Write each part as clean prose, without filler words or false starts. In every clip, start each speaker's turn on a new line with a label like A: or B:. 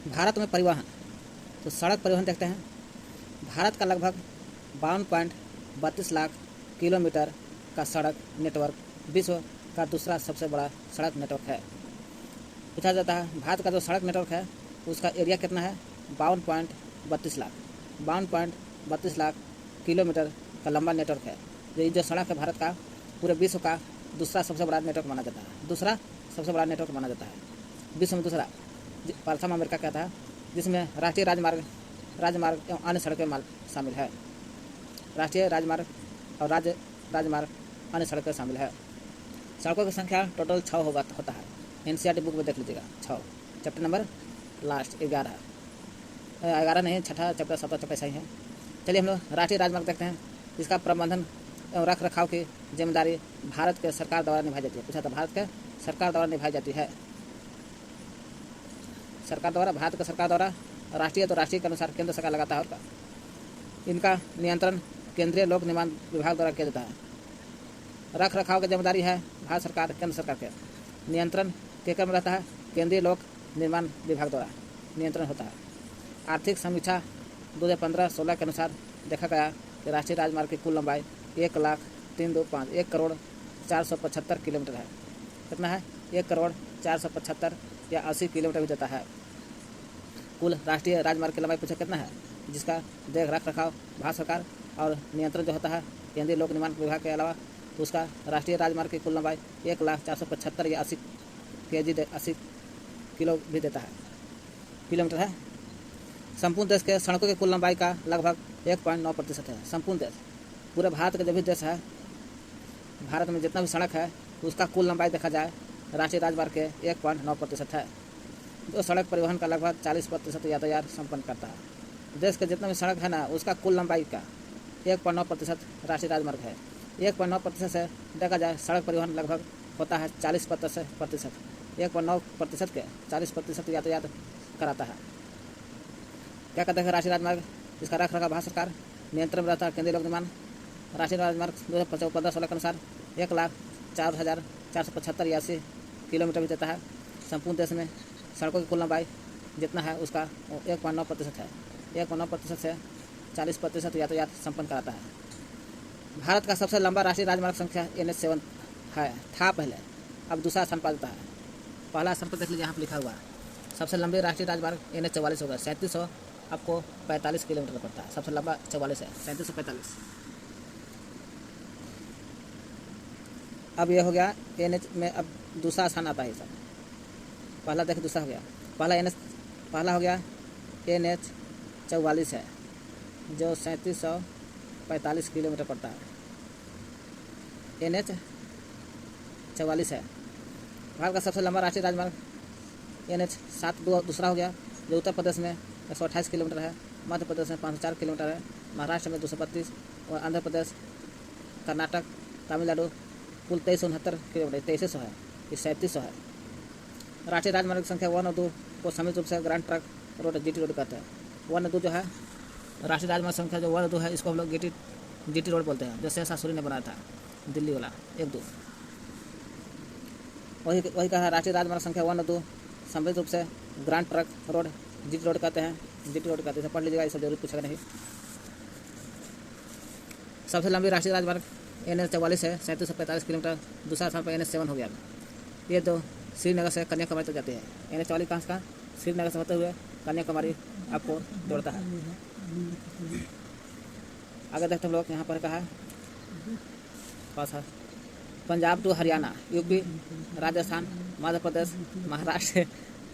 A: भारत में परिवहन, तो सड़क परिवहन देखते हैं। भारत का लगभग 52.32 लाख किलोमीटर का सड़क नेटवर्क विश्व का दूसरा सबसे बड़ा सड़क नेटवर्क है। पूछा जाता है भारत का जो सड़क नेटवर्क है उसका एरिया कितना है, 52.32 लाख 52.32 लाख किलोमीटर का लंबा नेटवर्क है। ये जो सड़क है भारत का पूरे विश्व का दूसरा सबसे बड़ा नेटवर्क माना जाता है, दूसरा सबसे बड़ा नेटवर्क माना जाता है विश्व में। दूसरा प्रथम अमेरिका का था, जिसमें राष्ट्रीय राजमार्ग एवं अन्य सड़कें शामिल है। राष्ट्रीय राजमार्ग और राज्य राजमार्ग अन्य सड़कें शामिल है। सड़कों की संख्या टोटल 6 होता है। एनसीईआरटी बुक में देख लीजिएगा 6, चैप्टर नंबर लास्ट 11 नहीं, छठा चैप्टर 7 चैप्टर ऐसा ही है। चलिए हम लोग राष्ट्रीय राजमार्ग देखते हैं। इसका प्रबंधन एवं रख रखाव की जिम्मेदारी भारत के सरकार द्वारा निभाई जाती है। पूछा था भारत के सरकार द्वारा निभाई जाती है। सरकार द्वारा, भारत के सरकार द्वारा। राष्ट्रीय तो राष्ट्रीय के अनुसार केंद्र सरकार लगाता है और का इनका नियंत्रण केंद्रीय लोक निर्माण विभाग द्वारा किया जाता है। रख रखाव की जिम्मेदारी है भारत सरकार केंद्र सरकार के। नियंत्रण के क्रम रहता है केंद्रीय लोक निर्माण विभाग द्वारा नियंत्रण होता है। आर्थिक समीक्षा 2015-16 के अनुसार देखा गया कि राष्ट्रीय राजमार्ग की कुल लंबाई 1,325,1,475 किलोमीटर है। कितना है, 1,475 या 80 किलोमीटर भी देता है। कुल राष्ट्रीय राजमार्ग की लंबाई पूछा कितना है, जिसका देख रख रखाव भारत सरकार और नियंत्रण जो होता है केंद्रीय लोक निर्माण विभाग के अलावा, तो उसका राष्ट्रीय राजमार्ग की कुल लंबाई 1,475 या 80 किलो भी देता है, किलोमीटर है। संपूर्ण देश के सड़कों की कुल लंबाई का लगभग 1.9% है। संपूर्ण देश, पूरे भारत का जो भी देश है, भारत में जितना भी सड़क है उसका कुल लंबाई देखा जाए राष्ट्रीय राजमार्ग के 1.9% है, जो सड़क परिवहन का लगभग 40% यातायात संपन्न करता है। देश के जितना भी सड़क है ना उसका कुल लंबाई का 1.9% राष्ट्रीय राजमार्ग है। 1.9% से देखा जाए सड़क परिवहन लगभग होता है 40%। 1.9% के 40% यातायात कराता है। क्या कहते हैं राष्ट्रीय राजमार्ग, इसका रख रखाव भारत सरकार, नियंत्रण में रहता है केंद्रीय लोक निर्माण। राष्ट्रीय राजमार्ग 2015-16 के अनुसार 1,04,475 या 80 किलोमीटर भी देता है। संपूर्ण देश में सड़कों की कुल लंबाई जितना है उसका 1.9% है। 1.9% से 40% यातायात संपन्न कराता है। भारत का सबसे लंबा राष्ट्रीय राजमार्ग संख्या NH7 है, था पहले, अब दूसरा स्थान पाता है। पहला स्थान पर देख लीजिए यहाँ पर लिखा हुआ है सबसे लंबी राष्ट्रीय राजमार्ग NH44 होगा, 3700 आपको 45 किलोमीटर पड़ता है। सबसे लंबा 44 है, 3745। अब ये हो गया NH में, अब दूसरा स्थान आता है सब। पहला देख दूसरा हो गया, पहला हो गया NH44 है जो 3745 किलोमीटर पड़ता है। NH44 है। भारत का सबसे लंबा राष्ट्रीय राजमार्ग NH7 दूसरा हो गया, जो उत्तर प्रदेश में 128 किलोमीटर है, मध्य प्रदेश में 504 किलोमीटर है, महाराष्ट्र में 232 और आंध्र प्रदेश, कर्नाटक, तमिलनाडु कुल 2369 किलोमीटर, 2300 है, ये 3700 है। राष्ट्रीय राजमार्ग संख्या 1 और 2 को संयुक्त रूप से grand truck road GT road कहते हैं। 1 और 2 जो है राष्ट्रीय राजमार्ग संख्या जो 1 और 2 है, इसको हम लोग GT रोड बोलते हैं, जो शेरशाह सूरी ने बनाया था, दिल्ली वाला 1-2। वही कहा राष्ट्रीय राजमार्ग संख्या 1 और 2 संयुक्त रूप से grand truck road GT road कहते हैं, GT रोड कहते हैं। पढ़ लीजिएगा, इसे जरूर पूछेगा नहीं। सबसे लंबी राष्ट्रीय राजमार्ग NH44 है, 3745 किलोमीटर। दूसरा स्थान पर NH7 हो गया। ये दो श्रीनगर से कन्याकुमारी तक जाती है। NH44 कहाँ से श्रीनगर से होते हुए कन्याकुमारी आपको जोड़ता है। आगे देखते हम लोग, यहाँ पर कहा पास है पंजाब टू हरियाणा, यूपी, राजस्थान, मध्य प्रदेश, महाराष्ट्र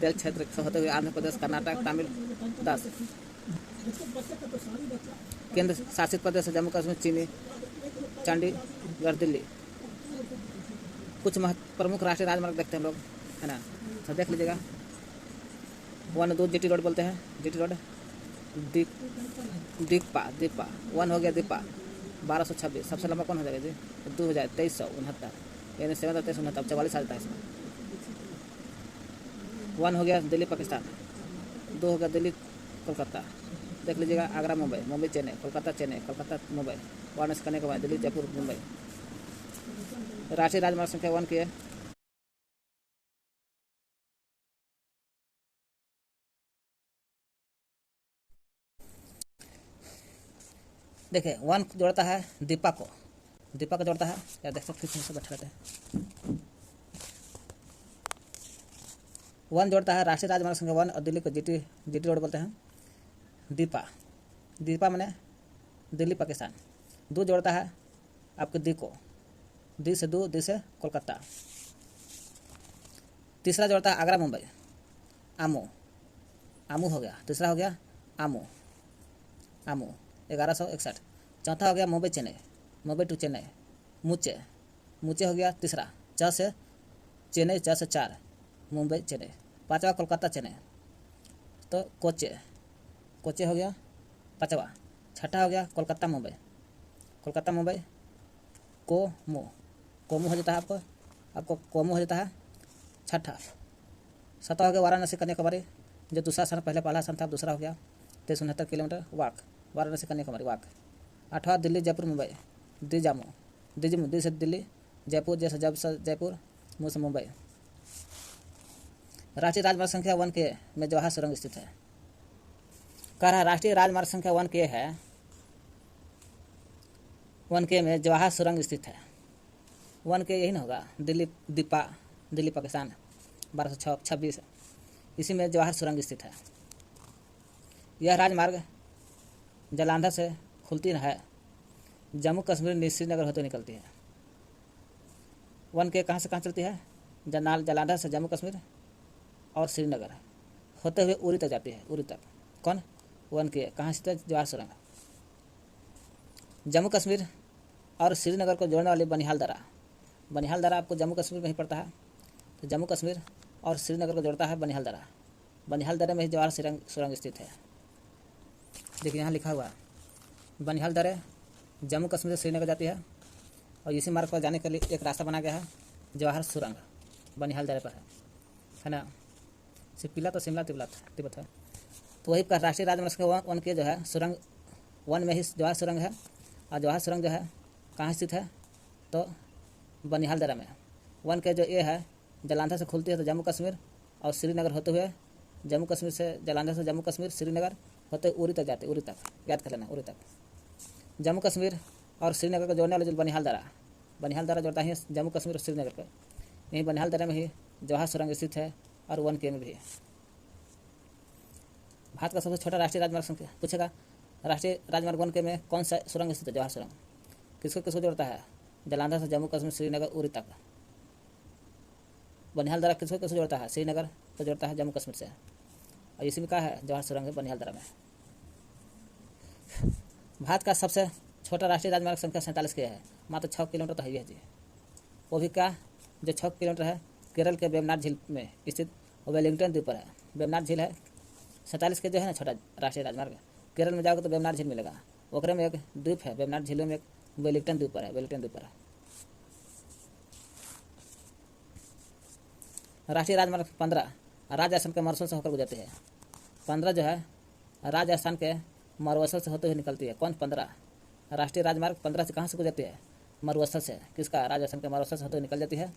A: तेल क्षेत्र से होते हुए आंध्र प्रदेश, कर्नाटक, तमिल 10। केंद्र शासित प्रदेश जम्मू कश्मीर, चीनी, चंडीगढ़, दिल्ली। कुछ प्रमुख राष्ट्रीय राजमार्ग देखते हैं हम लोग, है ना, तो देख लीजिएगा। 1 और 2 GT रोड बोलते हैं, GT रोड। दीपा 1 हो गया, दीपा 1226। सबसे लंबा कौन हो जाएगा जी, 2 हो जाए 2369, यानी 2369, 44 आ जाता है इसमें। 1 हो गया दिल्ली पाकिस्तान, 2 हो गया दिल्ली कोलकाता, देख लीजिएगा। आगरा मुंबई, मुंबई चेन्नई, कोलकाता मुंबई, वाराणसी कन्याकुमारी, दिल्ली जयपुर मुंबई। राष्ट्रीय राजमार्ग संख्या 1 की है देखिए वन जोड़ता है दीपा को जोड़ता है, या देख सकते हैं, सब बैठे रहते हैं। वन जोड़ता है राष्ट्रीय राजमार्ग संख्या 1 और दिल्ली को जीटी रोड बोलते हैं। दीपा माने दिल्ली पाकिस्तान। दो जोड़ता है आपके दी को, दी से कोलकाता। तीसरा जोड़ता है आगरा मुंबई, आमू हो गया, तीसरा हो गया आमू 1161। चौथा हो गया मुंबई टू चेन्नई, मूचे हो गया तीसरा, च से चेन्नई, च से 4 मुंबई चेन्नई। पांचवा कोलकाता चेन्नई, तो कोचे हो गया पांचवा। छठा हो गया कोलकाता मुंबई कोमू हो जाता है आपको कोमू हो जाता है छठा। सातवां हो गया वाराणसी कन्याकुमारी, जो दूसरा स्थान, पहले पहला स्थान था, दूसरा हो गया 369 किलोमीटर वाक, वाराणसी कन्याकुमारी वाक। आठवां दिल्ली जयपुर मुंबई, दी से दिल्ली, जयपुर जैसे जयपुर, मुंह से मुंबई। राष्ट्रीय राजमार्ग संख्या 1 के में जवाहर सुरंग स्थित है। कह रहा राष्ट्रीय राजमार्ग संख्या 1 के है, 1 के में जवाहर सुरंग स्थित है। 1 के यही ना होगा, दिल्ली पाकिस्तान 1226, इसी में जवाहर सुरंग स्थित है। यह राजमार्ग जालंधर से खुलती है, जम्मू कश्मीर श्रीनगर होते निकलती है। 1 के कहाँ से कहाँ चलती है? जालंधर से जम्मू कश्मीर और श्रीनगर होते हुए उरी तक जाती है, उरी तक। कौन? 1 के कहाँ से जवाहर सुरंग? जम्मू कश्मीर और श्रीनगर को जोड़ने वाली बनिहाल दर्रा आपको जम्मू कश्मीर में ही पड़ता है, तो जम्मू कश्मीर और श्रीनगर को जोड़ता है बनिहाल दर्रा में ही जवाहर सुरंग स्थित है। देखिए यहाँ लिखा हुआ है, बनिहाल दर्रा जम्मू कश्मीर से श्रीनगर जाती है, और इसी मार्ग पर जाने के लिए एक रास्ता बना गया है, जवाहर सुरंग बनिहाल दर्रे पर है ना। सिर्फ पीला तो शिमला तिब्बत है। तो वही राष्ट्रीय राजमार्ग संख्या 1 के जो है सुरंग 1 में ही जवाहर सुरंग है, और जवाहर सुरंग जो है कहाँ स्थित है? तो बनिहाल दर्रा में। 1 के जो ये है जालंधर से खुलती है, तो जम्मू कश्मीर और श्रीनगर होते हुए, जम्मू कश्मीर से जालंधर से जम्मू कश्मीर श्रीनगर होते उरी तक जाते, उरी तक याद कर लेना, उरी तक। जम्मू कश्मीर और श्रीनगर को जोड़ने वाले जो बनिहाल दर्रा जोड़ता है जम्मू कश्मीर और श्रीनगर को। यही बनिहाल दर्रा में ही जवाहर सुरंग स्थित है, और 1 के में भी है। भारत का सबसे छोटा राष्ट्रीय राजमार्ग संख्या पूछेगा, राष्ट्रीय राजमार्ग 1 के में कौन सा सुरंग स्थित है? जवाहर सुरंग। किसको जोड़ता है? जालंधर से जम्मू कश्मीर श्रीनगर उरी तक। बनिहाल दर्रा किसको जोड़ता है? श्रीनगर को जोड़ता है जम्मू कश्मीर से, और इसी में कहा है जवाहर सुरंग है बनिहाल दर्रा में। भारत का सबसे छोटा राष्ट्रीय राजमार्ग संख्या 47 के है, मात्र 6 किलोमीटर तो है जी। वो भी क्या, जो 6 किलोमीटर है केरल के वेमनाड झील में स्थित वेलिंगटन द्वीप पर है। वेमनाड झील है 47 के जो है ना छोटा राष्ट्रीय राजमार्ग। केरल में जाओगे तो वेमनाड झील मिलेगा, ओकरे में एक द्वीप है, वेमनाड झील में एक वेलिंगटन द्वीप पर है, राष्ट्रीय राजमार्ग 15 राजस्थान के मरसल से होकर गुजरती है। 15 जो है राजस्थान के मरुस्थल से होते हुए निकलती है। कौन? 15 राष्ट्रीय राजमार्ग 15 से कहाँ से गुजरती है? मरुस्थल से। किसका? राजस्थान के मरुस्थल से होते हुए निकल जाती है।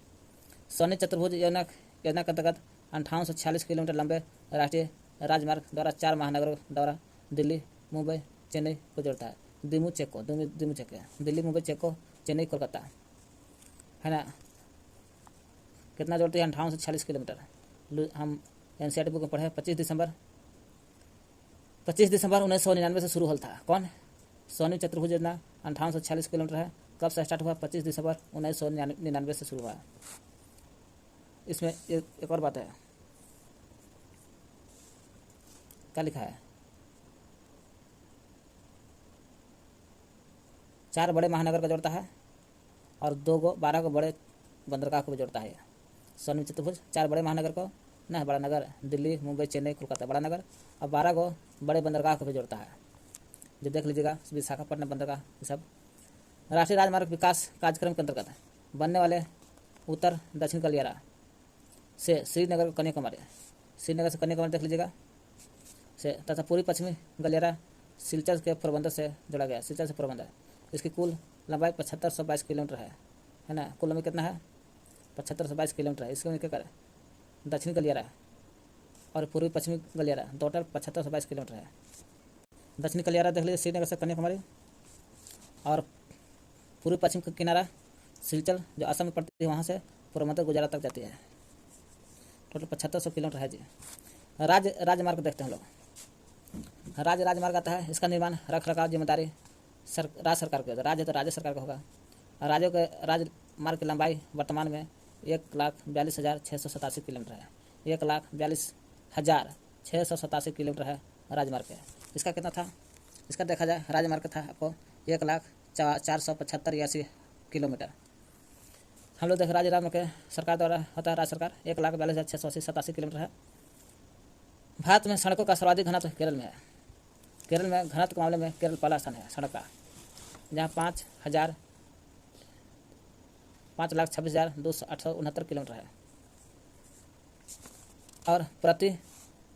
A: सोनी चतुर्भुज योजना के अंतर्गत 5846 किलोमीटर लंबे राष्ट्रीय राजमार्ग द्वारा 4 महानगरों द्वारा दिल्ली, मुंबई, चेन्नई को जोड़ता है। दिल्ली, मुंबई, चेको, चेन्नई, कोलकाता है ना। कितना जोड़ती है? 5846 किलोमीटर। हम NCERT बुक में पढ़े 25 दिसंबर 1999 से शुरू हुआ था। कौन? सोनी चतुर्भुज योजना 5846 किलोमीटर है। कब से स्टार्ट हुआ? 25 दिसंबर 1999 से शुरू हुआ। इसमें एक और बात है, क्या लिखा है? 4 बड़े महानगर को जोड़ता है, और 12 को बड़े बंदरगाह को भी जोड़ता है। सोनी चतुर्भुज 4 बड़े महानगर को ना, बड़ा नगर दिल्ली, मुंबई, चेन्नई, कोलकाता बड़ा नगर, और 12 को बड़े बंदरगाह को भी जोड़ता है, जो देख लीजिएगा विशाखापट्टनम बंदरगाह। ये सब राष्ट्रीय राजमार्ग विकास कार्यक्रम के अंतर्गत बनने वाले उत्तर दक्षिण गलियारा से श्रीनगर कन्याकुमारी, श्रीनगर से कन्याकुमारी देख लीजिएगा से, तथा पूर्वी पश्चिमी गलियारा सिलचर के पोरबंदर से जोड़ा गया, सिलचर से पोरबंदर। इसकी कुल लंबाई 7522 किलोमीटर है ना। कुल लंबाई कितना है? 7522 किलोमीटर है। इसके क्या करें? दक्षिणी गलियारा और पूर्वी पश्चिमी गलियारा टोटल 7522 किलोमीटर है। दक्षिणी गलियारा देख लीजिए श्रीनगर से कन्याकुमारी, और पूर्वी पश्चिम का किनारा सिलचर जो असम में पड़ती है वहाँ से पूर्वोत्तर गुजरात तक जाती है। टोटल 7500 किलोमीटर है जी। राजमार्ग देखते हैं हम लोग। राजमार्ग आता है, इसका निर्माण रख रखाव जिम्मेदारी राज्य सरकार की होती है। राज्य तो राज्य सरकार का होगा। राज्यों के राजमार्ग की लंबाई वर्तमान में 1,42,687 किलोमीटर है। 1,42,687 किलोमीटर है राजमार्ग है। इसका कितना था, इसका देखा जाए राजमार्ग था आपको 1,04,75 किलोमीटर। हम लोग देख राज्य के सरकार द्वारा होता है, राज्य सरकार 1,42,687 किलोमीटर है। भारत में सड़कों का सर्वाधिक घनत्व केरल में है। केरल में घनत्व के मामले में केरल पहला स्थान है सड़क का, जहाँ 5,26,269 किलोमीटर है और प्रति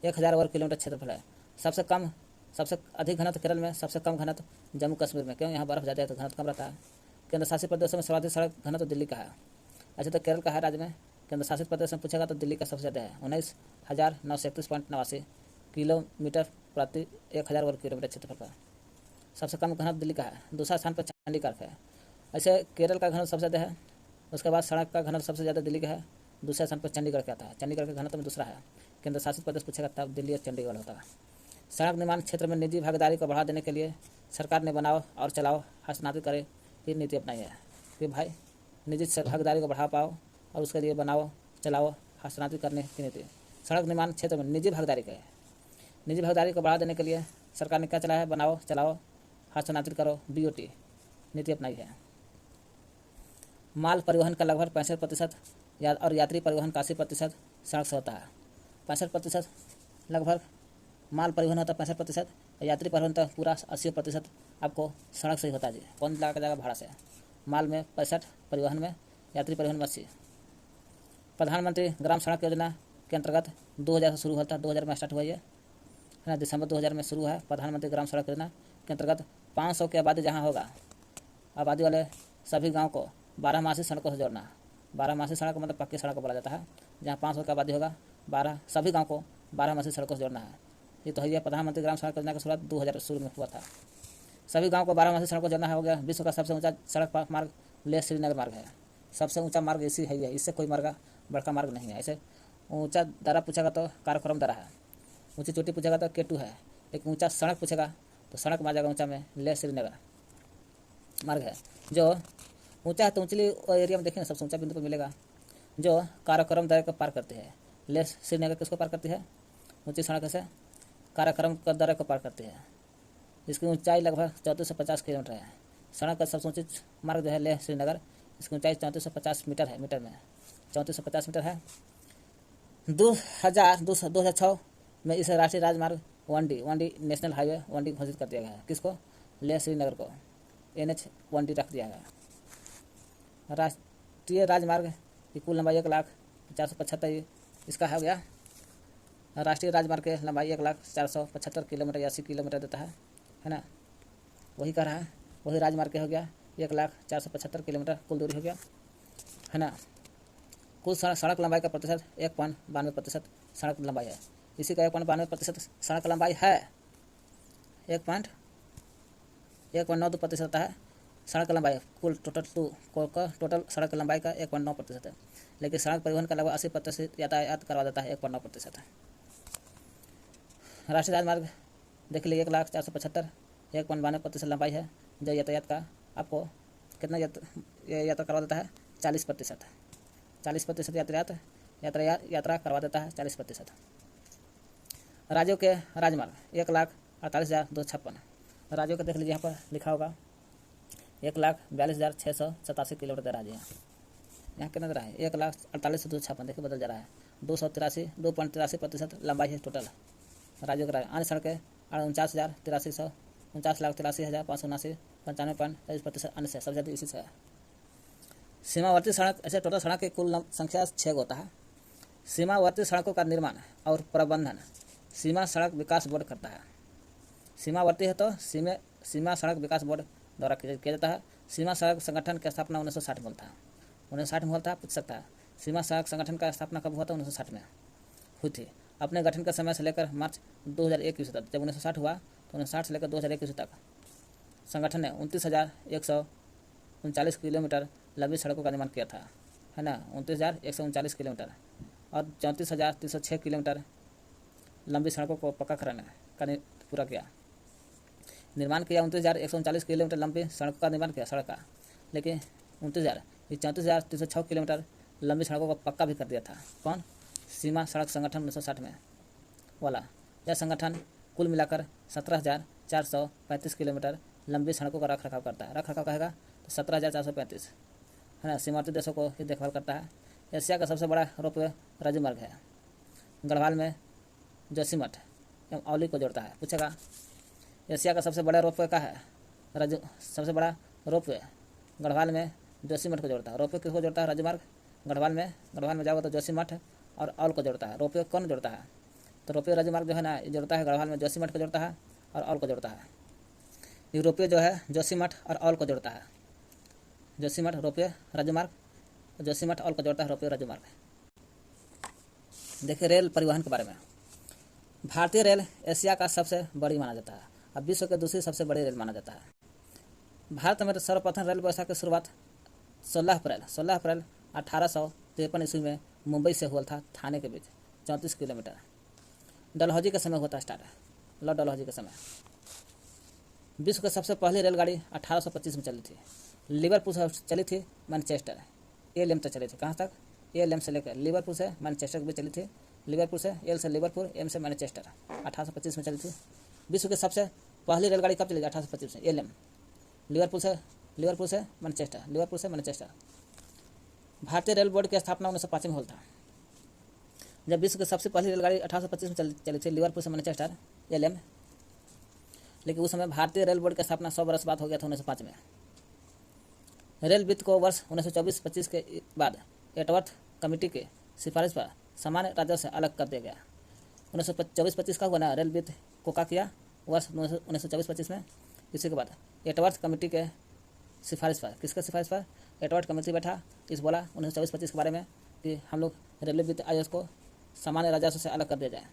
A: 1,000 वर्ग किलोमीटर क्षेत्रफल है। सबसे अधिक घनत्व केरल में, सबसे कम घनत्व जम्मू कश्मीर में, क्यों यहाँ बर्फ ज़्यादा है तो घनत्व कम रहता है। केंद्र शासित प्रदेशों में सर्वाधिक सड़क घनत्व दिल्ली का है। अच्छा तो केरल का है राज्य में, केंद्र शासित प्रदेश में पूछेगा तो दिल्ली का सबसे ज़्यादा है 19,931.89 किलोमीटर प्रति 1,000 वर्ग किलोमीटर क्षेत्रफल का। सबसे कम घनत्व दिल्ली का है। दूसरा स्थान पर चंडीगढ़ है। ऐसे केरल का घनत्व सबसे ज़्यादा है, उसके बाद सड़क का घनत्व सबसे ज़्यादा दिल्ली का है, दूसरे स्थान पर चंडीगढ़ का आता है। चंडीगढ़ का घनत्व में दूसरा है। केंद्र शासित प्रदेश पूछेगा तब दिल्ली और चंडीगढ़ होता है। सड़क निर्माण क्षेत्र में निजी भागीदारी को बढ़ा देने के लिए सरकार ने बनाओ और चलाओ हस्तांतरित करे की नीति अपनाई है कि भाई निजी भागीदारी को बढ़ा पाओ और उसके लिए बनाओ चलाओ हस्तांतरित करने की नीति। सड़क निर्माण क्षेत्र में निजी भागीदारी का है। निजी भागीदारी को बढ़ा देने के लिए सरकार ने क्या चलाया है, बनाओ चलाओ हस्तांतरित करो BOT नीति अपनाई है। माल परिवहन का लगभग 65% और यात्री परिवहन का 80% सड़क से होता है। 65% लगभग माल परिवहन होता है 65%, यात्री परिवहन तो पूरा 80% आपको सड़क से ही होता है जी। कौन लगा के जाएगा भाड़ा से। माल में 65, परिवहन में, यात्री परिवहन में 80। प्रधानमंत्री ग्राम सड़क योजना के अंतर्गत 2000 से शुरू होता है, 2000 में स्टार्ट हुआ है ना, दिसंबर 2000 में शुरू है प्रधानमंत्री ग्राम सड़क योजना के अंतर्गत 500 की आबादी जहाँ होगा, आबादी वाले सभी गाँव को 12मासी सड़कों से जोड़ना है। 12मासी सड़क मतलब पक्की सड़क को बोला जाता है। जहाँ 500 की आबादी होगा, सभी गाँव को 12मासी सड़कों से जोड़ना है। ये तो है प्रधानमंत्री ग्राम सड़क योजना की शुरुआत 2000 शुरू में हुआ था। सभी गाँव को 12मासी सड़कों जोड़ना है। हो गया विश्व का सबसे ऊंचा सड़क मार्ग लेह श्रीनगर मार्ग है। सबसे ऊंचा मार्ग इसी है, इससे कोई मार्ग बड़का मार्ग नहीं है। ऐसे ऊंचा दरा पूछेगा तो काराकोरम दरा है, ऊंची चोटी पूछेगा तो K2 है। एक ऊंचा सड़क पूछेगा तो सड़क में आ जाएगा ऊंचा में लेह श्रीनगर मार्ग है। जो ऊंचा है तो ऊंचली एरिया में देखिए ना सबसे ऊंचा बिंदु पर मिलेगा, जो काराकोरम दरे को पार करती है। लेह श्रीनगर किसको पार करती है, ऊंची सड़क से काराकोरम दरे को पार करती है। इसकी ऊंचाई लगभग 3450 किलोमीटर है। सड़क का सबसे ऊंची मार्ग जो है लेह श्रीनगर, इसकी ऊंचाई 3450 मीटर है। मीटर में 3450 मीटर है। 2006 में इसे राष्ट्रीय राजमार्ग 1D नेशनल हाईवे 1D घोषित कर दिया गया है। किसको, लेह श्रीनगर को NH 1D रख दिया गया। राष्ट्रीय राजमार्ग की कुल लंबाई 1,04,75 इसका हो गया। राष्ट्रीय राजमार्ग की लंबाई 1,04,75 किलोमीटर या 80 किलोमीटर देता है ना, वही कर रहा है। वही राजमार्ग के हो गया 1,04,75 किलोमीटर कुल दूरी हो गया है ना। कुल सड़क लंबाई का प्रतिशत 1.92% सड़क लंबाई है। इसी का 1.92% सड़क लंबाई है। 1.92% होता है सड़क लंबाई। कुल टोटल सड़क लंबाई का 1.9% है। लेकिन सड़क परिवहन का लगभग 80% यातायात करवा देता है, 1.9% है। राष्ट्रीय राजमार्ग देख लीजिए 1,04,75 1.92% लंबाई है। जो यातायात का आपको कितना यात्रा करवा देता है, 40% यात्रा करवा देता है 40%। राज्यों के राजमार्ग 1,48,256 राज्यों का देख लीजिए, यहाँ पर लिखा होगा 1,42,687 किलोमीटर राज्य है। यहाँ कितना रहा है 1,48,256, देखिए बदल जा रहा है। 2.83% लंबाई है टोटल राज्यों का। अन्य सड़कें 49,83,579 95.23% अन्य से सबसे ज़्यादा इसी से है। सीमावर्ती सड़क, ऐसे टोटल सड़क की कुल संख्या 6 होता है। सीमावर्ती सड़कों का निर्माण और प्रबंधन सीमा सड़क विकास बोर्ड करता है। सीमावर्ती है तो सीमा सड़क विकास बोर्ड द्वारा किया जाता है। सीमा सड़क संगठन की स्थापना 1960 में था। 1960 में होता है, पूछ सकता है सीमा सड़क संगठन का स्थापना कब हुआ था, 1960 में हुई थी। अपने गठन के समय से लेकर मार्च 2001 ईस्वी तक, जब 1960 हुआ तो 1960 से लेकर 2001 ईस्वी तक संगठन ने 29,139 किलोमीटर लंबी सड़कों का निर्माण किया था, है ना, 29,139 किलोमीटर, और 34,306 किलोमीटर लंबी सड़कों को पक्का कराने का पूरा किया, निर्माण किया। 29,139 किलोमीटर लंबी सड़कों का निर्माण किया, सड़क का, लेकिन 34,306 किलोमीटर लंबी सड़कों को पक्का भी कर दिया था। कौन? सीमा सड़क संगठन 1960 में वाला। यह संगठन कुल मिलाकर 17,435 किलोमीटर लंबी सड़कों का रख रखाव करता है। रख रखाव कहेगा तो 17,435, है ना, सीमावर्ती देशों को ही देखभाल करता है। एशिया का सबसे बड़ा रोपवे राज्य मार्ग है। गढ़वाल में जोशीमठ एवं औली को जोड़ता है। पूछेगा एशिया का सबसे बड़ा रोपवे का है? सबसे बड़ा रोपवे गढ़वाल में जोशीमठ को जोड़ता है। रोपवे किसको जोड़ता है? राज्य मार्ग गढ़वाल में जाओगे तो जोशीमठ और औल को जोड़ता है। रोपवे कौन जोड़ता है? तो रोपवे राज्य मार्ग जो है ना, ये जोड़ता है गढ़वाल में जोशीमठ को जोड़ता है और औल को जोड़ता है। ये रोपवे जो है जोशीमठ और औल को जोड़ता है। जोशीमठ रोपवे राज्य मार्ग, जोशीमठ औल को जोड़ता है रोपवे राज्य मार्ग। देखिए रेल परिवहन के बारे में। भारतीय रेल एशिया का सबसे बड़ी माना जाता है और विश्व के दूसरी सबसे बड़ी रेल माना जाता है। भारत में सर्वप्रथम रेल व्यवस्था की शुरुआत 16 अप्रैल 1853 ईस्वी में मुंबई से हुआ था, थाने के बीच 34 किलोमीटर। डलहौजी के समय होता स्टार्ट, लॉर्ड डलहौजी के समय। विश्व की सबसे पहली रेलगाड़ी 1825 में चली थी। लिवरपूल से चली थी मैनचेस्टर, एल तक चली थी। कहाँ तक? एल से लेकर लिवरपूल से मैनचेस्टर के बीच चली थी। लिवरपूल से एल से लिवरपूल, एम से मैनचेस्टर 1825 में चली थी। विश्व की सबसे पहली रेलगाड़ी कब चली? 1825 में, एल लिवरपूल से मैनचेस्टर। भारतीय रेल बोर्ड की स्थापना 1905 में हुआ था। जब विश्व की सबसे पहली रेलगाड़ी 1825 में चली थी लिवरपूल से मैनचेस्टर, एल, लेकिन उस समय भारतीय रेल बोर्ड की स्थापना 100 वर्ष बाद हो गया था, 1905 में। रेल वित्त को वर्ष 1924-25 के बाद एटवर्थ कमेटी के सिफारिश पर सामान्य राजस्व से अलग कर दिया गया। 1924-25 का हुआ ना रेल वित्त को क्या किया? वर्ष 1924-25 में। इसी के बाद एटवर्थ कमेटी के सिफारिश पर, किसके सिफारिश पर? एटवर्थ कमेटी बैठा, इस बोला 1924-25 के बारे में कि हम लोग रेलवे वित्त आयोग को सामान्य राजस्व से अलग कर दिया जाए।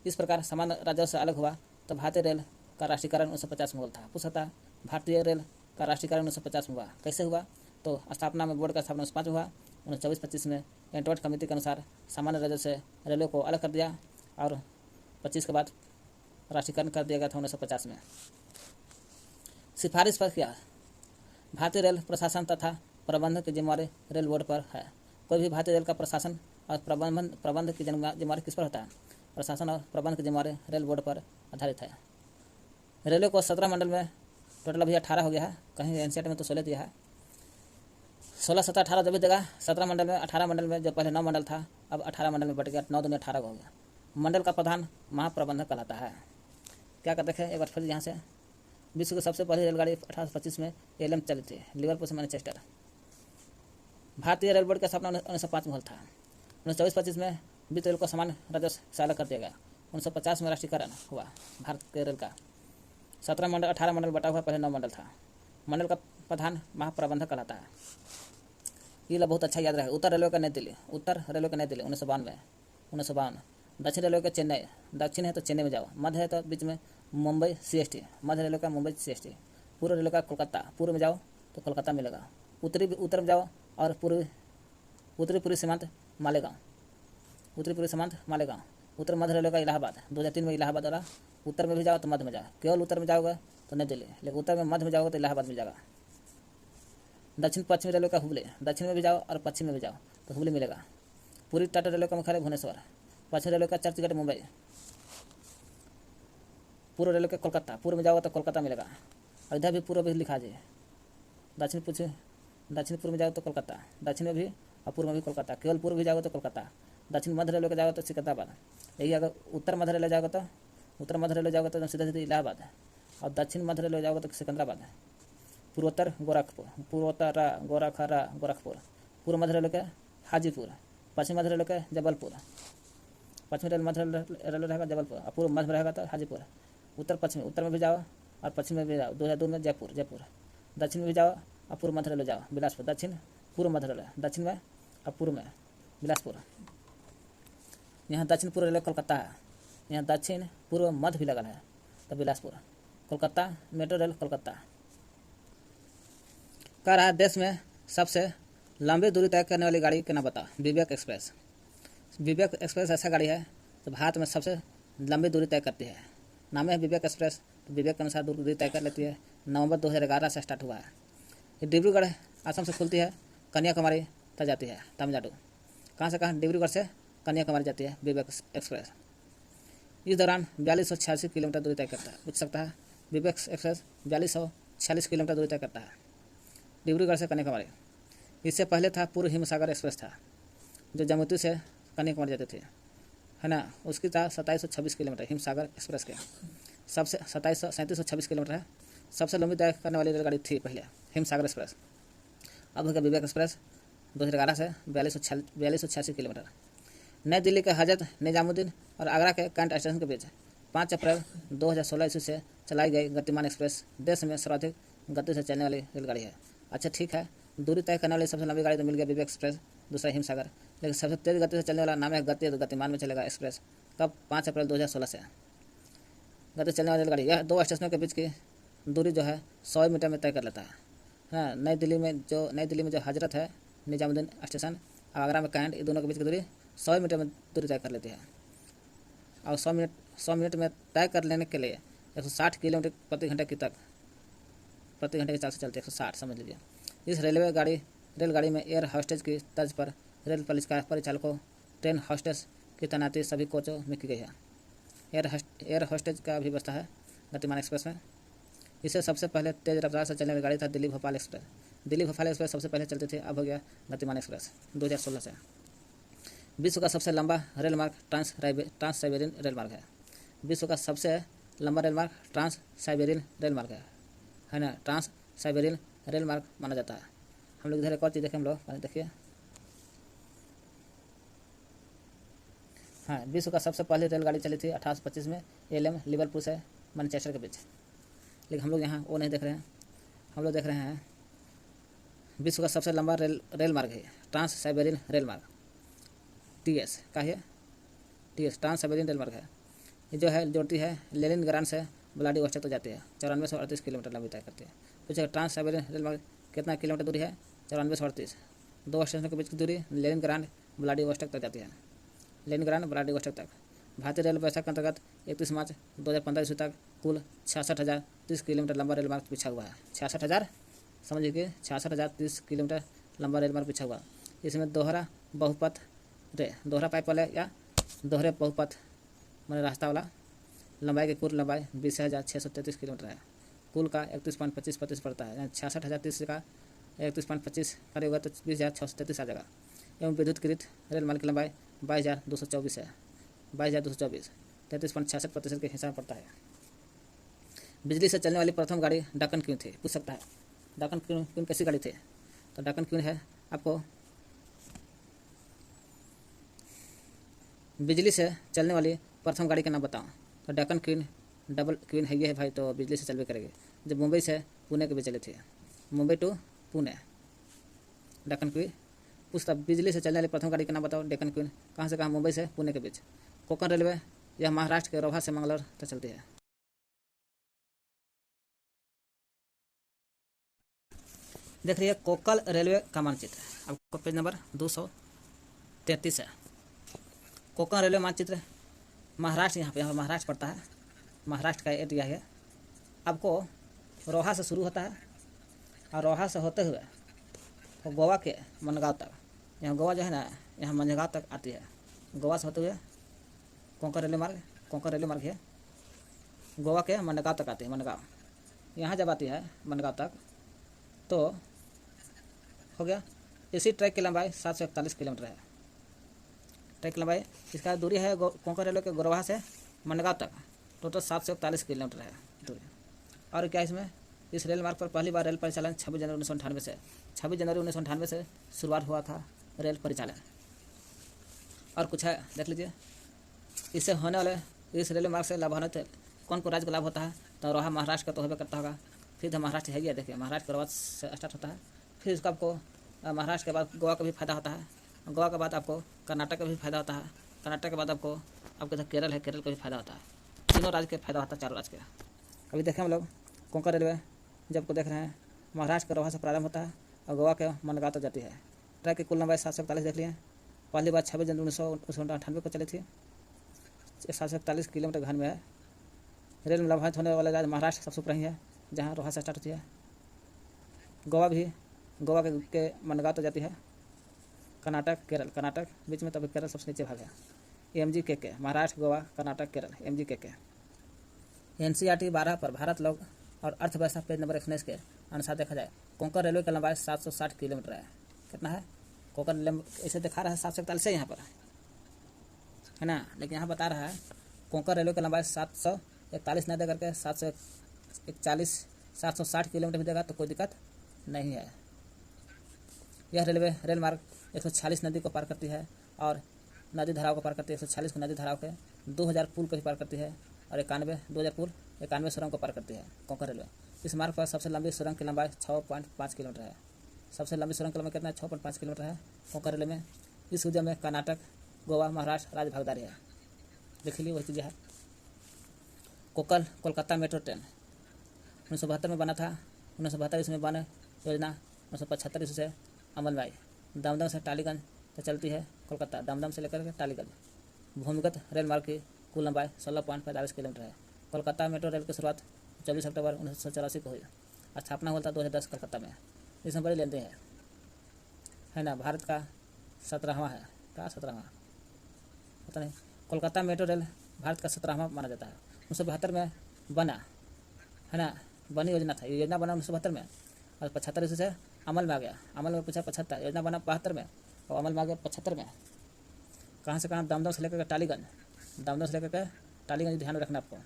A: इस प्रकार सामान्य राजस्व से अलग हुआ तो भारतीय रेल का राष्ट्रीयकरण 1950 में हुआ था। पूछ सकता है भारतीय रेल का राष्ट्रीयकरण 1950 में हुआ, कैसे हुआ? तो स्थापना में बोर्ड का स्थापना 1905 में हुआ। 1924-25 में एटवर्थ कमेटी के अनुसार सामान्य राजस्व से रेलवे को अलग कर दिया और 25 के बाद राष्ट्रीयकरण कर दिया गया था 1950 में। सिफारिश पर किया भारतीय रेल प्रशासन तथा प्रबंधन की जिम्मेवारी रेल बोर्ड पर है। कोई भी भारतीय रेल का प्रशासन और प्रबंध की जिम्मेवारी किस पर होता है? प्रशासन और प्रबंध की जिम्मेवारी रेल बोर्ड पर आधारित है। रेलवे को 17 मंडल में, टोटल अभी 18 हो गया है, कहीं एनसीईआरटी में तो 16 दिया है। 16, 17, 18 जब भी देगा 17 मंडल में, 18 मंडल में, जो पहले 9 मंडल था अब 18 मंडल में बढ़ गया, 9 दूनी 18 हो गया। मंडल का प्रधान महाप्रबंधक कहलाता है। क्या कर देखें एक बार फिर यहाँ से। विश्व की सबसे पहली रेलगाड़ी 1825 में एल चली थी, लिवरपूल से मैनचेस्टर। भारतीय रेल बोर्ड का स्थापना 1905 में हुआ था। 1924-25 में वित्त रेल को सामान्य राजस्व से अलग कर दिया गया। 1950 में राष्ट्रीयकरण हुआ भारत के रेल का। 17 मंडल 18 मंडल बटा हुआ, पहले 9 मंडल था। मंडल का प्रधान महाप्रबंधक कहलाता है। ये बहुत अच्छा याद रहे। उत्तर रेलवे का नई दिल्ली 1952। दक्षिण रेलवे का चेन्नई, दक्षिण है तो चेन्नई में जाओ। मध्य है तो बीच में मुंबई CST, मध्य रेलवे का मुंबई CST। पूर्व रेलवे का कोलकाता, पूर्व में जाओ तो कोलकाता मिलेगा। उत्तर में जाओ और पूर्वी सीमांत मालेगांव, उत्तर मध्य रेलवे का इलाहाबाद, 2003 में इलाहाबाद वाला। उत्तर में भी जाओ तो मध्य में जाओ, केवल उत्तर में जाओगे तो नई दिल्ली, लेकिन उत्तर में मध्य में जाओगे तो इलाहाबाद मिल जाएगा। दक्षिण पश्चिमी रेलवे का हुबली, दक्षिण में भी जाओ और पश्चिम में भी जाओ तो हुबली मिलेगा। पूर्वी तट रेलवे का मुख्यालय भुवनेश्वर। पश्चिम रेलवे का चर्चगेट मुंबई। पूर्व रेलवे का कोलकाता, पूर्व में जाओगे तो कोलकाता मिलेगा। और इधर भी पूर्व भी लिखा जाए, दक्षिण पूर्व में जाओ तो कोलकाता, दक्षिण में भी और पूर्व में भी कोलकाता। केवल पूर्व भी जाओगे तो कोलकाता। दक्षिण मध्य रेलवे का जाओगे तो सिकंदराबाद। यही अगर उत्तर मध्य रेलवे जाओगे तो सीधा सीधा इलाहाबाद। और दक्षिण मध्य रेलवे जाओगे तो सिकंदराबाद। पूर्वोत्तर गोरखपुर, गोरखपुर। पूर्व मध्य रेलवे के हाजीपुर। पश्चिम मध्य रेलवे के जबलपुर। पश्चिम रेल मध्य रेलवे रहेगा जबलपुर और पूर्व मध्य रहेगा तो हाजीपुर। उत्तर में भी जाओ और पश्चिम में भी जाओ, 2002 में जयपुर। दक्षिण में भी जाओ और पूर्व मध्य रेलवे जाओ, बिलासपुर। दक्षिण पूर्व मध्य रेलवे, दक्षिण में और पूर्व में बिलासपुर। यहाँ दक्षिण पूर्व रेलवे कोलकाता है, यहाँ दक्षिण पूर्व मध्य भी लगा है तो बिलासपुर। कोलकाता मेट्रो रेल कोलकाता, कह रहा है देश में सबसे लंबी दूरी तय करने वाली गाड़ी के नाम बताओ। विवेक एक्सप्रेस। विवेक एक्सप्रेस ऐसा गाड़ी है जो भारत में सबसे लंबी दूरी तय करती है। नाम है विवेक एक्सप्रेस, तो विवेक के अनुसार दूरी तय कर लेती है। नवंबर 2011 से स्टार्ट हुआ है। ये डिब्रूगढ़ असम से खुलती है, कन्याकुमारी तक जाती है, तमिलनाडु। कहाँ से कहाँ? डिब्रूगढ़ से कन्याकुमारी जाती है विवेक एक्सप्रेस। इस दौरान 4286 किलोमीटर दूरी तय करता है। पूछ सकता है विवेक एक्सप्रेस 4246 किलोमीटर दूरी तय करता है डिब्रूगढ़ से कन्याकुमारी। इससे पहले था पूर्व हिमसागर एक्सप्रेस था, जो जमुई से कन्याकुमारी जाते थे, है ना। उसकी था 2726 किलोमीटर हिमसागर एक्सप्रेस के। सबसे 3726 किलोमीटर है। सबसे लंबी तय करने वाली रेलगाड़ी थी पहले हिमसागर एक्सप्रेस। अब हो गया विवेक एक्सप्रेस 2011 से 4286 किलोमीटर। नई दिल्ली के हजरत निजामुद्दीन और आगरा के कैंट स्टेशन के बीच 5 अप्रैल 2016 ईस्वी से चलाई गई गतिमान एक्सप्रेस देश में सर्वाधिक गति से चलने वाली रेलगाड़ी है। अच्छा ठीक है, दूरी तय करने वाली सबसे लंबी गाड़ी तो मिल गया विवेक एक्सप्रेस, दूसरा हिमसागर। लेकिन सबसे तेज गति से चलने वाला नाम है गति, तो गतिमान में चलेगा एक्सप्रेस। कब? 5 अप्रैल 2016 से गति चलने वाली रेलगाड़ी। यह 2 स्टेशनों के बीच की दूरी जो है 100 मीटर में तय कर लेता है। हाँ, नई दिल्ली में जो हजरत है निजामुद्दीन स्टेशन, आगरा में कैंट, ये दोनों के बीच की दूरी 100 मीटर में दूरी तय कर लेती है। और 100 मिनट में तय कर लेने के लिए 160 किलोमीटर प्रति घंटे की के हिसाब से चलती है, 160 समझ लीजिए। इस रेलगाड़ी में एयर होस्टेज की तर्ज पर रेल परिचालकों, ट्रेन होस्टेस की तैनाती सभी कोचों में की गई है। एयर होस्टेज का भी व्यवस्था है गतिमान एक्सप्रेस में। इसे सबसे पहले तेज रफ्तार से चलने वाली गाड़ी था दिल्ली भोपाल एक्सप्रेस। दिल्ली भोपाल एक्सप्रेस सबसे पहले चलती थी, अब हो गया गतिमान एक्सप्रेस 2016 से। विश्व का सबसे लंबा रेल मार्ग ट्रांस साइबेरियन रेल मार्ग है। विश्व का सबसे लंबा रेल मार्ग ट्रांस साइबेरियन रेल मार्ग है ना। ट्रांस साइबेरियन रेल मार्ग माना जाता है। हम लोग इधर एक और चीज़ देखें, हम लोग देखिए। हाँ, विश्व का सबसे पहली रेलगाड़ी चली थी 1825 में एलएम लिवरपूल से मैनचेस्टर के बीच। लेकिन हम लोग यहाँ वो नहीं देख रहे हैं, हम लोग देख रहे हैं विश्व का सबसे लंबा रेल मार्ग है ट्रांस साइबेरियन रेल मार्ग, टीएस का है। टीएस ट्रांस साइबेरियन रेल मार्ग है। ये जो है जोड़ती है लेनिनग्राड से व्लादिवोस्टोक तक जाती है, 9438 किलोमीटर लंबी तय करती है। पूछे ट्रांस साइबेरियन रेल मार्ग कितना किलोमीटर दूरी है? 9438। 2 स्टेशनों के बीच की दूरी लेनिनग्राड व्लादिवोस्टोक तक जाती है, लेनिनग्राड व्लादिवोस्टोक तक। भारतीय रेल व्यवस्था के अंतर्गत 31 मार्च 2015 ईस्वी तक कुल 66,030 किलोमीटर लंबा रेल मार्ग बिछा हुआ है। 66,000 समझिए कि 66,030 किलोमीटर लंबा रेल मार्ग बिछा हुआ। इसमें दोहरा पाइप वाले या दोहरे बहुपथ मैंने रास्ता वाला लंबाई की कुल लंबाई 20,633 किलोमीटर है। कुल का 31.25% पड़ता है। 66,030 का 31.25 करेगा तो 20,633 आ जाएगा। एवं विद्युतकृत रेल मार्ग की लंबाई 22,224 है। 22,224 33.66% के हिसाब में पड़ता है। बिजली से चलने वाली प्रथम गाड़ी डेक्कन क्वीन थी। पूछ सकता है डेक्कन क्वीन कैसी गाड़ी थी? तो डेक्कन क्वीन है आपको बिजली से चलने वाली प्रथम गाड़ी का नाम बताओ। तो डेक्कन क्वीन डबल क्वीन है, ये है भाई, तो बिजली से चलवे करेगी। जब मुंबई से पुणे के बीच चली थी, मुंबई टू पुणे डेक्कन क्वीन। पूछता बिजली से चलने वाली प्रथम गाड़ी का नाम बताओ। डेक्कन क्वीन कहाँ से कहाँ? मुंबई से पुणे के बीच। कोंकण रेलवे यह महाराष्ट्र के रोहा से मंगलौर तक चलती है। देख रही है कोंकण रेलवे का मानचित्र, आपको पेज नंबर 233 है। कोंकण रेलवे मानचित्र महाराष्ट्र, यहाँ महाराष्ट्र पड़ता है, महाराष्ट्र का एरिया है। आपको रोहा से शुरू होता है और रोहा से होते हुए तो गोवा के मनगांव तक, यहाँ गोवा जो है ना, यहाँ मनगांव तक आती है। गोवा से होते हुए कोंकण रेलवे मार्ग है, गोवा के मनगांव तक आती है। मनगांव यहाँ जब आती है मनगांव तक तो हो गया। इसी ट्रैक की लंबाई 741 किलोमीटर है। ट्रैक की लंबाई, इसका दूरी है कोंकण रेलवे के गोरवा से मनगांव तक टोटल 741 किलोमीटर है दूरी। और क्या इसमें इस रेल मार्ग पर पहली बार रेल परिचालन 26 जनवरी 1998 से शुरुआत हुआ था रेल परिचालन। और कुछ है देख लीजिए, इससे होने वाले इस रेल मार्ग से लाभान्वित कौन को राज्य का लाभ होता है? तो रोहा महाराष्ट्र का तो होबे करता होगा। फिर तो महाराष्ट्र है, देखिए महाराष्ट्र के बाद से स्टार्ट होता है। फिर इसका आपको महाराष्ट्र के बाद गोवा का भी फायदा होता है। गोवा के बाद आपको कर्नाटक का भी फायदा होता है। कर्नाटक के बाद आपको आपके इधर केरल है, केरल का भी फायदा होता है। तीनों राज्य के फायदा होता है, चारों राज्य के। अभी देखें हम लोग कोंकण रेलवे जब को देख रहे हैं महाराष्ट्र के रोहा से प्रारंभ होता है और गोवा के मनगांव तक जाती है। ट्रैक की कुल लंबाई 741 देख लिए। पहली बार 26 जनवरी 1998 को चली थी। 741 किलोमीटर घन में है। रेल में लाभान्वित होने वाला राज्य महाराष्ट्र सबसे ऊपर ही है, जहाँ रोहा से स्टार्ट होती है। गोवा के मनगांव तक जाती है। कर्नाटक, केरल, कर्नाटक बीच में, तभी केरल सबसे नीचे भाग है। MGKK, Maharashtra, Goa, Karnataka, Kerala, MGKK। NCERT 12 पर भारत लोग और अर्थव्यवस्था पेज नंबर 19 के अनुसार देखा जाए कोंकण रेलवे की लंबाई 760 किलोमीटर है। कितना है कोंकण? इसे दिखा रहा है 741 से यहाँ पर, है ना, लेकिन यहाँ बता रहा है कोंकण रेलवे की लंबाई 741 न दे करके 760 किलोमीटर भी देगा तो कोई दिक्कत नहीं है। यह रेल मार्ग 146 नदी को पार करती है और नदी धाराओं को पार करती है। 146 को नदी धाराओं के 2000 पुल को भी पार करती है और 2000 पुल 91 सुरंग को पार करती है कोंकण रेलवे। इस मार्ग पर सबसे लंबी सुरंग की लंबाई 6.5 किलोमीटर है। सबसे लंबी सुरंग की लंबाई कितना है? 6.5 किलोमीटर है कोंकण रेलवे में। इस उद्यम में कर्नाटक, गोवा, महाराष्ट्र राज्य भागीदारी है। देख लीजिए वही चीज़ है। कोलकाता मेट्रो ट्रेन 1972 में बना था। 1972 इसमें बने योजना 1975 ईस्वी से अमल में आई। दमदम से टालीगंज तक चलती है कोलकाता, दमदम से लेकर के टालीगंज। भूमिगत रेल मार्ग की कुल लंबाई 16.45 किलोमीटर है। कोलकाता मेट्रो रेल की शुरुआत 24 अक्टूबर 1984 को हुई। स्थापना हुआ था 2010 कोलकाता में। इसमें बड़ी लेनदेन है ना। भारत का 17वां है, क्या 17वां पता नहीं। कोलकाता मेट्रो रेल भारत का 17वां माना जाता है। 1972 में बना, है ना, बनी योजना था। ये योजना बना 1972 में और 75 ईस्वी से अमल में आ गया। अमल में पूछा 75, योजना बना 72 में और अमल में आ गया 75 में। कहाँ से कहाँ? दमदम से लेकर के टालीगंज, दमदम से लेकर के टालीगंज, ध्यान में रखना आपको।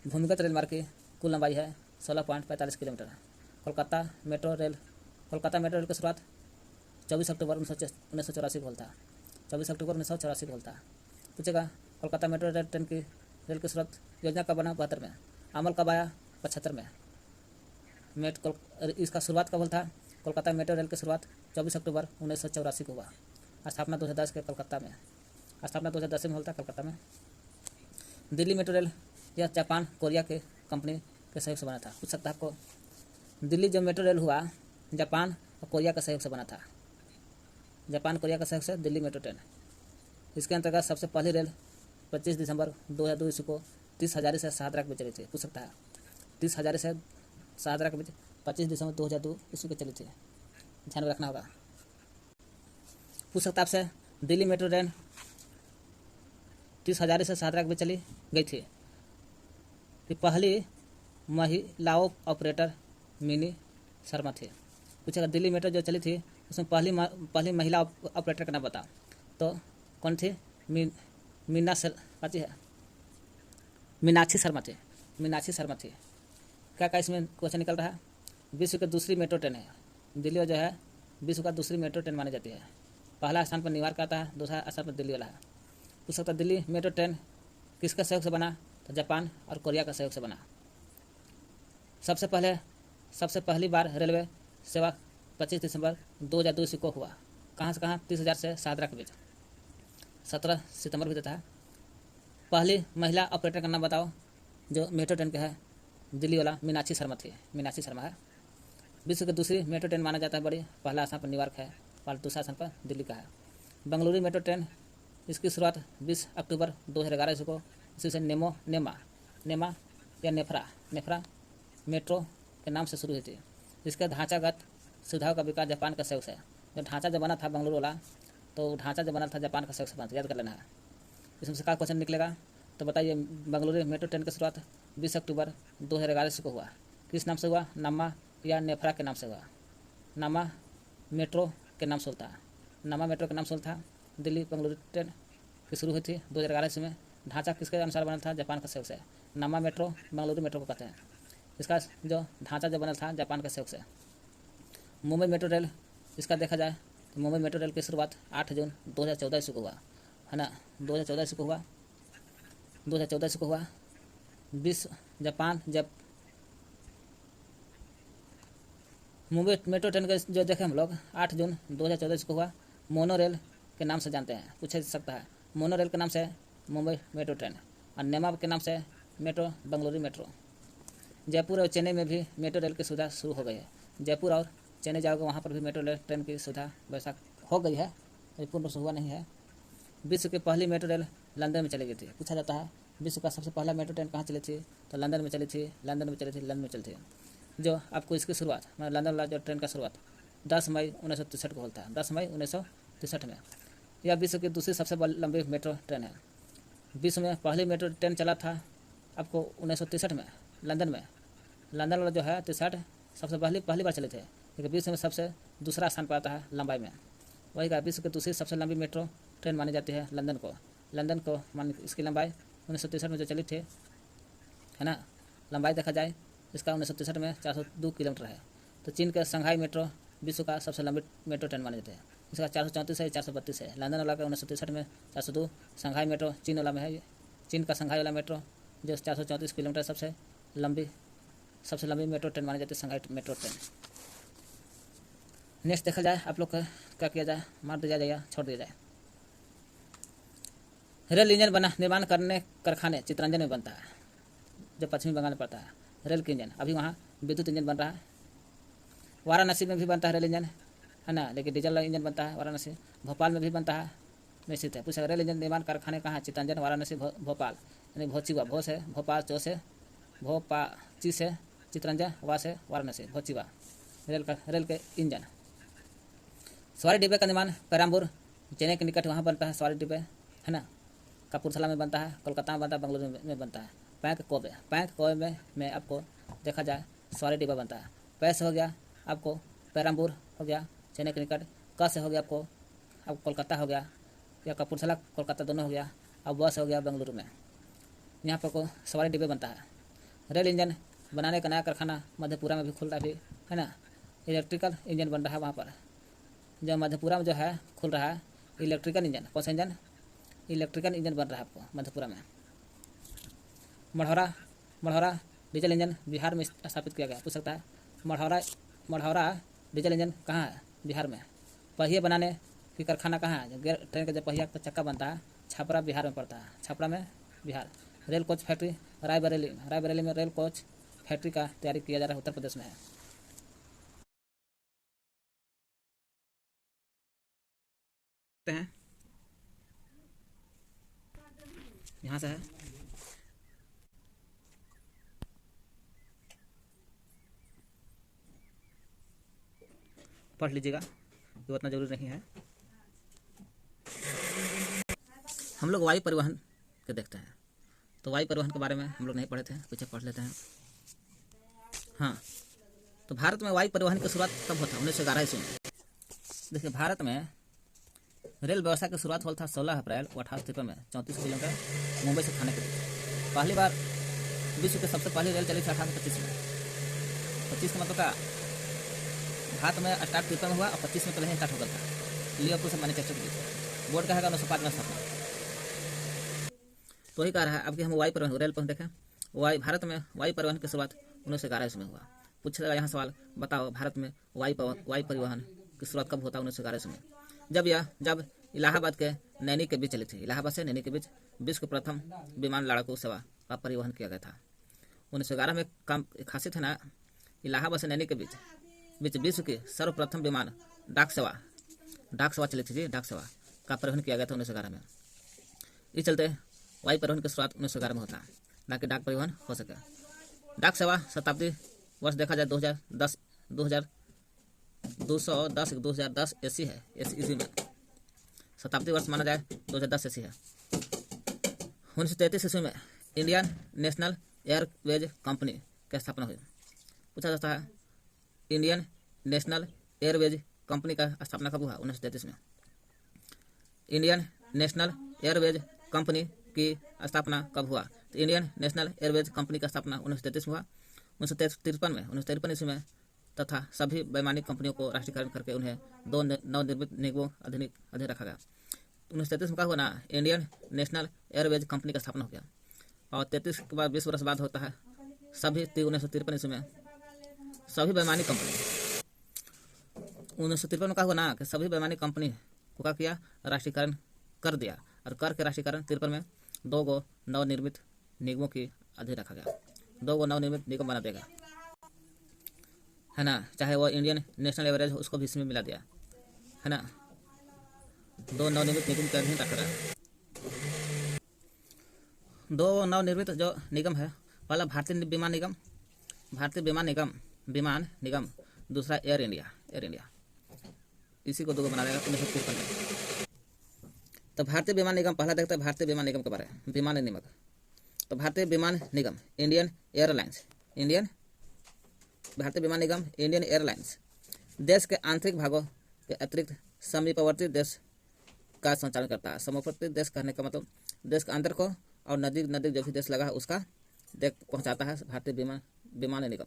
A: भूमिगत रेल मार्ग की कुल लंबाई है 16.45 किलोमीटर। कोलकाता मेट्रो रेल की शुरुआत 24 अक्टूबर 1984 को था। 24 अक्टूबर 1984 को था। पूछेगा कोलकाता मेट्रो रेल की शुरुआत योजना कब बना? 72 में। अमल कब आया? 75 में। इसका शुरुआत कब था? कोलकाता मेट्रो रेल की शुरुआत 24 अक्टूबर 1984 को हुआ। स्थापना 2010 के कोलकाता में, स्थापना 2010 में होता कोलकाता में। दिल्ली मेट्रो रेल यह जापान कोरिया के कंपनी के सहयोग से बना था। पूछ सकता है आपको, दिल्ली जो मेट्रो रेल हुआ जापान और कोरिया का सहयोग से बना था। जापान कोरिया का सहयोग से दिल्ली मेट्रो ट्रेन। इसके अंतर्गत सबसे पहली रेल 25 दिसंबर 2002 ईस्वी को 30 हजारी से शाहदरा के बीच चली थी। पूछ सकता है 30 हजारी से शाहदरा के बीच 25 दिसंबर 2002 ईस्वी को चली थी, ध्यान में रखना होगा। पूछ सकता है आपसे दिल्ली मेट्रो ट्रेन 30 हजारी से शाहदरा के बीच चली गई थी कि पहली महिलाओं ऑपरेटर मिनी शर्मा थी। पूछेगा दिल्ली मेट्रो जो चली थी उसमें पहली महिला ऑपरेटर का नाम बता, तो कौन थी? मीनाक्षी शर्मा थी। मीनाक्षी शर्मा थी। क्या इसमें क्वेश्चन निकल रहा है? विश्व की दूसरी मेट्रो ट्रेन है दिल्ली, जो है विश्व का दूसरी मेट्रो ट्रेन मानी जाती है। पहला स्थान पर न्यूयॉर्क आता है, दूसरा स्थान पर दिल्ली वाला है। पूछ सकता दिल्ली मेट्रो ट्रेन किसका सहयोग से बना? तो जापान और कोरिया का सहयोग से बना। सबसे पहली बार रेलवे सेवा 25 दिसंबर 2002 ईस्वी को हुआ। कहाँ से कहाँ? 30 हजार से शाहदरा के बीच। 17 सितंबर भी देता है। पहली महिला ऑपरेटर का नाम बताओ जो मेट्रो ट्रेन के है दिल्ली वाला? मीनाक्षी शर्मा थी। मीनाक्षी शर्मा है। विश्व की दूसरी मेट्रो ट्रेन माना जाता है बड़ी। पहला स्थान पर न्यूयॉर्क है और दूसरा स्थान पर दिल्ली का है। बेंगलुरु मेट्रो ट्रेन, इसकी शुरुआत 20 अक्टूबर 2011 ईस्वी को इसी से नेफ्रा मेट्रो के नाम से शुरू हुई थी। जिसके ढांचागत सुविधाओं का विकास जापान का सहयोग से। जो ढांचा जब बना था बेंगलुरु वाला, तो ढांचा जब बना था जापान का सहयोग से बना था, याद कर लेना है। इसमें से क्या क्वेश्चन निकलेगा? तो बताइए बेंगलुरु मेट्रो ट्रेन की शुरुआत 20 अक्टूबर 2011 ईस्वी को हुआ। किस नाम से हुआ? नामा या नेफ्रा के नाम से हुआ। नामा मेट्रो के नाम से होता है। नामा मेट्रो के नाम से था। दिल्ली बेंगलुरु ट्रेन की शुरू हुई थी 2011 ईस्वी में। ढांचा किसके अनुसार बना था? जापान का सहयोग से। नामा मेट्रो बेंगलुरु मेट्रो को कहते हैं। इसका जो ढांचा जो बना था जापान के सहयोग से। मुंबई मेट्रो रेल, इसका देखा जाए तो मुंबई मेट्रो रेल की शुरुआत 8 जून 2014 ईस्वी को हुआ, है ना। 2014 ईस्वी को हुआ। मुंबई मेट्रो ट्रेन का जो देखें हम लोग 8 जून 2014 ईस्वी को हुआ। मोनो रेल के नाम से जानते हैं, पूछ सकता है। मोनो रेल के नाम से मुंबई मेट्रो ट्रेन और नेमा के नाम से मेट्रो बेंगलुरु मेट्रो। जयपुर और चेन्नई में भी मेट्रो रेल की सुविधा शुरू हो गई है। जयपुर और चेन्नई जाओगे वहाँ पर भी मेट्रो रेल ट्रेन की सुविधा व्यवस्था हो गई है, अभी पूर्ण रूप से हुआ नहीं है। विश्व की पहली मेट्रो रेल लंदन में चली गई थी। पूछा जाता है विश्व का सबसे पहला मेट्रो ट्रेन कहाँ चली थी, तो लंदन में चली थी, लंदन में चली थी, लंदन में चली थी। जो आपको इसकी शुरुआत मतलब लंदन वाला जो ट्रेन का शुरुआत 10 मई 1963 को होता है, 10 मई 1963 में। यह विश्व की दूसरी सबसे लंबी मेट्रो ट्रेन है। विश्व में पहली मेट्रो ट्रेन चला था आपको 1963 में लंदन में। लंदन वाला जो है 63 सबसे पहली बार चले थे, लेकिन विश्व में सबसे दूसरा स्थान पाता है लंबाई में। वही का विश्व की दूसरी सबसे लंबी मेट्रो ट्रेन मानी जाती है लंदन को मान इसकी लंबाई 1963 में जो चली थी है ना, लंबाई देखा जाए इसका 1963 में 402 किलोमीटर है। तो चीन के शंघाई मेट्रो विश्व का सबसे लंबी मेट्रो ट्रेन माने जाते हैं, इसका 434 है, 432 है। लंदन वाला का 1963 में 402, शंघाई मेट्रो चीन वाला में है, चीन का शंघाई वाला मेट्रो जो 434 किलोमीटर सबसे लंबी मेट्रो ट्रेन मानी जाती है, शंघाई मेट्रो ट्रेन। नेक्स्ट देखा जाए आप लोग का क्या किया जाए, मार दिया जाए या छोड़ दिया जाए। रेल इंजन निर्माण करने कारखाने चितरंजन में बनता है, जो पश्चिमी बंगाल में पड़ता है। रेल के इंजन अभी वहाँ विद्युत इंजन बन रहा है। वाराणसी में भी बनता है रेल इंजन है ना, लेकिन डीजल इंजन बनता है वाराणसी। भोपाल में भी बनता है, निश्चित है। पूछा रेल इंजन निर्माण कारखाने कहाँ, चितरंजन, वाराणसी, भोपाल। यानी भोचिवा, भो से भोपाल, चो से भोपा, ची से चितरंजन, वा से वाराणसी, भोचिवा। रेल के इंजन। सवारी डिब्बे का निर्माण पेराम्बूर चेन्नई के निकट वहाँ बनता है सवारी डिब्बे है ना। कपूरथला में बनता है, कोलकाता में बनता है, बेंगलुरु में बनता है। पैंक कोबे में आपको देखा जाए सवारी डिब्बा बनता है। पै से हो गया आपको पेराम्बूर हो गया चेन्नई के निकट, क से हो गया आपको कोलकाता हो गया या कपूरथला कोलकाता दोनों हो गया, अब व से हो गया बेंगलुरु में। यहाँ पर को सवारी डिब्बे बनता है। रेल इंजन बनाने का नया कारखाना मधेपुरा में भी खुल रहा है है ना। इलेक्ट्रिकल इंजन बन रहा है वहाँ पर, जो मधेपुरा में जो है खुल रहा है इलेक्ट्रिकल इंजन। कौन सा इंजन, इलेक्ट्रिकल इंजन बन रहा है आपको मधेपुरा में। मढ़ौरा डीजल इंजन बिहार में स्थापित किया गया। पूछ सकता है मढ़ौरा डीजल इंजन कहाँ है, बिहार में। पहिए बनाने की कारखाना कहाँ है, ट्रेन का जब पहिया का चक्का बनता है छपरा बिहार में पड़ता है, छपरा में Bihar. Rail coach factory Raebareli में रेल कोच फैक्ट्री का तैयारी किया जा रहा है, उत्तर प्रदेश में है। यहाँ से है, पढ़ लीजिएगा, ये उतना जरूरी नहीं है। हम लोग वायु परिवहन के देखते हैं, तो वायु परिवहन के बारे में हम लोग नहीं पढ़े थे, पीछे पढ़ लेते हैं। हाँ, तो भारत में वायु परिवहन की शुरुआत कब होता है, 1911 ईस्वी में। देखिए भारत में रेल व्यवस्था की शुरुआत हुआ था 16 अप्रैल 1853 में 34 किलोमीटर मुंबई से थाने के बीच। पहली बार विश्व की सबसे पहली रेल चली थी 1825 में। 25 का मतलब का भारत में स्टार्ट 53 में हुआ और 25 में पहले ही स्टार्ट हो गया था, लियोपुर से मैन्चेस्टर के बीच। बोर्ड का है 1905 में स्थापना। तो ही कह रहा है अब कि हम वायु परिवहन रेल पर देखें। भारत में वायु परिवहन की शुरुआत 1911 ईस्वी में हुआ। पूछेगा यहाँ सवाल, बताओ भारत में वायु परिवहन की शुरुआत कब होता है, 1911 ईस्वी में। जब इलाहाबाद के नैनी के बीच चली थी, इलाहाबाद से नैनी के बीच विश्व के प्रथम विमान लड़ाकू सेवा का परिवहन किया गया था। 1911 में काम खासियत है ना, इलाहाबाद से नैनी के बीच विश्व की सर्वप्रथम विमान डाक सेवा चली थी जी, डाक सेवा का परिवहन किया गया था 1911 में। इस चलते वायु परिवहन की शुरुआत 1911 में होता है, ताकि डाक परिवहन हो सके। डाक सेवा शताब्दी वर्ष देखा जाए 2010 एसी है, ईस्वी में शताब्दी वर्ष माना जाए 2010 एसी है। 1933 ईस्वी में इंडियन नेशनल एयरवेज कंपनी की स्थापना हुई। पूछा जाता है इंडियन नेशनल एयरवेज कंपनी का स्थापना कब हुआ, 1933 में। इंडियन नेशनल एयरवेज कंपनी की स्थापना कब हुआ, तो इंडियन नेशनल एयरवेज कंपनी का स्थापना 1933 में हुआ। 1953 ईस्वी में तथा सभी वैमानिक कंपनियों को राष्ट्रीयकरण करके उन्हें 2 नवनिर्मित निगमों अधीन रखा गया। 1933 में क्या हुआ ना, इंडियन नेशनल एयरवेज कंपनी का स्थापना हो गया। और 33 के बाद 20 वर्ष बाद होता है 1953 ईस्वी में सभी वैमानिक कंपनी। 1953 में क्या हुआ ना कि सभी वैमानिक कंपनी को क्या किया, राष्ट्रीयकरण कर दिया। और कर के राष्ट्रीयकरण 53 में 2 नवनिर्मित निगमों की अधीन रखा गया। दो वो नवनिर्मित निगम बना देगा, है ना। चाहे वो इंडियन नेशनल एवरेज उसको भी इसमें मिला दिया, है ना। दो नवनिर्मित निगम के अधीन रख रहा है। दो नवनिर्मित जो निगम है, पहला भारतीय विमान निगम, भारतीय विमान निगम, दूसरा एयर इंडिया, इसी को दो बना देगा 1953 में। तो भारतीय विमान निगम, पहला देखते हैं भारतीय विमान निगम के बारे में, विमान निगम। तो भारतीय विमान निगम, भारतीय विमान निगम इंडियन एयरलाइंस देश के आंतरिक भागों के अतिरिक्त समीपवर्ती देश का संचालन करता है। समीपवर्ती देश कहने का मतलब देश के अंदर को और नजदीक जो भी देश लगा है उसका देख पहुंचाता है भारतीय विमान निगम।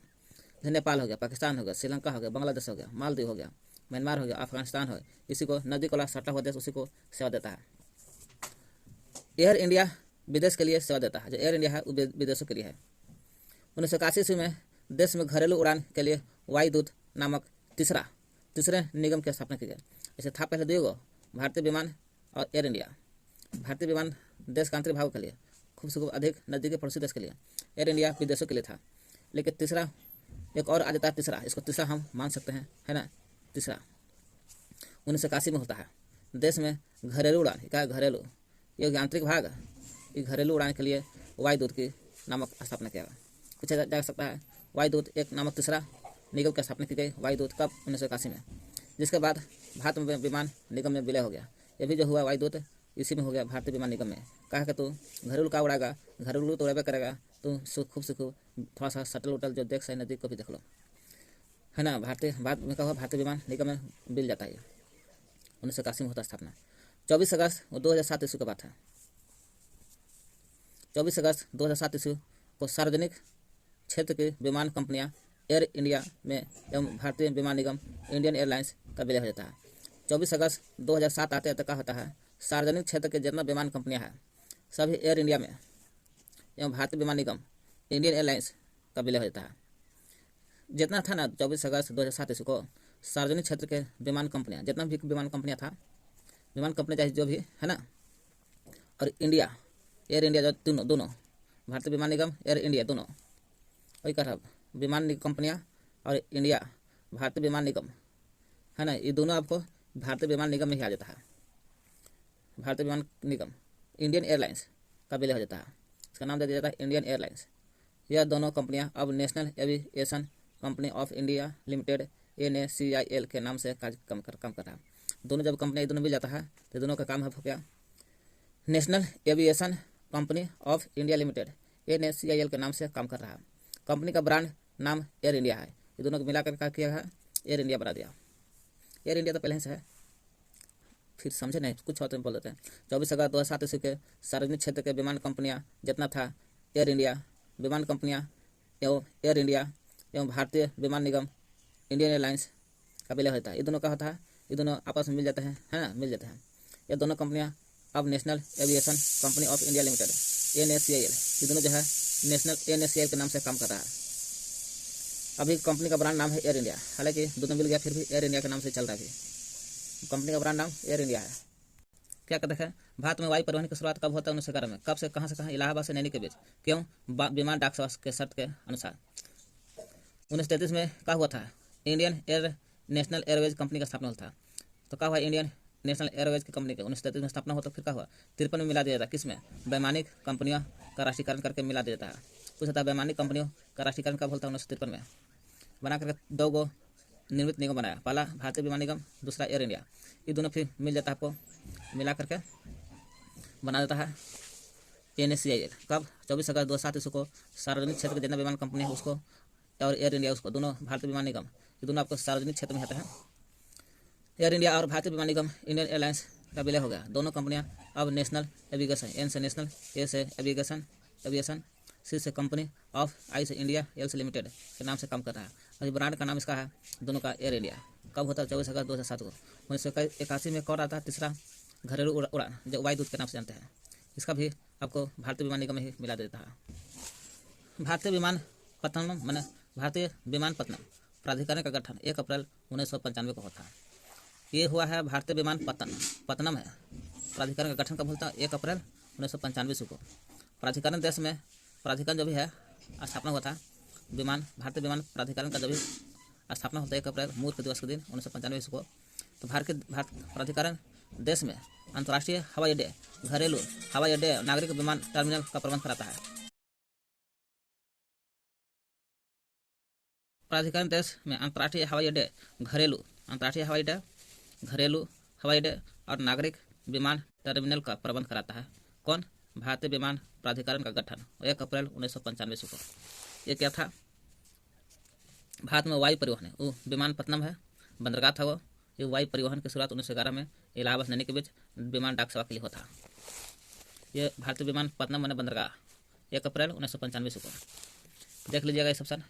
A: जैसे नेपाल हो गया, पाकिस्तान हो गया, श्रीलंका हो गया, बांग्लादेश हो गया, मालदीव हो गया, म्यांमार हो गया, अफगानिस्तान हो, इसी को नदी को सटा हुआ देश उसी को सेवा देता है। एयर इंडिया विदेश के लिए सेवा देता है, जो एयर इंडिया है वो विदेशों के लिए है। 1981 ईस्वी में देश में घरेलू उड़ान के लिए वायुदूत नामक तीसरे निगम की स्थापना की गई। ऐसे था पहले दो, भारतीय विमान और एयर इंडिया। भारतीय विमान देश के आंतरिक भागों के लिए, खूब से खूब अधिक नजदीकी पड़ोसी देश के लिए, एयर इंडिया विदेशों के लिए था। लेकिन तीसरा एक और आ जाता है, इसको तीसरा हम मान सकते हैं, है ना। तीसरा 1981 में होता है। देश में घरेलू उड़ान, क्या है घरेलू, ये आंतरिक भाग, ये घरेलू उड़ान के लिए वायुदूत की नामक स्थापना किया गया। पूछा जा सकता है वायुदूत एक नामक तीसरा निगम की स्थापना की गई, वायुदूत कब, 1981 में, जिसके बाद भारत में विमान निगम में विलय हो गया। ये भी जो हुआ वायुदूत इसी में हो गया, भारतीय विमान निगम में। कहा कि तू घरेलू का उड़ाएगा, घरेलू तो उड़ाबे करेगा, तो खूब से खूब थोड़ा सा सटल उटल जो देख सही नदी को भी देख लो, है ना। बाद में कहा भारतीय विमान निगम में मिल जाता है। 1981 में होता स्थापना। 24 अगस्त 2007 ईस्वी की बात है। 24 अगस्त 2007 ईस्वी को सार्वजनिक क्षेत्र की विमान कंपनियां एयर इंडिया में एवं भारतीय विमान निगम इंडियन एयरलाइंस का विलय हो जाता है। 24 अगस्त 2007 आते तक का होता है, सार्वजनिक क्षेत्र के जितना विमान कंपनियां हैं सभी एयर इंडिया में एवं भारतीय विमान निगम इंडियन एयरलाइंस का विलय हो जाता है। जितना था ना 24 अगस्त 2007 ईस्वी को सार्वजनिक क्षेत्र के विमान कंपनियां, जितना भी विमान कंपनियां था, विमान कंपनी चाहे जो भी, है ना, और एयर इंडिया जो दोनों भारतीय विमान निगम एयर इंडिया दोनों वही कर रहा, विमान कंपनियां और इंडिया भारतीय विमान निगम, है ना, ये दोनों आपको भारतीय विमान निगम में ही आ जाता है। भारतीय विमान निगम इंडियन एयरलाइंस का विलय हो जाता है, इसका नाम दे दिया जाता है इंडियन एयरलाइंस। यह दोनों कंपनियां अब national aviation company of India limited NACIL के नाम से काम कर रहा है। दोनों जब कंपनियां दोनों मिल जाता है तो दोनों का काम है क्या, national aviation company of India limited NACIL के नाम से काम कर रहा है। कंपनी का ब्रांड नाम एयर इंडिया है। ये दोनों को मिलाकर क्या किया है, एयर इंडिया बना दिया। एयर इंडिया तो पहले से है, फिर समझे नहीं, कुछ और बोल देते हैं। 24 अगस्त 2007 ईस्वी के सार्वजनिक क्षेत्र के विमान कंपनियां जितना था, एयर इंडिया विमान कंपनियां एवं एयर इंडिया एवं भारतीय विमान निगम इंडियन एयरलाइंस का विलय होता है। ये दोनों का होता है, ये दोनों आपस में मिल जाते हैं, है ना, मिल जाते हैं। ये दोनों कंपनियां अब national aviation company of India limited NACIL, ये दोनों जो है नेशनल NACIL के नाम से काम कर रहा है। अभी कंपनी का ब्रांड नाम है एयर इंडिया, हालांकि दोनों मिल गया फिर भी एयर इंडिया के नाम से चल रहा है। कंपनी का ब्रांड नाम एयर इंडिया है। क्या कहते हैं, भारत में वायु परिवहन की शुरुआत कब होता है, 1911 में। कब से कहाँ, इलाहाबाद से नैनी के बीच। क्यों, विमान डाक सेवा के शर्त के अनुसार। 1933 में क्या हुआ था, इंडियन नेशनल एयरवेज कंपनी का स्थापना हुआ था। तो क्या हुआ, इंडियन नेशनल एयरवेज की कंपनी का 1933 में स्थापना होता, फिर क्या हुआ, 53 में मिला दिया जाता। किसमें, वैमानिक कंपनियों का राष्ट्रीयकरण करके मिला दिया जाता है। कुछ होता है वैमानिक कंपनियों का राष्ट्रीयकरण कब होता है, 1953 में। बना करके दो गो निर्मित निगम बनाया, पहला भारतीय विमान निगम, दूसरा एयर इंडिया। ये दोनों फिर मिल जाता है, आपको मिला करके बना देता है NACIL। कब, 24 अगस्त 2007 ईस्वी को सार्वजनिक क्षेत्र के जितना विमान कंपनी है उसको और एयर इंडिया उसको, दोनों भारतीय विमान निगम, ये दोनों आपको सार्वजनिक क्षेत्र में आते हैं। एयर इंडिया और भारतीय विमान निगम इंडियन एयरलाइंस का विलय हो गया। दोनों कंपनियां अब नेशनल एविएशन, N से नेशनल, A से एविएशन, C से कंपनी ऑफ, I से इंडिया, L से लिमिटेड के नाम से काम कर रहा है। और ब्रांड का नाम इसका है दोनों का एयर इंडिया। कब होता है, 24 अगस्त 2007 को। 1981 में कौन आता है, तीसरा घरेलू उड़ान जो वायुदूत के नाम से जानते हैं, इसका भी आपको भारतीय विमान निगम में ही मिला देता है। भारतीय विमानपत्तनम प्राधिकरण का गठन 1 अप्रैल 1995 को होता है। ये हुआ है भारतीय विमानपत्तनम है। प्राधिकरण का गठन कब होता है, 1 अप्रैल 1995 को। प्राधिकरण देश में, प्राधिकरण जो भी है स्थापना हुआ था भारतीय विमान प्राधिकरण का जब भी स्थापना होता है 1 अप्रैल मूर्ख दिवस के दिन 1995 को। तो भारत प्राधिकरण देश में अंतर्राष्ट्रीय हवाई अड्डे, घरेलू हवाई अड्डे, नागरिक विमान टर्मिनल का प्रबंध कराता है। प्राधिकरण देश में अंतर्राष्ट्रीय हवाई अड्डे, घरेलू हवाई अड्डे और नागरिक विमान टर्मिनल का प्रबंध कराता है। कौन? भारतीय विमान प्राधिकरण का गठन 1 अप्रैल 1995 को। ये क्या था? भारत में वायु परिवहन है, वो विमानपत्तनम है, बंदरगाह था वो। ये वायु परिवहन की शुरुआत 1911 में इलाहाबाद नदी के बीच विमान डाक सेवा के लिए हुआ था। ये भारतीय विमानपत्तनम मैंने बंदरगाह 1 अप्रैल 1995 को। देख लीजिएगा इस ऑप्शन।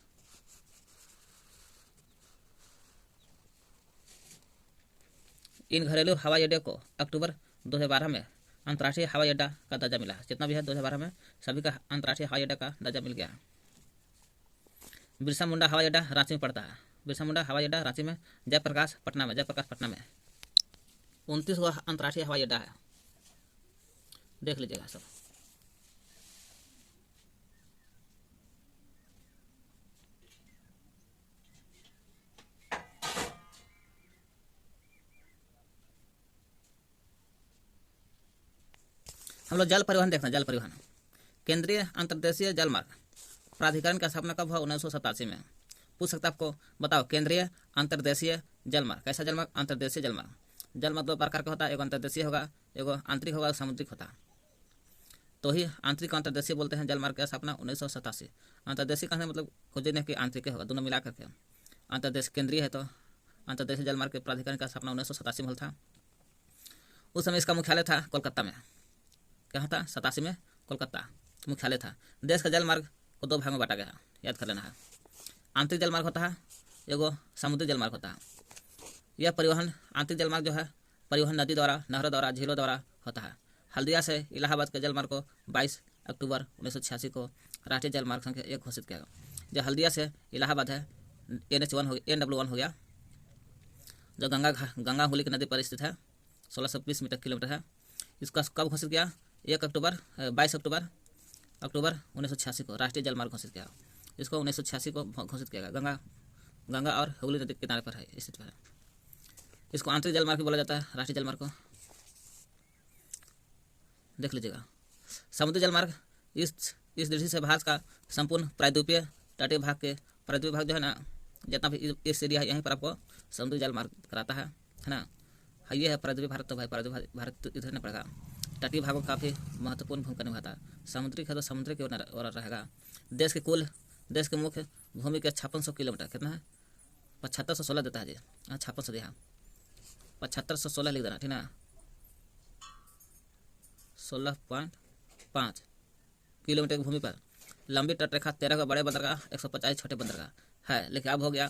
A: इन घरेलू हवाई अड्डे को अक्टूबर 2012 में अंतर्राष्ट्रीय हवाई अड्डा का दर्जा मिला। जितना भी है 2012 में सभी का अंतर्राष्ट्रीय हवाई अड्डा का दर्जा मिल गया। बिरसा मुंडा हवाई अड्डा रांची में पड़ता है। बिरसा मुंडा हवाई अड्डा रांची में, जयप्रकाश पटना में 29वां अंतर्राष्ट्रीय हवाई अड्डा है। देख लीजिएगा सब। हम लोग जल परिवहन देखते हैं। जल परिवहन, केंद्रीय अंतर्देशीय जलमार्ग प्राधिकरण का स्थापना कब हुआ? 1987 में। पूछ सकता आपको, बताओ केंद्रीय अंतर्देशीय जलमार्ग कैसा जलमार्ग? अंतर्देशीय जलमार्ग। जलमार्ग 2 प्रकार का होता है, एक अंतर्देशीय होगा, एक आंतरिक होगा, समुद्रिक होता। तो ही आंतरिक अंतर्देशीय बोलते हैं। जलमार्ग की स्थापना 1987। अंतर्देशीय कहने मतलब खोजने की आंतरिक होगा, दोनों मिला करके। अंतर्देश केंद्रीय है तो अंतर्देशीय जलमार्ग के प्राधिकरण का स्थापना 1987 में था। उस समय इसका मुख्यालय था कोलकाता में। कहाँ था? 87 में कोलकाता मुख्यालय था। देश का जलमार्ग को 2 भाग में बांटा गया, याद कर लेना है। आंतरिक जलमार्ग होता है, एगो समुद्री जलमार्ग होता है। यह परिवहन आंतरिक जलमार्ग जो है परिवहन नदी द्वारा, नहरों द्वारा, झीलों द्वारा होता है। हल्दिया से इलाहाबाद के जलमार्ग को 22 अक्टूबर 1986 को राष्ट्रीय जलमार्ग संख्या 1 घोषित किया गया। जो हल्दिया से इलाहाबाद है NW1 हो गया, जो गंगा हुली की नदी पर स्थित है, 1620 किलोमीटर है। इसका कब घोषित किया? 22 अक्टूबर 1986 को राष्ट्रीय जलमार्ग घोषित किया। इसको 1986 को घोषित किया गया। गंगा और हुगली नदी के किनारे पर है, स्थित है। इसको आंतरिक जलमार्ग भी बोला जाता है, राष्ट्रीय जलमार्ग को। देख लीजिएगा। समुद्री जलमार्ग इस दृष्टि से भारत का संपूर्ण प्रायद्वीपीय तटीय भाग जो है ना, जितना भी इस एरिया है, यहीं पर आपको समुद्री जलमार्ग कराता है ना। ये है प्रायद्वीपीय भारत। तो भाई प्रायद्वीपीय भारत इधर नहीं पड़ेगा। तटीय भागों का काफ़ी महत्वपूर्ण भूमिका निभाता है। समुद्री है तो समुद्र की ओर रहेगा। देश के मुख्य भूमि के 5600 किलोमीटर, कितना है? 7516 देता है जी। हाँ 5600 दिया, 7516 लिख देना, ठीक ना। 16.5 किलोमीटर की भूमि पर लंबी तटरेखा, 13 का बड़े बंदरगाह, 150 छोटे बंदरगाह है। लेकिन अब हो गया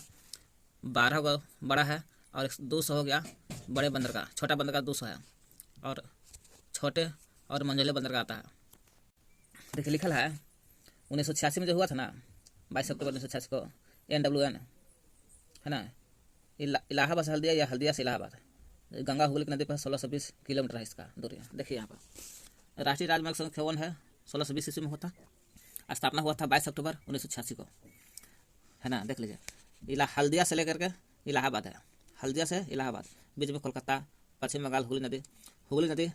A: 12 का बड़ा है और 200 हो गया बड़े बंदरगाह। छोटा बंदरगाह 200 है और छोटे और मंझले बंदरगाह आता है। देखिए लिखल है 1986 में जो हुआ था ना, 22 अक्टूबर 1986 को NWN है ना, इलाहाबाद से हल्दिया या हल्दिया से इलाहाबाद, गंगा हुगली की नदी पर 1620 किलोमीटर है इसका दूरी। देखिए यहाँ पर राष्ट्रीय राजमार्ग संख्या 1 है, 1620 ईस्वी में होता। स्थापना हुआ था 22 अक्टूबर 1986 को, है ना। देख लीजिए, हल्दिया से लेकर के इलाहाबाद है, हल्दिया से इलाहाबाद, बीच में कोलकाता, पश्चिम बंगाल हुगली नदी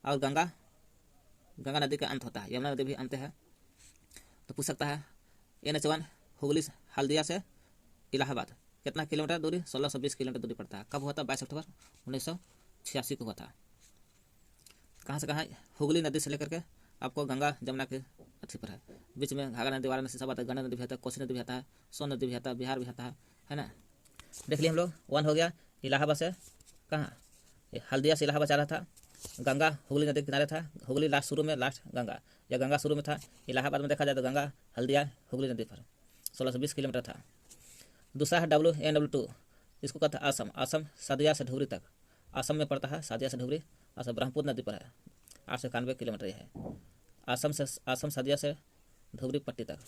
A: और गंगा नदी का अंत होता है। यमुना नदी भी अंत है। तो पूछ सकता है NH1 हुगली हल्दिया से इलाहाबाद कितना किलोमीटर दूरी? 1620 किलोमीटर दूरी पड़ता है। कब हुआ था? 22 अक्टूबर 1986 को हुआ था। कहाँ से कहाँ? हुगली नदी से लेकर के आपको गंगा जमुना के अच्छी पर है। बीच में घाघरा नदी, वाराणसी सब आता है, गंगा नदी भी आता है, कोसी नदी भी आता है, सोन नदी भी आता है, बिहार भी आता है ना। देख लिए हम लोग। 1 हो गया इलाहाबाद से कहाँ, हल्दिया से इलाहाबाद जा रहा था, गंगा हुगली नदी के किनारे था, हुगली लास्ट गंगा, या गंगा शुरू में था। इलाहाबाद में देखा जाए तो गंगा हल्दिया हुगली नदी पर 1620 किलोमीटर था। दूसरा है NW2, इसको कहता है असम सादिया से धुबरी तक, असम में पड़ता है, सादिया से धुबरी, असम ब्रह्मपुत्र नदी पर है, 891 किलोमीटर है असम सादिया से धुबरी पट्टी तक।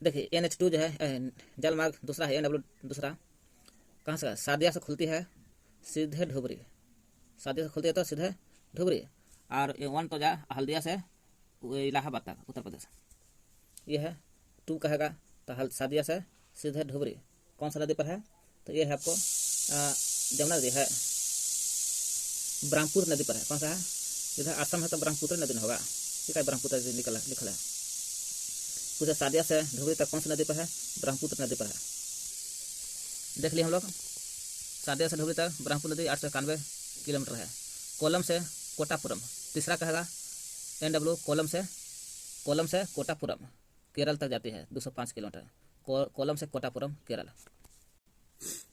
A: देखिए NH2 जो है जलमार्ग दूसरा है, NW दूसरा कहाँ से? सादिया से खुलती है सीधे धुबरी, सादिया से खुलती है तो सीधे धुबरी, और 1 तो जा हल्दिया से इलाहाबाद तक, उत्तर प्रदेश। ये है, टू कहेगा तो सादिया से सीधे धुबरी कौन सा नदी पर है, तो ये है आपको जमुना नदी है, ब्रह्मपुत्र नदी पर है। कौन सा है, इधर असम है तो ब्रह्मपुत्र नदी होगा, ठीक है, ब्रह्मपुत्र नदी लिखल है। पूछे सादिया से धुबरी तक कौन सी नदी पर है, ब्रह्मपुत्र नदी पर है। देख लिए हम लोग, सादिया से धुबरी तक ब्रह्मपुत्र नदी 891 किलोमीटर है। कोलम से कोटापुरम, तीसरा कहेगा NW, कोलम से कोटापुरम केरल तक जाती है 205 किलोमीटर, कोलम से कोटापुरम केरल।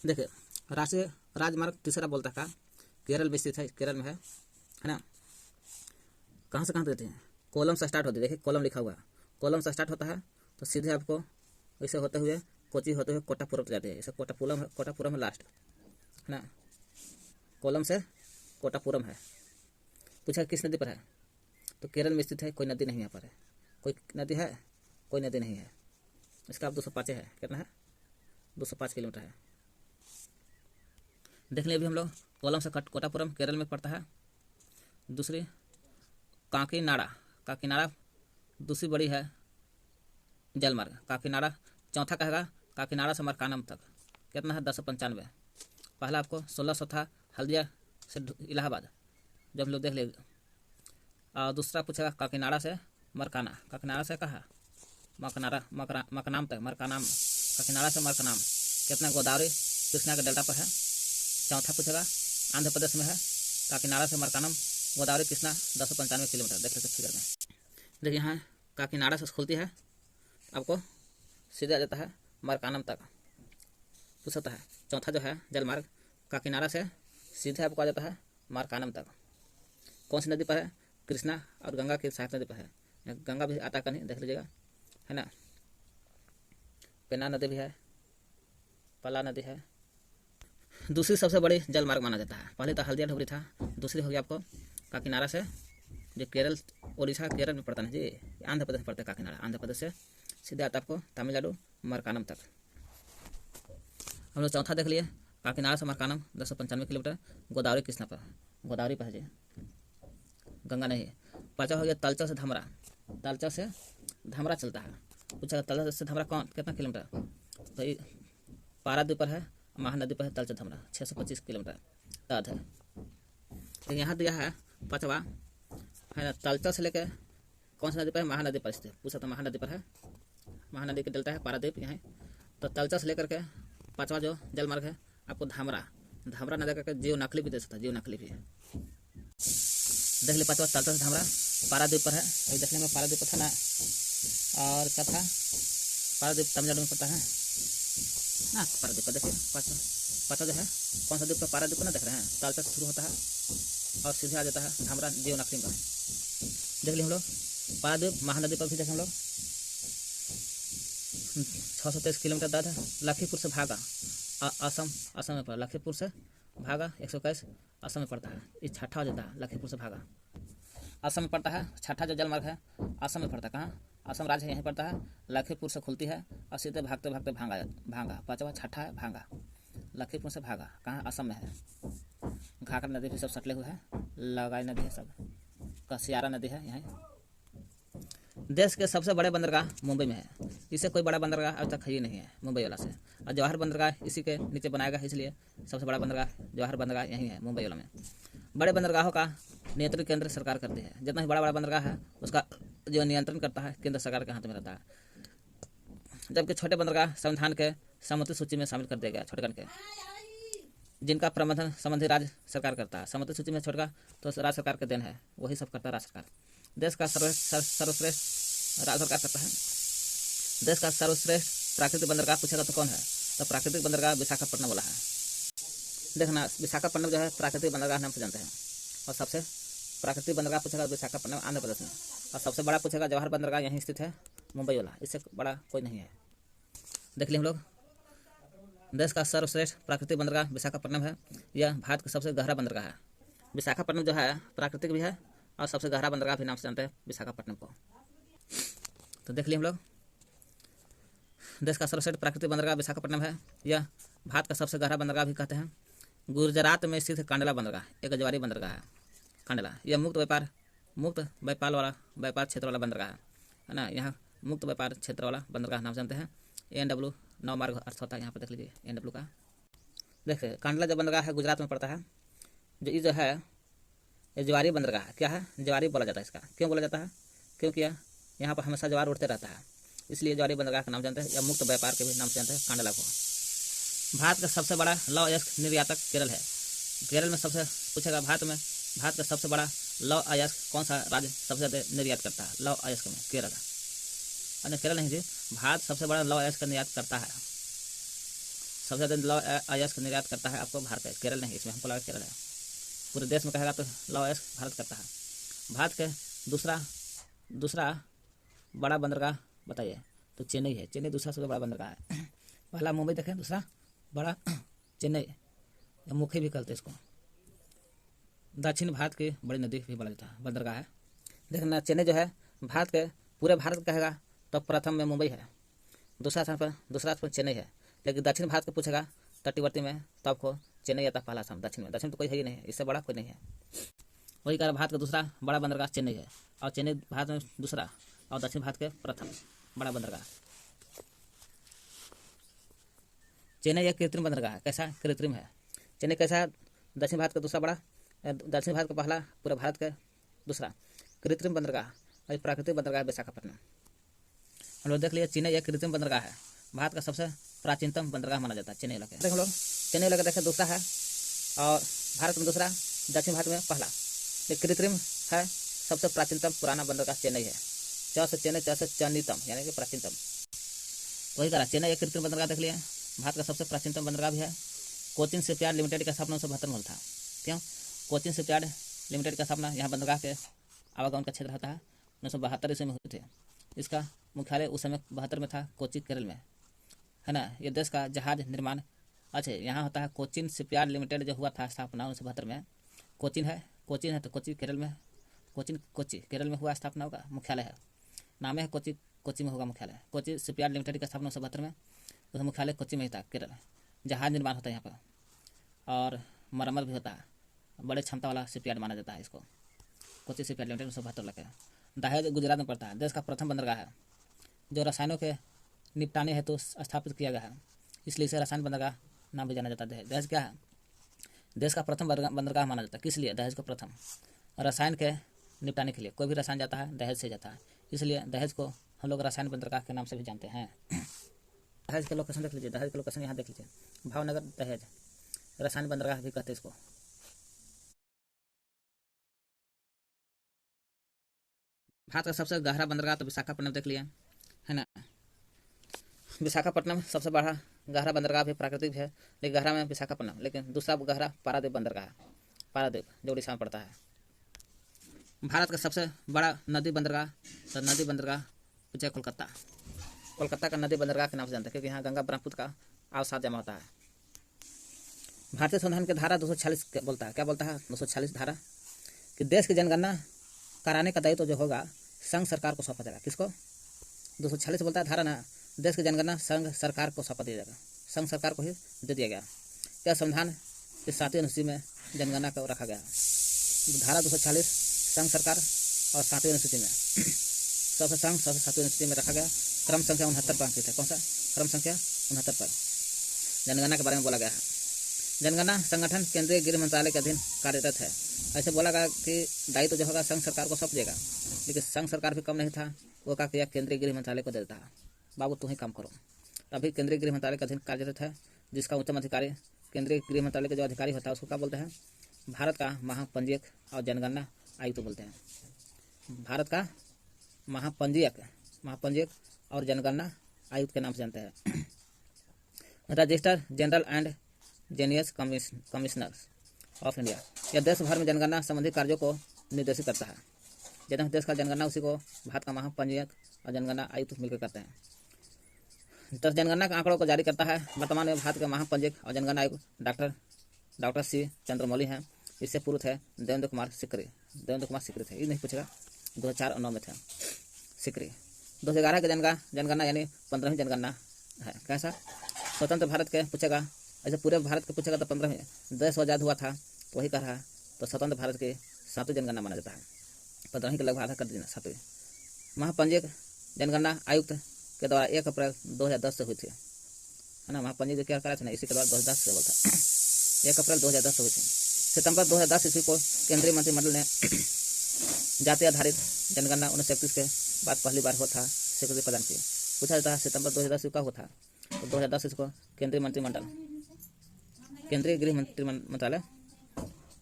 A: देखिए राष्ट्रीय राजमार्ग तीसरा बोलता है केरल में स्थित है, केरल में है ना। कहाँ से कहाँ देते हैं, कोलम से स्टार्ट होती है, देखिए कोलम लिखा हुआ है, कोलम से स्टार्ट होता है तो सीधे आपको ऐसे होते हुए कोची होते हुए कोटापुरम जाते हैं, ऐसे कोटापुरम है लास्ट है ना। कोलम से कोटापुरम है। पूछा किस नदी पर है, तो केरल में स्थित है, कोई नदी नहीं यहाँ पर है, कोई नदी है, कोई नदी नहीं है। इसका आप 205 है, कितना है 205 किलोमीटर है। देख लिया अभी हम लोग, कोलम से कोटापुरम केरल में पड़ता है। दूसरी काकीनाड़ा दूसरी बड़ी है जलमार्ग, काकीनाड़ा। चौथा कहेगा काकीनाड़ा से मरकानम तक, कितना है 1095। पहला आपको 1600 था हल्दिया से इलाहाबाद, जब हम लोग देख लेंगे। और दूसरा पूछेगा काकीनाड़ा से मरकाना, काकीनाड़ा से कहा मकनाम तक, मरकानाम, काकीनाड़ा से मरकानाम कितना गोदावरी कृष्णा के डेल्टा पर है। चौथा पूछेगा आंध्र प्रदेश में है, काकीनाड़ा से मरकानम गोदावरी कृष्णा 1095 किलोमीटर। देख लेते फिगर में, देखिए यहाँ काकीनाड़ा से खुलती है, आपको सीधा जाता है मरकानम तक पूछता है। चौथा जो है जलमार्ग काकीनाड़ा से सीधे आपको आ जाता है मरकानम तक। कौन सी नदी पर है, कृष्णा और गंगा की सहायक नदी पर है। गंगा भी आता कहीं देख लीजिएगा है ना, पेन्ना नदी भी है, पला नदी है। दूसरी सबसे बड़ी जलमार्ग माना जाता है, पहले तो हल्दिया धुबरी था, दूसरी हो गई आपको काकीनाड़ा से, जो केरल उड़ीसा केरल में पड़ता है जी, आंध्र प्रदेश में पड़ता है काकीनाड़ा, आंध्र प्रदेश से सीधे आता आपको तमिलनाडु मरकानम तक। हम लोग चौथा देख लिए काकीनाड़ा से मरकानम 1095 किलोमीटर, गोदावरी कृष्णा पर, गोदावरी पर है जी, गंगा नहीं। पाँचवा हो गया तलचा से धमरा, तलचा से धमरा चलता है। पूछा तलचा से धमरा कौन कितना किलोमीटर, तो पारादीप पर है, महानदी पर है तलचा धमरा 625 किलोमीटर तद है। तो यहाँ दिया है पाँचवा है ना, तलचा से लेकर कौन सी नदी पर है, महानदी पर स्थित। पूछा तो महानदी पर है, महानदी के डेल्टा है पारादीप यहाँ। तो तलचा से लेकर के पाँचवा जो जलमार्ग है आपको धामरा नदी करके जीवनाखली भी दे सकता है, जीवनाखली भी देख ली। पाँचवा तलचा से धामरा पारादीप पर है, अभी देखने में पारादीप पर था ना, और क्या था पारादीप तमिलनाडु में पड़ता है ना, पारादीप पर देखिए पाँचवा जो है कौन सा द्वीप पर, पारादीप पर ना देख रहे हैं, तलचा से शुरू होता है और सीधे आ जाता है धामरा जीवनाखली में। देख ली हम लोग पारादीप महानदी पर भी देखें हम लोग 623 किलोमीटर दर है। लखीमपुर से भागा असम में पड़ा, लखीमपुर से भागा 121 असम में पड़ता है। ये छठा हो जाता है, लखीमपुर से भागा असम में पड़ता है। छठा जो जलमार्ग है असम में पड़ता है, कहाँ असम राज्य है, यहीं पड़ता है। लखीमपुर से खुलती है और सीधे भागते भागते भांगा पाँचवा छठा है भांगा, लखीमपुर से भागा कहाँ असम में है। घाघरा नदी भी सब सटले हुए हैं, लगाई नदी है, सब कसियारा नदी है यहाँ। देश के सबसे बड़े बंदरगाह मुंबई में है, इससे कोई बड़ा बंदरगाह अब तक है ही नहीं है मुंबई वाला से। और जवाहर बंदरगाह इसी के नीचे बनाएगा, इसलिए सबसे बड़ा बंदरगाह जवाहर बंदरगाह यहीं है मुंबई वाला में। बड़े बंदरगाहों का नियंत्रण केंद्र सरकार करती है, जितना ही बड़ा बंदरगाह है उसका जो नियंत्रण करता है केंद्र सरकार के हाथ में रहता है। जबकि छोटे बंदरगाह संविधान के समुद्री सूची में शामिल कर दिया गया, छोटकन के, जिनका प्रबंधन संबंधी राज्य सरकार करता है। समुद्री सूची में छोटका तो राज्य सरकार के देन है, वही सब करता है राज्य सरकार। देश का सर्वश्रेष्ठ राज्य सरकार करता है। देश का सर्वश्रेष्ठ प्राकृतिक बंदरगाह पूछेगा तो कौन है, तो प्राकृतिक बंदरगाह विशाखापट्टनम वाला है। देखना विशाखापट्टनम जो है प्राकृतिक बंदरगाह नाम से जानते हैं, और सबसे प्राकृतिक बंदरगाह पूछेगा विशाखापट्टनम आंध्र प्रदेश में। और सबसे बड़ा पूछेगा जवाहर बंदरगाह यहीं स्थित है मुंबई वाला, इससे बड़ा कोई नहीं है। देख लिए हम लोग, देश का सर्वश्रेष्ठ प्राकृतिक बंदरगाह विशाखापट्टनम है। यह भारत का सबसे गहरा बंदरगाह है। विशाखापट्टनम जो है प्राकृतिक भी है और सबसे गहरा बंदरगाह भी नाम से जानते हैं विशाखापट्टनम को। तो देख लिए हम लोग, देश का सर्वश्रेष्ठ प्राकृतिक बंदरगाह विशाखापट्टनम है। यह भारत का सबसे गहरा बंदरगाह भी कहते हैं। गुजरात में स्थित कांडला बंदरगाह एक जवारी बंदरगाह है, कांडला। यह मुक्त व्यापार क्षेत्र वाला बंदरगाह है ना। यहाँ मुक्त व्यापार क्षेत्र वाला बंदरगाह नाम जानते हैं। ANW नौ मार्ग अर्थ होता है, यहाँ पर देख लीजिए ANW का। देखिए कांडला जो बंदरगाह है गुजरात में पड़ता है। जो ये जो है ये ज्वारी बंदरगाह है। क्या है? ज्वारी बोला जाता है इसका। क्यों बोला जाता है? क्योंकि यहाँ पर हमेशा ज्वार उठते रहता है, इसलिए ज्वारी बंदरगाह का नाम जानते हैं, या मुक्त व्यापार के भी नाम से जानते हैं कांडला को। भारत का सबसे बड़ा लौह अयस्क निर्यातक केरल है। केरल में सबसे पूछेगा भारत का सबसे बड़ा लौह अयस्क कौन सा राज्य सबसे ज़्यादा निर्यात करता है? लौह अयस्क में केरल। अरे केरल नहीं जी, भारत सबसे बड़ा लौह अयस्क निर्यात करता है। सबसे ज़्यादा लौह अयस्क निर्यात करता है आपको भारत है, केरल नहीं। इसमें हमको लगा केरल है। पूरे देश में कहेगा तो लौह अयस्क भारत करता है। भारत के दूसरा बड़ा बंदरगाह बताइए, तो चेन्नई है। चेन्नई दूसरा सबसे बड़ा बंदरगाह है। पहला मुंबई देखें, दूसरा बड़ा चेन्नई, या मुखी भी कहते हैं इसको। दक्षिण भारत की बड़ी नदी भी बोला जाता है, बंदरगाह है। देखना चेन्नई जो है भारत के पूरे भारत कहेगा तो प्रथम में मुंबई है, दूसरा स्थान पर चेन्नई है। लेकिन दक्षिण भारत को पूछेगा तटीवर्ती में तो आपको चेन्नई आता पहला स्थान दक्षिण में। दक्षिण तो कोई है ही नहीं है, इससे बड़ा कोई नहीं है। वही कारण भारत का दूसरा बड़ा बंदरगाह चेन्नई है, और चेन्नई भारत में दूसरा और दक्षिण भारत के प्रथम बड़ा बंदरगाह। चेन्नई एक कृत्रिम बंदरगाह है। कैसा? कृत्रिम है। चेन्नई कैसा है? दक्षिण भारत का दूसरा बड़ा, दक्षिण भारत का पहला, पूरे भारत का दूसरा कृत्रिम बंदरगाह। और प्राकृतिक बंदरगाह विशाखापट्टनम। हम लोग देख लिए चेन्नई एक कृत्रिम बंदरगाह है। भारत का सबसे प्राचीनतम बंदरगाह माना जाता है चेन्नई इलाका। देख लोग चेन्नई इलाका देखें दूसरा है, और भारत में दूसरा, दक्षिण भारत में पहला। ये कृत्रिम है। सबसे प्राचीनतम पुराना बंदरगाह चेन्नई है। चन्नीतम यानी कि प्राचीनतम। वही करा चेन्नई एक कृत्रिम बंदरगाह देख लिया। भारत का सबसे प्राचीनतम बंदरगाह भी है। कोचिन शिपयार्ड लिमिटेड का स्थापना 1972 में था। क्यों? कोचिन शिपयार्ड लिमिटेड का स्थापना यहाँ बंदरगाह के आवागमन का क्षेत्र होता है 1972 ईस्वी में हुए थे। इसका मुख्यालय उस समय 72 में था, कोची केरल में, है ना। ये देश का जहाज निर्माण अच्छा यहाँ होता है। कोचिन शिपयार्ड लिमिटेड जो हुआ था स्थापना 1972 में, कोचिन है तो कोची केरल में, कोची केरल में हुआ स्थापना होगा, मुख्यालय है, नाम है कोची में होगा मुख्यालय। कोची शिपयार्ड लिमिटेड का स्थापना 1972 में, उसका मुख्यालय कोची में ही था, केरल। जहाज निर्माण होता है यहाँ पर, और मरम्मत भी होता है। बड़े क्षमता वाला शिपयार्ड माना जाता है इसको, कोची शिपयार्ड लिमिटेड 1972 लगे। दहेज गुजरात में पड़ता है। देश का प्रथम बंदरगाह है जो रसायनों के निपटाने हेतु स्थापित किया गया है, इसलिए इसे रसायन बंदरगाह नाम भी जाना जाता है। दहेज क्या है? देश का प्रथम बंदरगाह माना जाता है। किस लिए? दहेज को प्रथम रसायन के निपटाने के लिए। कोई भी रसायन जाता है दहेज से जाता है, इसलिए दहेज को हम लोग रसायन बंदरगाह के नाम से भी जानते हैं। दहेज के लोकेशन देख लीजिए, दहेज के लोकेशन यहाँ देख लीजिए, भावनगर दहेज रसायन बंदरगाह भी कहते हैं इसको। भारत का सबसे गहरा बंदरगाह तो विशाखापट्टनम देख लिया, है ना। विशाखापट्टनम सबसे बड़ा गहरा बंदरगाह भी प्राकृतिक है, लेकिन गहरा में विशाखापट्टनम, लेकिन दूसरा गहरा पारादीप बंदरगाह है, पारादीप जो उड़ीसा में पड़ता है। भारत का सबसे बड़ा नदी बंदरगाह तो नदी बंदरगाह पूछे कोलकाता का नदी बंदरगाह के नाम से जानते हैं, क्योंकि यहाँ गंगा ब्रह्मपुत्र का अवसाद जमा होता है। भारतीय संविधान की धारा 246 बोलता है, क्या बोलता है? 246 धारा कि देश की जनगणना कराने का दायित्व जो होगा संघ सरकार को सौंपा जाएगा। किसको? 246 बोलता है धारा ना, देश की जनगणना संघ सरकार को सौंपा दिया जाएगा, संघ सरकार को ही दे दिया गया। यह संविधान के 7वें अनुच्छेद में जनगणना को रखा गया है। धारा 246 संघ सरकार और 7वें अनुच्छेद में सबसे संघ 7वें अनुच्छेद में रखा गया। क्रम संख्या 69 पर अंकित है। कौन सा? क्रम संख्या 69 पर जनगणना के बारे में बोला गया है। जनगणना संगठन केंद्रीय गृह मंत्रालय के अधीन कार्यरत है। ऐसे बोला गया कि दायित्व जो होगा संघ सरकार को सौंप देगा, लेकिन संघ सरकार भी कम नहीं था, वो कहा कि केंद्रीय गृह मंत्रालय को दे देता है, बाबू तू ही काम करो। अभी केंद्रीय गृह मंत्रालय के अधीन कार्यरत है, जिसका उच्चतम अधिकारी केंद्रीय गृह मंत्रालय के जो अधिकारी होता है उसको क्या बोलते हैं? भारत का महापंजीयक और जनगणना आयुक्त बोलते हैं। भारत का महापंजीयक और जनगणना आयुक्त के नाम से जानते हैं। Register general and genius commissioners of India, यह देश भर में जनगणना संबंधी कार्यों को निर्देशित करता है। जितना देश का जनगणना उसी को भारत का महापंजीयक और जनगणना आयुक्त मिलकर करते हैं। 10 जनगणना के आंकड़ों को जारी करता है। वर्तमान में भारत के महापंजीयक और जनगणना आयुक्त डॉक्टर सी चंद्रमौली हैं। इससे पूर्व थे देवेंद्र कुमार सिकरी थे, ये नहीं पूछेगा, 2004 और 2009 में थे सिकरी। 2011 के जनगणना यानी 15वीं जनगणना है। कैसा? स्वतंत्र भारत के पूछेगा, ऐसे पूरे भारत के पूछेगा तो 15वीं। देश आजाद हुआ था तो वही कर रहा है, तो स्वतंत्र भारत की 7वीं जनगणना माना जाता है। 15वीं के लगभग आधा कर देना 7वीं। महापंजीयक जनगणना आयुक्त के द्वारा 1 अप्रैल 2010 से हुई थी, है ना, वहाँ पंजीकृत क्या करा था ना, इसी के द्वारा 2010 से बोलता 1 अप्रैल 2010 से हुई थी। सितंबर 2010 ईस्वी को केंद्रीय मंत्रिमंडल ने जाति आधारित जनगणना 1931 के बाद पहली बार हुआ था स्वीकृति प्रदान की। पूछा जाता है सितंबर 2010 कब हुआ था, तो 2010 ईस्वी को केंद्रीय गृह मंत्रालय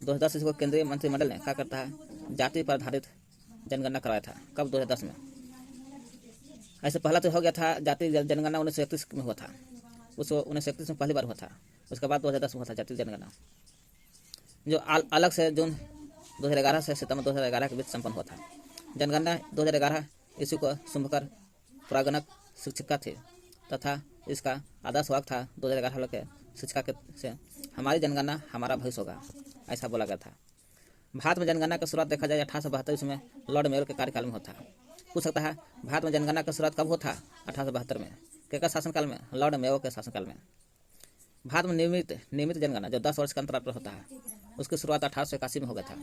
A: 2010 ईस्वी को केंद्रीय मंत्रिमंडल ने क्या करता है, जाति पर आधारित जनगणना करवाया था। कब? 2010 में। ऐसे पहला तो हो गया था जाति जनगणना 1931 में हुआ था, उसको 1931 में पहली बार हुआ था। उसके बाद 2010 में हुआ था जाति जनगणना, जो अलग से जून 2011 से सितंबर 2011 के बीच संपन्न हुआ था। जनगणना 2011 ईस्वी को शुभकर प्रागणक शिक्षिका थी तथा इसका आदर्श वाक्य था 2011 के शिक्षिका के से, हमारी जनगणना हमारा भविष्य होगा, ऐसा बोला गया था। भारत में जनगणना की शुरुआत देखा जाए 1872 ईस्वी में लॉर्ड मेयो के कार्यकाल में होता है। पूछ सकता है भारत में जनगणना की शुरुआत कब हुआ था? 1872 में। किसका शासनकाल में? लॉर्ड मेयो के शासनकाल में। भारत में नियमित जनगणना जो 10 वर्ष के अंतराल पर होता है, उसकी शुरुआत 1881 में हो गया था।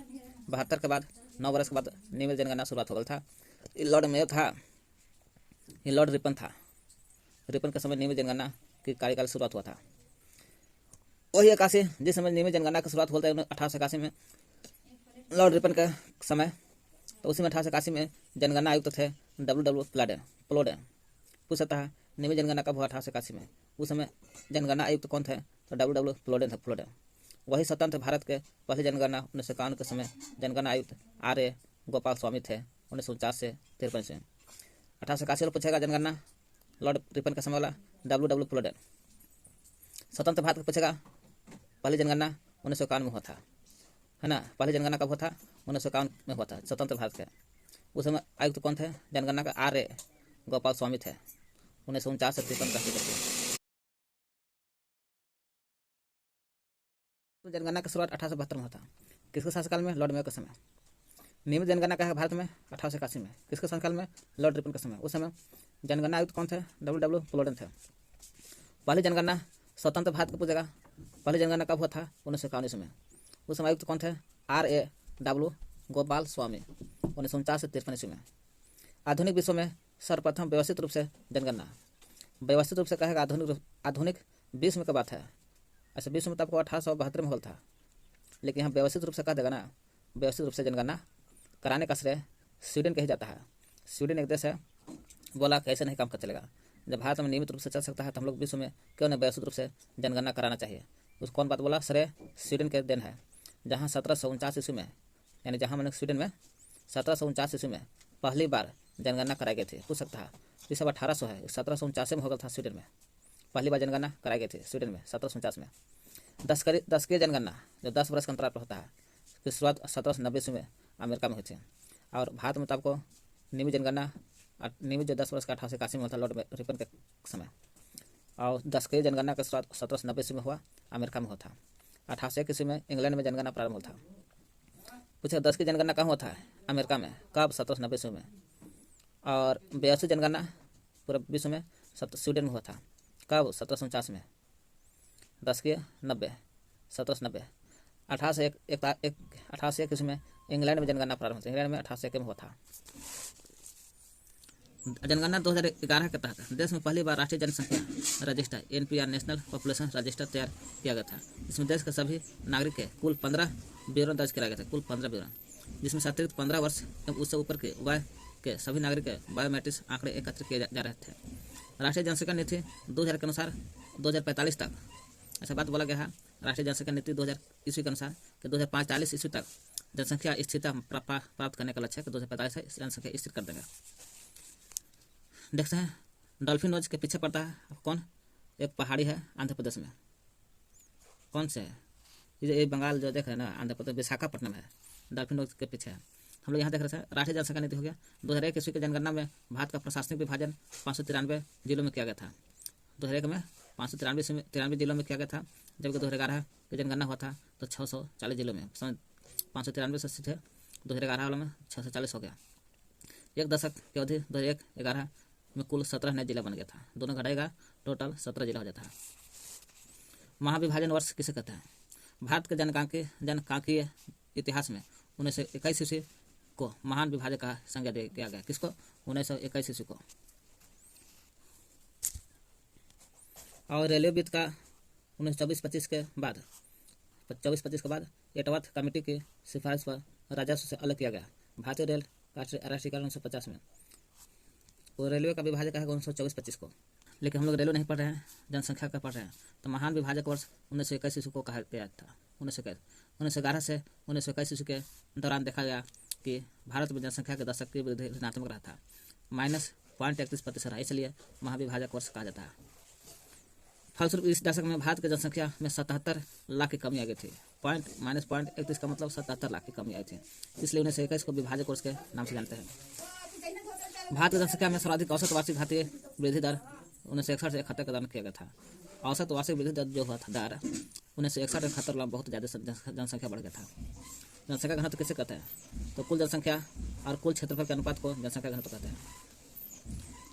A: 72 के बाद 9 वर्ष के बाद नियमित जनगणना शुरुआत हो गया था। लॉर्ड मेयो था, ये लॉर्ड रिपन था। रिपन के समय नियमित जनगणना की कार्यकाल शुरुआत हुआ था। वही 81 जिस समय नियमित जनगणना की शुरुआत होता है 1881 में लॉर्ड रिपन के समय, तो उसी में 1881 में जनगणना आयुक्त थे W प्लोडेन। पूछ सकता है नियमित जनगणना कब हुआ? 1881 में। उस समय जनगणना आयुक्त कौन थे? तो W प्लोडेन थे, प्लोडेन। वही स्वतंत्र भारत के पहले जनगणना 1951 के समय जनगणना आयुक्त R.A. गोपाल स्वामी थे 1949 से 53 से। 1881 में पूछेगा जनगणना लॉर्ड रिपन का समय वाला W प्लोडेन। स्वतंत्र भारत को पूछेगा पहली जनगणना 1951 में हुआ था, है ना। पहली जनगणना कब हुआ था? 1951 में हुआ था स्वतंत्र भारत के। उस समय आयुक्त कौन थे जनगणना का? R.A. गोपाल स्वामी थे 1949 से 53 तक। जनगणना की शुरुआत 1872 में हुआ था। किसके शासनकाल में? लॉर्ड मेयो के समय। नियमित जनगणना का है भारत में 1881 में। किसके शासनकाल में? लॉर्ड रिपन के समय। उस समय जनगणना आयुक्त कौन थे? W प्लोडेन थे। पहली जनगणना स्वतंत्र भारत को पूछेगा पहली जनगणना कब हुआ था? 1951 में। उस समय आयुक्त कौन थे? R.A. गोपाल स्वामी 1949 से 53 में। आधुनिक विश्व में सर्वप्रथम व्यवस्थित रूप से जनगणना, व्यवस्थित रूप से कहेगा आधुनिक विश्व में का बात है। ऐसे विश्व में तो आपको 1872 में हुआ था, लेकिन यहाँ व्यवस्थित रूप से कह देगा ना, व्यवस्थित रूप से जनगणना कराने का श्रेय स्वीडन के ही जाता है। स्वीडन एक देश है, बोला कैसे नहीं काम कर चलेगा। जब भारत में नियमित रूप से चल सकता है तो हम लोग विश्व में क्यों नहीं व्यवस्थित रूप से जनगणना कराना चाहिए। उस कौन बात बोला? श्रेय स्वीडन के देन है, जहाँ 1749 ईस्वी में, यानी जहाँ मैंने स्वीडन में 1749 ईस्वी में पहली बार जनगणना कराई गई थी। पूछ सकता है इस सब 1800 है, 1749 में हो गया था स्वीडन में, पहली बार जनगणना कराई गई थी स्वीडन में 1749 में। 10 की जनगणना जो 10 वर्ष के अंतराल पर होता है, इसकी शुरुआत 1790 ईस्वी में अमेरिका में हुई थी। और भारत में तो आपको नियमित जनगणना नियमित जो 10 वर्ष का 1881 में हुआ था लॉर्ड रिपन के समय, और 10 की जनगणना की शुरुआत 1790 ईस्वी में हुआ, अमेरिका में हुआ था। 1801 ईस्वी में इंग्लैंड में जनगणना प्रारंभ हुआ था। पूछे 10 की जनगणना कहाँ हुआ था? अमेरिका में। कब? 1790 ईस्वी में। और 82 जनगणना पूरे विश्व में स्वीडन में हुआ था। कब? 1749 में। 10 की 90 1790। 1801 ईस्वी में इंग्लैंड में जनगणना प्रारंभ हुई। इंग्लैंड में 1801 में हुआ था। जनगणना 2011 के तहत देश में पहली बार राष्ट्रीय जनसंख्या register NPR national population register तैयार किया गया था। इसमें देश के सभी नागरिक के कुल 15 विवरण दर्ज किया गया था, कुल 15 विवरण, जिसमें से अतिरिक्त 15 वर्ष एवं उससे ऊपर के वय के सभी नागरिक के बायोमेट्रिक्स आंकड़े एकत्र किए जा रहे थे। राष्ट्रीय जनसंख्या नीति 2000 के अनुसार 2045 तक, ऐसा बात बोला गया है राष्ट्रीय जनसंख्या नीति 2000 ईस्वी के अनुसार कि 2045 ईस्वी तक जनसंख्या स्थिरता प्राप्त करने का लक्ष्य है कि 2045 से जनसंख्या स्थिर कर देगा। देखते हैं डॉल्फिन नोज के पीछे पड़ता है कौन? एक पहाड़ी है आंध्र प्रदेश में। कौन से है? ये बंगाल जो देख रहे हैं ना, आंध्र प्रदेश विशाखापट्टनम है, डॉल्फिन नोज के पीछे है। हम लोग यहाँ देख रहे थे राष्ट्रीय जनसंख्या नीति हो गया। 2001 ईस्वी की जनगणना में भारत का प्रशासनिक विभाजन 593 जिलों में किया गया था। 2001 में 593 जिलों में किया गया था, जबकि 2011 की जनगणना हुआ था तो 640 जिलों में। 593 से सीधे 2011 वालों में 640 हो गया। एक दशक की अवधि 2001-11 में कुल 17 नए जिला बन गया था। दोनों घटाएगा टोटल 17 जिला हो जाता है। महाविभाजन वर्ष किसे कहते हैं? भारत के जनकांकीय इतिहास में 1921 ईस्वी को महान विभाजन का संज्ञा दिया गया। किसको? 1921 ईस्वी को। और रेलवे वित्त का 1924-25 के बाद 24-25 के बाद एटवर्थ कमेटी की सिफारिश पर राजस्व से अलग किया गया। भारतीय रेल राष्ट्रीयकरण 1950 में। वो रेलवे का विभाजक है 1924-25 को। लेकिन हम लोग रेलवे नहीं पढ़ रहे हैं, जनसंख्या का पढ़ रहे हैं। तो महान विभाजक वर्ष 1921 ईस्वी को कहा गया था। 1911 से 1921 ईस्वी के दौरान देखा गया कि भारत में जनसंख्या के दशक की वृद्धि ऋणात्मक रहा था, -0.31% रहा, इसलिए महाविभाजक वर्ष कहा जाता है। फलस्वरूप इस दशक में भारत की जनसंख्या में 77 लाख की कमी आ गई थी। -0.31 का मतलब 77 लाख की कमी आई थी, इसलिए 1921 को विभाजक वर्ष के नाम से जानते हैं। भारत की जनसंख्या में सर्वाधिक औसत वार्षिक घातीय वृद्धि दर 1961 से 71 का दौरान किया गया था। औसत वार्षिक वृद्धि दर जो हुआ था दर 1961 से 71 में बहुत ज़्यादा जनसंख्या बढ़ गया था। जनसंख्या घनत्व किसे कहते हैं? तो कुल जनसंख्या और कुल क्षेत्रफल के अनुपात को जनसंख्या घनत्व कहते हैं।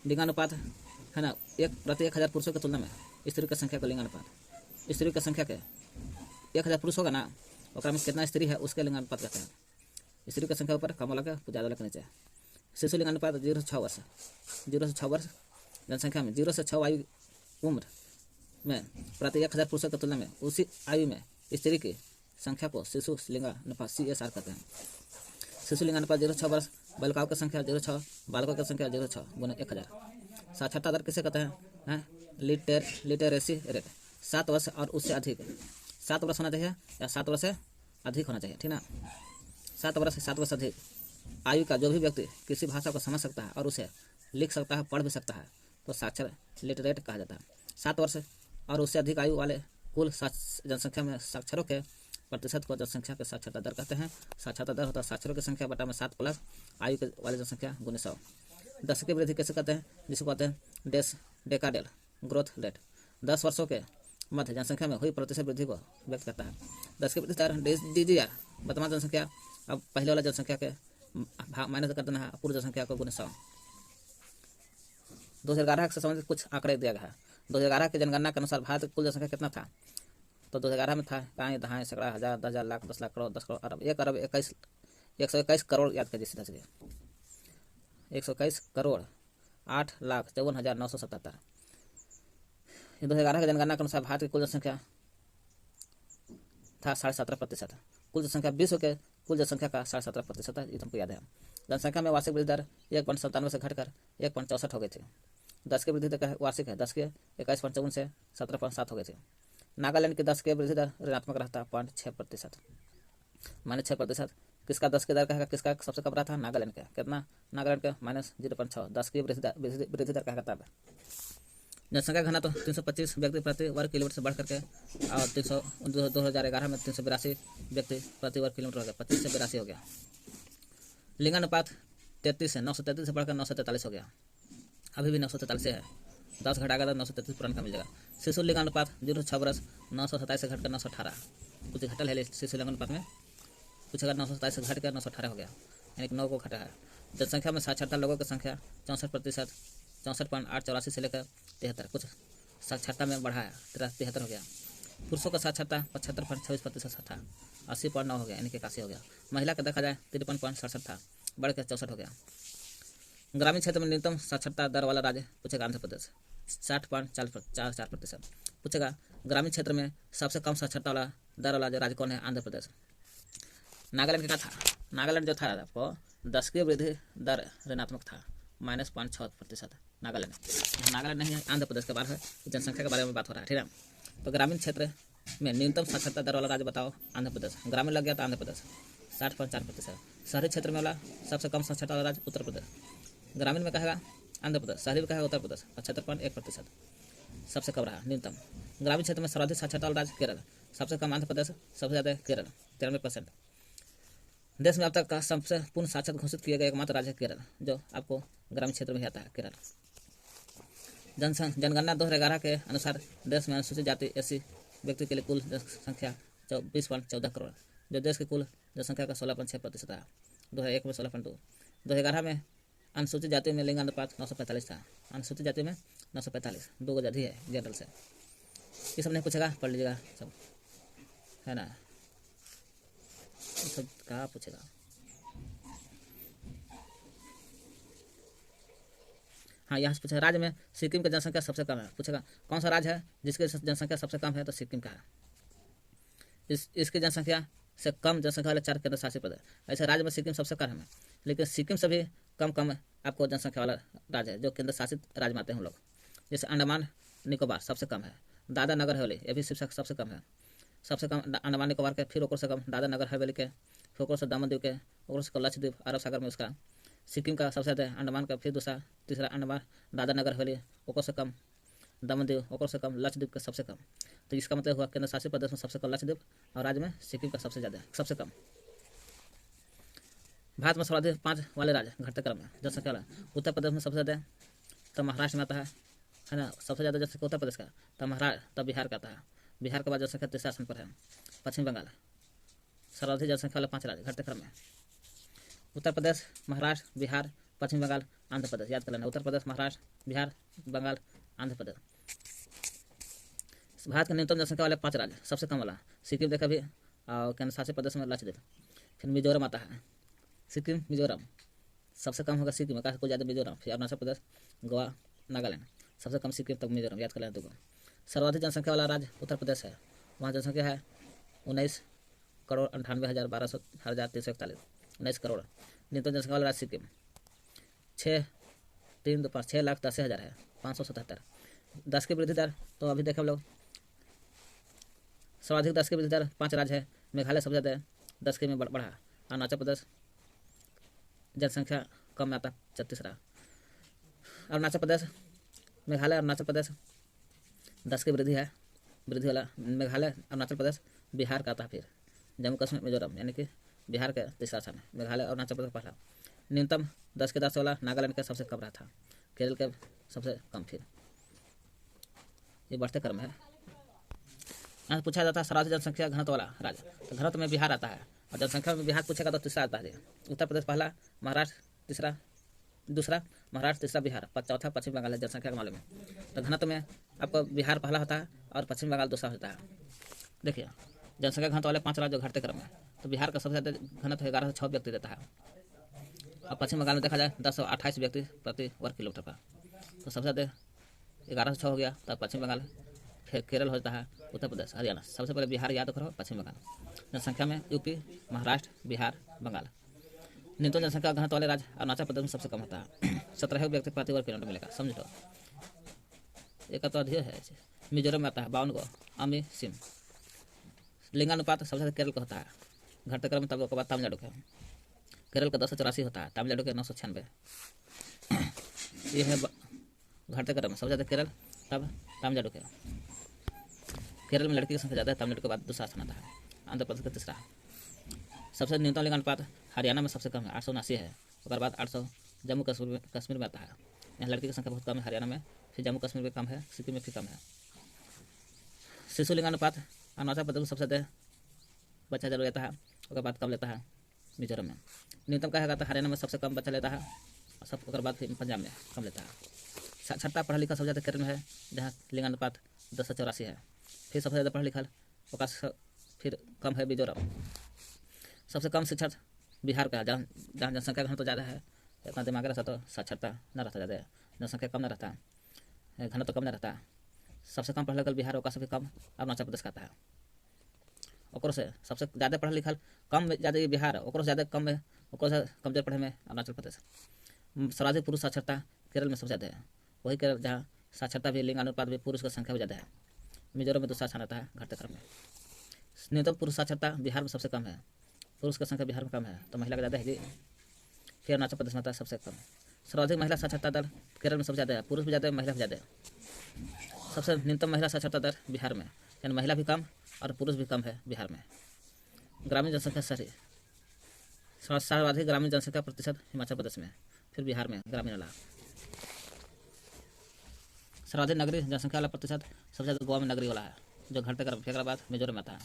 A: लिंगानुपात है ना, 1/1000 पुरुषों की तुलना में स्त्री की संख्या का लिंगानुपात। स्त्री की संख्या के 1000 पुरुष होगा ना, और में कितना स्त्री है उसके लिंगानुपात कहते हैं। स्त्री की संख्या ऊपर कम वाला के ज़्यादा वाला के नीचे। शिशु लिंगानुपात 0 से 6 वर्ष। 0 से 6 वर्ष जनसंख्या में 0 से 6 आयु उम्र में प्रति 1000 पुरुषों की तुलना में उसी आयु में स्त्री की संख्या को शिशु लिंगानुपात CSR कहते हैं। शिशु लिंगानुपात 0 से 6 वर्ष। बालिकाओं की संख्या 0 से 6, बालकों की संख्या 0 से 6 गुना 1000। साक्षरता दर किसे कहते हैं? Literacy rate. 7 वर्ष और उससे अधिक। 7 वर्ष होना चाहिए या 7 वर्ष से अधिक होना चाहिए, ठीक ना। 7 वर्ष से 7 वर्ष अधिक आयु का जो भी व्यक्ति किसी भाषा को समझ सकता है और उसे लिख सकता है, पढ़ भी सकता है, तो साक्षर लिटरेट कहा जाता है। 7 वर्ष और उससे अधिक आयु वाले कुल जनसंख्या में साक्षरों के प्रतिशत को जनसंख्या के साक्षरता दर कहते हैं। साक्षरता दर होता है साक्षरों की संख्या बटा में 7 प्लस आयु के वाले जनसंख्या गुने 100। दशक की वृद्धि कैसे कहते हैं? जिसको कहते हैं डेकाडेल ग्रोथ रेट। 10 वर्षों के मध्य जनसंख्या में हुई प्रतिशत वृद्धि को व्यक्त करता है। दशक की वृद्धि दर DGR वर्तमान जनसंख्या अब पहले वाला जनसंख्या के माइनस कर देना है, पूर्व जनसंख्या को गुने 100। 2011 से संबंधित कुछ आंकड़े दिया गया है। 2011 की जनगणना के अनुसार भारत कुल जनसंख्या कितना था? तो 2011 में था कहाँ दहाएं सैकड़ा हज़ार 10,000 लाख 10 लाख करोड़ 10 करोड़ अरब 121 करोड़ याद कीजिए सीधा सीधे 121 करोड़ 8,54,977। 2011 की जनगणना के अनुसार भारत की कुल जनसंख्या था 17.5%। कुल जनसंख्या विश्व के कुल जनसंख्या का 17.5% है, ये तुमको याद है। जनसंख्या में वार्षिक वृद्धि दर 1.97 से घटकर 1.64 हो गई थी। 10 की वृद्धि दर वार्षिक है 10 के 21.54 से 17.7 हो गई थी। नागालैंड की 10 की वृद्धि दर ऋणात्मक रहता 0.6%, -6%। किसका 10 की दर का है, किसका सबसे कम रहा था? नागालैंड का। कितना? नागालैंड का -0.6। 10 की वृद्धि दर का कहता है। जनसंख्या घनत्व 325 व्यक्ति प्रति वर्ग किलोमीटर से बढ़ करके और 2011 में 382 व्यक्ति प्रति वर्ग किलोमीटर हो गया, 25 से 82 हो गया। लिंगानुपात 33 से 933 से बढ़कर 943 हो गया, अभी भी 943 से है। 10 घटाकर 933 पुराना का मिल जाएगा। शिशु लिंगानुपात 0 से 6 वर्ष 927 से घटकर 918, कुछ घटल है शिशु लिंगानुपात में, कुछ अगर 927 से घटकर 918 हो गया, यानी कि 9 को घटा है। जनसंख्या में साक्षरता लोगों की संख्या 64%, 64.884 से लेकर 73, कुछ साक्षरता में बढ़ा है 73 हो गया। पुरुषों का साक्षरता 75.26% था, 80.9 हो गया, यानी कि 81 हो गया। महिला का देखा जाए 53.67 था, बढ़ कर 64 हो गया। ग्रामीण क्षेत्र में न्यूनतम साक्षरता दर वाला राज्य पूछेगा आंध्र प्रदेश 60.44%। पूछेगा ग्रामीण क्षेत्र में सबसे कम साक्षरता वाला दर वाला राज्य कौन है? आंध्र प्रदेश। नागालैंड का था, नागालैंड जो था आपको 10 की वृद्धि दर ऋणात्मक था, -0.6%। नागालैंड नहीं है, आंध्र प्रदेश के बारे में जनसंख्या के बारे में बात हो रहा है, ठीक है। तो ग्रामीण क्षेत्र में न्यूनतम साक्षरता दर वाला राज्य बताओ? आंध्र प्रदेश। ग्रामीण लग गया तो आंध्र प्रदेश 60.4%। शहरी क्षेत्र में वाला सबसे कम साक्षरता वाला राज्य उत्तर प्रदेश। ग्रामीण में कहेगा आंध्र प्रदेश, शहरी में कहेगा उत्तर प्रदेश 75.1%, सबसे कम रहा न्यूनतम। ग्रामीण क्षेत्र में सर्वाधिक साक्षरता वाला राज्य केरल, सबसे कम आंध्र प्रदेश, सबसे ज़्यादा केरल 93%। देश में अब तक का सबसे पूर्ण साक्षर घोषित किया गया एकमात्र राज्य केरल, जो आपको ग्रामीण क्षेत्र में ही आता है, केरल। जनगणना 2011 के अनुसार देश में अनुसूचित जाति SC व्यक्ति के लिए कुल जनसंख्या 20.14 करोड़, जो देश की कुल जनसंख्या का 16.6% है। 2001 में 16.2। 2011 में अनुसूचित जाति में लिंगानुपात 945 था, अनुसूचित जाति में 945, 2 गज अधिक है जनरल से। ये सब नहीं पूछेगा, पढ़ लीजिएगा सब, है ना, सब कहाँ पूछेगा। हाँ, यहाँ से पूछेगा राज्य में सिक्किम की जनसंख्या सबसे कम है, पूछेगा कौन सा राज्य है जिसकी जनसंख्या सबसे कम है, तो सिक्किम का है। इसकी जनसंख्या से कम जनसंख्या वाले 4 केंद्र शासित प्रदेश, ऐसे राज्य में सिक्किम सबसे कम है, लेकिन सिक्किम से भी कम आपको जनसंख्या वाला राज्य है जो केंद्र शासित राज्य में आते हैं हम लोग। जैसे अंडमान निकोबार सबसे कम है, दादरा नगर हवेली ये भी सबसे कम है, सबसे कम अंडमान निकोबार के, फिर ओकर से कम दादरा नगर हवेली के, फिर ओकर से दामन द्वीप के, ओकर से लक्षद्वीप अरब सागर में उसका। सिक्किम का सबसे ज़्यादा अंडमान का, फिर दूसरा तीसरा अंडमान दादरा नगर हवेली, ओकर से कम दामन द्वीप, ओकर से कम लक्षद्वीप का सबसे कम। तो इसका मतलब हुआ केंद्र शासित प्रदेश में सबसे कम लक्षद्वीप और राज्य में सिक्किम का सबसे ज़्यादा सबसे कम। भारत में सर्वाधिक 5 वाले राज्य घटते क्रम में जनसंख्या वाला, उत्तर प्रदेश में सबसे ज़्यादा, तब महाराष्ट्र में आता है ना, सबसे ज़्यादा जनसंख्या उत्तर प्रदेश का, तब महाराष्ट्र, तब बिहार का आता है, बिहार के बाद जनसंख्या तीसरा स्थान पर है। पश्चिम बंगाल सर्वाधिक जनसंख्या वाले 5 राज्य घटते क्रम में, उत्तर प्रदेश, महाराष्ट्र, बिहार, पश्चिम बंगाल, आंध्र प्रदेश, याद कर लेना, उत्तर प्रदेश, महाराष्ट्र, बिहार, बंगाल, आंध्र प्रदेश। भारत के न्यूनतम जनसंख्या वाले 5 राज्य, सबसे कम वाला सिक्किम देखा भी, और केंद्र शासित प्रदेश में लक्षद्वीप। फिर मिजोरम आता है, सिक्किम, मिजोरम सबसे कम होगा सिक्किम का, कुछ ज़्यादा मिजोरम, फिर अरुणाचल प्रदेश, गोवा, नागालैंड, सबसे कम सिक्किम तक मिजोरम, याद कर लेना दो। सर्वाधिक जनसंख्या वाला राज्य उत्तर प्रदेश है, वहाँ जनसंख्या है 19,98,341, 19 जनसंख्या वाला राज्य सिक्किम, 6,10,000 है, 577। 10 की वृद्धि दर तो अभी देखे हम लोग, सर्वाधिक 10 की वृद्धि दर 5 राज्य है, मेघालय सबसे ज़्यादा 10 की में बढ़ा, अरुणाचल प्रदेश जनसंख्या कम में आता 36 रहा, अरुणाचल प्रदेश, मेघालय, अरुणाचल प्रदेश 10 की वृद्धि है, वृद्धि वाला मेघालय, अरुणाचल प्रदेश, बिहार का आता, फिर जम्मू कश्मीर, मिजोरम, यानी कि बिहार के तीसरा स्थान है, मेघालय, अरुणाचल प्रदेश पहला। न्यूनतम 10 के 10 वाला नागालैंड का सबसे कम रहा था, केरल के सबसे कम, फिर ये बढ़ते क्रम है। यहाँ पूछा जाता है सर्वाधिक जनसंख्या घनत्व वाला राज्य, तो घनत्व में बिहार आता है, और जनसंख्या में बिहार पूछेगा तो तीसरा आता है, उत्तर प्रदेश पहला, महाराष्ट्र तीसरा, दूसरा महाराष्ट्र, तीसरा बिहार, चौथा पश्चिम बंगाल है जनसंख्या के मामले में। तो घनत्व में आपको बिहार पहला होता है और पश्चिम बंगाल दूसरा होता है। देखिए जनसंख्या घनत्व वाले 5 राज्य घटते क्रम में, तो बिहार का सबसे ज़्यादा घनत्व 11 से 6 व्यक्ति देता है, और पश्चिम बंगाल में देखा जाए 1028 व्यक्ति प्रति वर्ग किलोमीटर पर, तो सबसे ज़्यादा 11 से 6 हो गया, तब पश्चिम बंगाल, फिर केरल होता है, उत्तर प्रदेश, हरियाणा। सबसे पहले बिहार याद करो, पश्चिम बंगाल। जनसंख्या में यूपी, महाराष्ट्र, बिहार, बंगाल। न्यूनतम जनसंख्या घनत्व वाले राज्य अरुणाचल प्रदेश में सबसे कम होता है, 17 व्यक्ति प्रति वर्ग किलोमीटर मिलेगा, समझ लो। एक तो अधिक है, मिजोरम में आता है 52 गो, अमी सिम। लिंगानुपात सबसे ज़्यादा केरल का होता है, घटते क्रम में, तब के बाद तमिलनाडु के, केरल का 1084 होता है, तमिलनाडु के 996। ये है घटते क्रम में, सबसे ज़्यादा केरल, तब तमिलनाडु के। केरल में लड़की की संख्या ज़्यादा है, तमिलनाडु के बाद दूसरा स्थान आता है, आंध्र प्रदेश का तीसरा। सबसे न्यूनतम लिंगानुपात हरियाणा में सबसे कम है, 879 है, उसके बाद 800 जम्मू कश्मीर में आता है। यहाँ लड़की की संख्या बहुत कम है हरियाणा में, फिर जम्मू कश्मीर में कम है, सिक्किम में फिर कम है। शिशु लिंगानुपात अरुणाचल प्रदेश में सबसे ज़्यादा बच्चा जरूर लेता है, उसके बाद कम लेता है मिजोरम में। न्यूनतम कहा जाता है हरियाणा में सबसे कम बच्चा लेता है, और सब उसके बाद फिर पंजाब में कम लेता है। साक्षरता पढ़ा लिखा सबसे ज़्यादा केरल में है, जहाँ लिंगानुपात 1084 है, फिर सबसे ज़्यादा पढ़ा लिखा फिर कम है मिजोरम। सबसे कम शिक्षित बिहार का, जहाँ जनसंख्या घनत्व तो ज़्यादा है, इतना दिमाग रहता तो साक्षरता न रहता, ज़्यादा जनसंख्या कम न रहता, घनत्व कम न रहता। सबसे कम पढ़ा लिखा बिहार, ओका से भी कम अरुणाचल प्रदेश का आता है। ओकरो से सबसे ज़्यादा पढ़ा लिखा कम ज़्यादा बिहार, ओकरो से ज़्यादा कम में, ओकरो से कमजोर पढ़े में अरुणाचल प्रदेश। सर्वाधिक पुरुष साक्षरता केरल में सबसे ज़्यादा है, वही केरल जहाँ साक्षरता भी, लिंगानुपात भी, पुरुष की संख्या भी ज़्यादा है। मिजोरम में दूसरा स्थान आता है घटते क्रम में। न्यूनतम पुरुष साक्षरता बिहार में सबसे कम है, पुरुष की संख्या बिहार में कम है, तो महिला का ज़्यादा है जी। फिर अरुणाचल प्रदेश में आता है सबसे कम। सर्वाधिक महिला साक्षरता दर केरल में सबसे ज़्यादा है, पुरुष भी ज़्यादा है, महिला भी ज़्यादा है। सबसे न्यूनतम महिला साक्षरता दर बिहार में, यानी महिला भी कम और पुरुष भी कम है बिहार में। ग्रामीण जनसंख्या सही, सर्वाधिक ग्रामीण जनसंख्या प्रतिशत हिमाचल प्रदेश में, फिर बिहार में ग्रामीण वाला। सर्वाधिक नगरीय जनसंख्या वाला प्रतिशत सबसे ज़्यादा गोवा में नगरी वाला है, जो घटते क्रम, फिर बाद मिजोरम में आता है।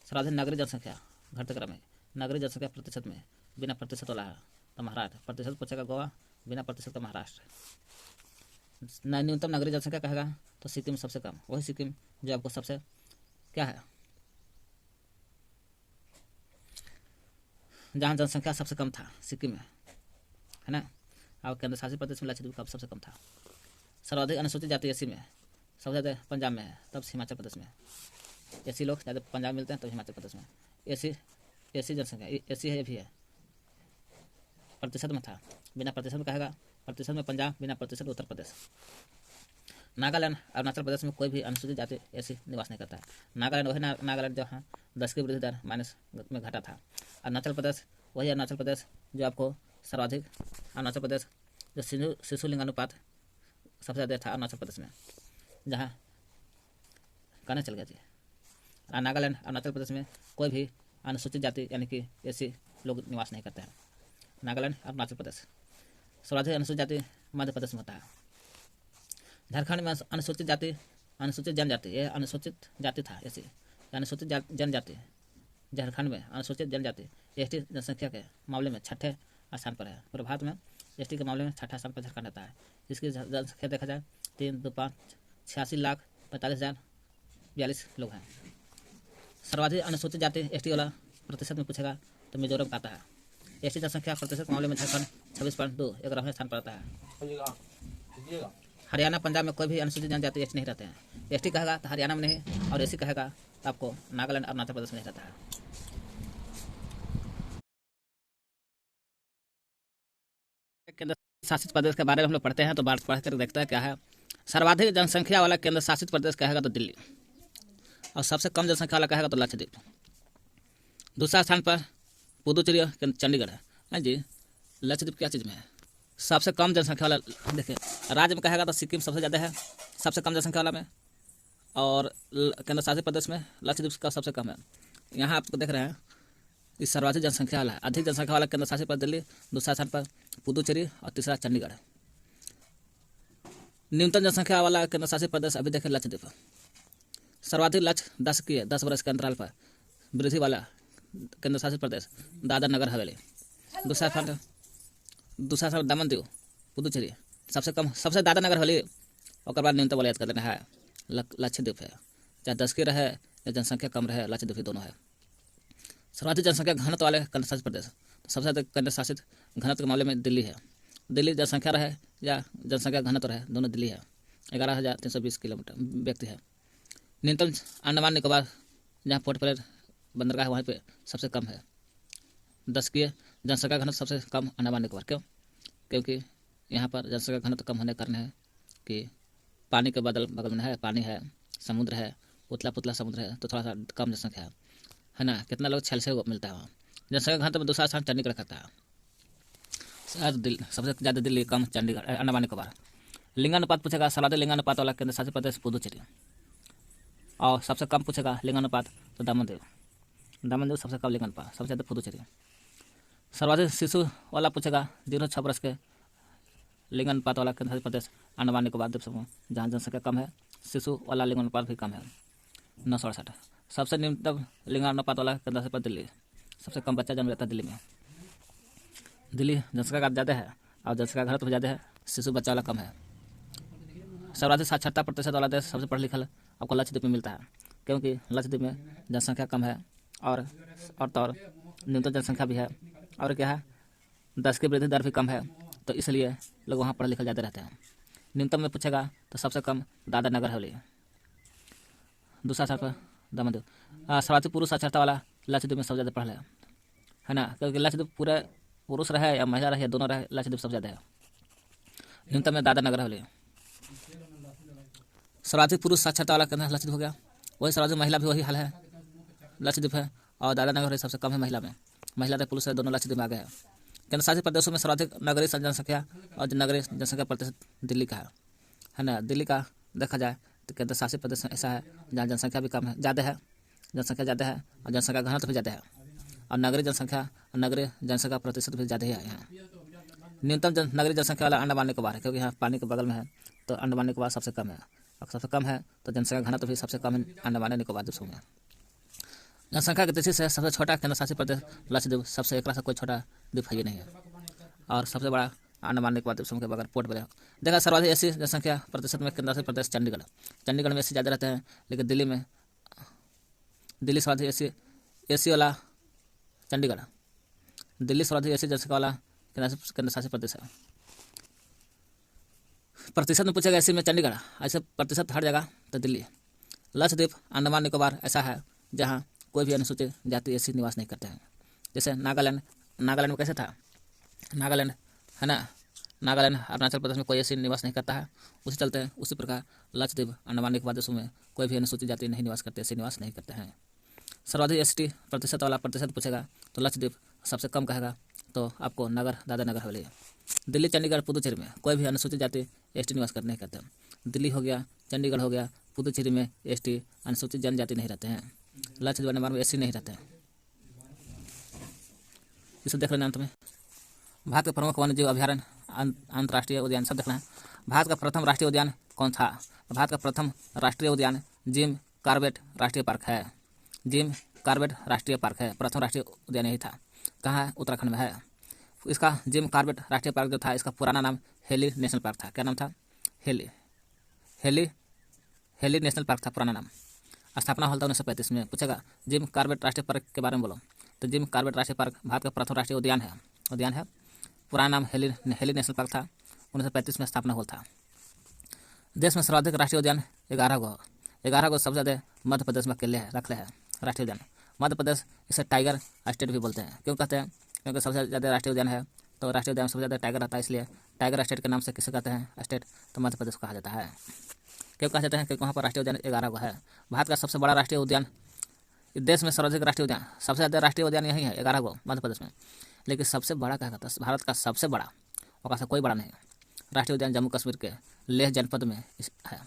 A: सर्वाधिक नगरीय जनसंख्या घटते क्रम में, नगरीय जनसंख्या प्रतिशत में बिना प्रतिशत वाला है, तो महाराष्ट्र। प्रतिशत पूछेगा गोवा, बिना प्रतिशत का महाराष्ट्र। न्यूनतम नगरीय जनसंख्या कहेगा तो सिक्किम सबसे कम, वही सिक्किम जो आपको सबसे क्या है, जहाँ जनसंख्या सबसे कम था सिक्किम में, है ना। और केंद्र शासित प्रदेश में लक्षद्वीप का सबसे कम था। सर्वाधिक अनुसूचित जाति एसी में सबसे ज़्यादा पंजाब में है, तब हिमाचल प्रदेश में। एसी लोग ज़्यादा पंजाब मिलते हैं, तब हिमाचल प्रदेश में। एसी जनसंख्या एसी है भी है, प्रतिशत में था, बिना प्रतिशत में कहेगा प्रतिशत में पंजाब, बिना प्रतिशत उत्तर प्रदेश। नागालैंड अरुणाचल प्रदेश में कोई भी अनुसूचित जाति ऐसी निवास नहीं करता है। नागालैंड वही नागालैंड जहाँ 10 की वृद्धि दर माइनस में घटा था। अरुणाचल प्रदेश वही अरुणाचल प्रदेश जो आपको सर्वाधिक, अरुणाचल प्रदेश जो शिशु लिंगानुपात सबसे ज़्यादा था अरुणाचल प्रदेश में, जहाँ कहने चल गया जी। नागालैंड अरुणाचल प्रदेश में कोई भी अनुसूचित जाति यानी कि ऐसी लोग निवास नहीं करते हैं। नागालैंड अरुणाचल प्रदेश। सर्वाधिक अनुसूचित जाति मध्य प्रदेश में होता है। झारखंड में अनुसूचित जाति, अनुसूचित जनजाति, यह अनुसूचित जाति था ऐसी अनुसूचित जनजाति। झारखंड में अनुसूचित जनजाति एसटी जनसंख्या के मामले में छठे स्थान पर है। पूरे भारत में एसटी के मामले में छठा स्थान पर झारखंड रहता है। इसकी जनसंख्या देखा जाए 325 86,45,042 लोग हैं। सर्वाधिक अनुसूचित जाति एसटी वाला प्रतिशत में पूछेगा तो मिजोरम आता है। एसटी जनसंख्या प्रतिशत के मामले में झारखंड 26.2 11वें स्थान पर आता है। हरियाणा पंजाब में कोई भी अनुसूचित जनजाति एसटी नहीं रहते हैं। एसटी कहेगा तो हरियाणा में नहीं, और एसी कहेगा तो आपको नागालैंड और अरुणाचल प्रदेश में नहीं रहता है। केंद्र शासित प्रदेश के बारे में हम लोग पढ़ते हैं, तो बात पढ़ कर देखते हैं क्या है। सर्वाधिक जनसंख्या वाला केंद्र शासित प्रदेश कहेगा तो दिल्ली, और सबसे कम जनसंख्या वाला कहेगा तो लक्षद्वीप। दूसरा स्थान पर पुदुचेरी चंडीगढ़ है जी। लक्षद्वीप क्या चीज़ में है? सबसे कम जनसंख्या वाला देखिए, राज्य में कहेगा तो सिक्किम सबसे ज़्यादा है सबसे कम जनसंख्या वाला में, और केंद्र शासित प्रदेश में लक्षद्वीप का सबसे कम है। यहाँ आप देख रहे हैं इस सर्वाधिक जनसंख्या वाला है। अधिक जनसंख्या वाला केंद्र शासित प्रदेश दिल्ली, दूसरा स्थान पर पुदुचेरी और तीसरा चंडीगढ़। न्यूनतम जनसंख्या वाला केंद्र शासित प्रदेश अभी देखें लक्षद्वीप। सर्वाधिक लक्ष्य 10 की है, 10 वर्ष के अंतराल पर वृद्धि वाला केंद्र शासित प्रदेश दादर नगर हवेली। दूसरा स्थान दमन दीव पुदुचेरी, सबसे कम सबसे दादर नगर हवेली, और बाद न्यूनतम वाला याद कर लेना है लक्षद्वीप है। चाहे 10 की रहे या जनसंख्या कम रहे, लक्षद्वीप ही दोनों है। सर्वाधिक जनसंख्या घनत्व वाले केंद्र शासित प्रदेश, तो सबसे ज़्यादा केंद्र शासित घनत्व के मामले में दिल्ली है। दिल्ली जनसंख्या रहे या जनसंख्या घनत्व रहे, दोनों दिल्ली है। 11,320 किलोमीटर व्यक्ति है। न्यूनतम अंडमान निकोबार जहाँ पोर्ट ब्लेयर बंदरगाह है वहाँ पे सबसे कम है। 10 की जनसंख्या घनत्व सबसे कम अंडमान निकोबार। क्यों? क्योंकि यहाँ पर जनसंख्या घनत्व कम होने के कारण है कि पानी के बगल में है, पानी है, समुद्र है, पुतला समुद्र है, तो थोड़ा सा कम जनसंख्या है ना। कितना लोग 6 से मिलता है वहाँ। जनसंख्या घनत्व में दूसरा स्थान चंडीगढ़ करता है। सबसे ज़्यादा दिल्ली, कम चंडीगढ़, अंडमान निकोबार। लिंगानुपात पूछेगा, सर्वाधिक लिंगानुपात वाला केंद्र शासित प्रदेश पुदुचेरी, और सबसे कम पूछेगा लिंगानुपात तो दमन दीव सबसे कम लिंगानुपात, सबसे ज़्यादा पुदुचेरी। सर्वाधिक शिशु वाला पूछेगा 0 से 6 वर्ष के लिंगानुपात वाला केंद्र शासित प्रदेश अंडमान निकोबार द्वीप समूह, जहाँ जनसंख्या कम है, शिशु वाला लिंगानुपात भी कम है 968। सबसे न्यूनतम लिंगानुपात वाला केंद्र शासित प्रदेश दिल्ली, सबसे कम बच्चा जन्म लेता है दिल्ली में। दिल्ली जनसंख्या का ज़्यादा है और जनसंख्या घनत्व भी ज़्यादा है, शिशु बच्चा वाला कम है। सर्वाधिक साक्षरता प्रतिशत वाला देश सबसे पढ़ लिखल आपको लक्षद्वीप में मिलता है, क्योंकि लक्षद्वीप में जनसंख्या कम है और न्यूनतम जनसंख्या भी है, और क्या है 10 की वृद्धि दर भी कम है, तो इसलिए लोग वहाँ पढ़ लिखल ज़्यादा रहते हैं। न्यूनतम में पूछेगा तो सबसे कम दादर नगर हवेली। दूसरा स्थान पर दमन दीव। सर्वाधिक पुरुष साक्षरता वाला लक्षद्वीप में सबसे ज़्यादा पढ़ है ना, क्योंकि लक्षद्वीप पूरे पुरुष रहे या महिला रहे या दोनों रहे, लक्षद्वीप सबसे ज़्यादा है। न्यूनतम में दादर नगर हवेली। सर्वाधिक पुरुष साक्षरता वाला केंद्र लक्षद्वीप हो गया, वही सर्वाधिक महिला भी वही हाल है, लक्षद्वीप है, और दादर नगर सबसे कम है महिला में। महिला तो पुरुष है दोनों लक्षद्वीप में आ गए हैं। केंद्र शासित प्रदेशों में सर्वाधिक नगरीय जनसंख्या और नगरीय जनसंख्या प्रतिशत दिल्ली का है ना। दिल्ली का देखा जाए तो केंद्र शासित प्रदेश ऐसा है जहाँ जनसंख्या भी कम है, ज़्यादा है, जनसंख्या ज़्यादा है और जनसंख्या घनत्व भी ज़्यादा है, और नगरीय जनसंख्या प्रतिशत भी ज़्यादा है यहाँ। न्यूनतम नगरीय जनसंख्या वाला अंडमान निकोबार है, क्योंकि यहाँ पानी के बगल में है, तो अंडमान निकोबार सबसे कम है, और सबसे कम है तो जनसंख्या घनत्व भी सबसे कम है अंडमान निकोबार द्वीप समूह में। जनसंख्या की दृष्टि से सबसे छोटा केंद्र शासित प्रदेश लक्षद्वीप, सबसे एकला से कोई छोटा द्वीप है ही नहीं है, और सबसे बड़ा अंडमान निकोबार द्वीप समूह के बगैर पोर्ट ब्लेयर। देखा सर्वाधिक एसी जनसंख्या प्रतिशत में केंद्र शासित प्रदेश चंडीगढ़ में एसी ज़्यादा रहते हैं, लेकिन दिल्ली सर्वाधिक एसी वाला चंडीगढ़, दिल्ली सर्वाधिक एसी जनसंख्या वाला केंद्र शासित प्रदेश है। प्रतिशत में पूछेगा इसी में चंडीगढ़, ऐसे प्रतिशत हर जगह तो दिल्ली। लक्षद्वीप, अंडमान निकोबार ऐसा है जहाँ कोई भी अनुसूचित जाति ऐसी निवास नहीं करते हैं। जैसे नागालैंड, नागालैंड में कैसे था, नागालैंड है ना, नागालैंड अरुणाचल प्रदेश में कोई ऐसी निवास नहीं करता है, उसी चलते उसी प्रकार लक्षद्वीप, अंडमान निकोबार देशों में कोई भी अनुसूचित जाति नहीं निवास करते, ऐसे निवास नहीं करते हैं। सर्वाधिक एसटी प्रतिशत वाला प्रतिशत पूछेगा तो लक्षद्वीप सबसे कम कहेगा तो आपको नगर, दादरा नगर हवेली। दिल्ली, चंडीगढ़, पुदुचेरी में कोई भी अनुसूचित जाति एसटी निवास नहीं करते। दिल्ली हो गया, चंडीगढ़ हो गया, पुदुचेरी में एसटी अनुसूचित जनजाति नहीं रहते हैं। लक्षद्वीप, अंडमान में एसटी नहीं रहते हैं। इसे देख लेना अंत में। भारत के प्रमुख वन्यजीव अभ्यारण्य, अंतर्राष्ट्रीय उद्यान सब देखना है। भारत का प्रथम राष्ट्रीय उद्यान कौन था? भारत का प्रथम राष्ट्रीय उद्यान जिम कॉर्बेट राष्ट्रीय पार्क है। जिम कॉर्बेट राष्ट्रीय पार्क है, प्रथम राष्ट्रीय उद्यान यही था। कहाँ है? उत्तराखंड में है। इसका जिम कॉर्बेट राष्ट्रीय पार्क जो था, इसका पुराना नाम हेली नेशनल पार्क था। क्या नाम था? हेली नेशनल पार्क था पुराना नाम। स्थापना हुआ था 1935 में। पूछेगा जिम कॉर्बेट राष्ट्रीय पार्क के बारे में बोलो, तो जिम कॉर्बेट राष्ट्रीय पार्क भारत का प्रथम राष्ट्रीय उद्यान है। पुराना नाम हेली नेशनल पार्क था। 1935 में स्थापना हुआ था। देश में सर्वाधिक राष्ट्रीय उद्यान 11 गो सबसे ज़्यादा मध्य प्रदेश में अकेले रखले है राष्ट्रीय उद्यान। मध्य प्रदेश इसे टाइगर स्टेट भी बोलते हैं। क्यों कहते हैं? क्योंकि सबसे ज़्यादा राष्ट्रीय उद्यान है, तो राष्ट्रीय उद्यान सबसे ज़्यादा टाइगर रहता है, इसलिए टाइगर स्टेट के नाम से किसे कहते हैं स्टेट, तो मध्य प्रदेश को कहा जाता है। क्यों कहा जाता है? क्योंकि वहाँ पर राष्ट्रीय उद्यान 11 गो है। भारत का सबसे बड़ा राष्ट्रीय उद्यान, देश में सर्वाधिक राष्ट्रीय उद्यान, सबसे ज़्यादा राष्ट्रीय उद्यान यही है 11 गो मध्य प्रदेश में। लेकिन सबसे बड़ा क्या कहता है? भारत का सबसे बड़ा, और का कोई बड़ा नहीं, राष्ट्रीय उद्यान जम्मू कश्मीर के लेह जनपद में है।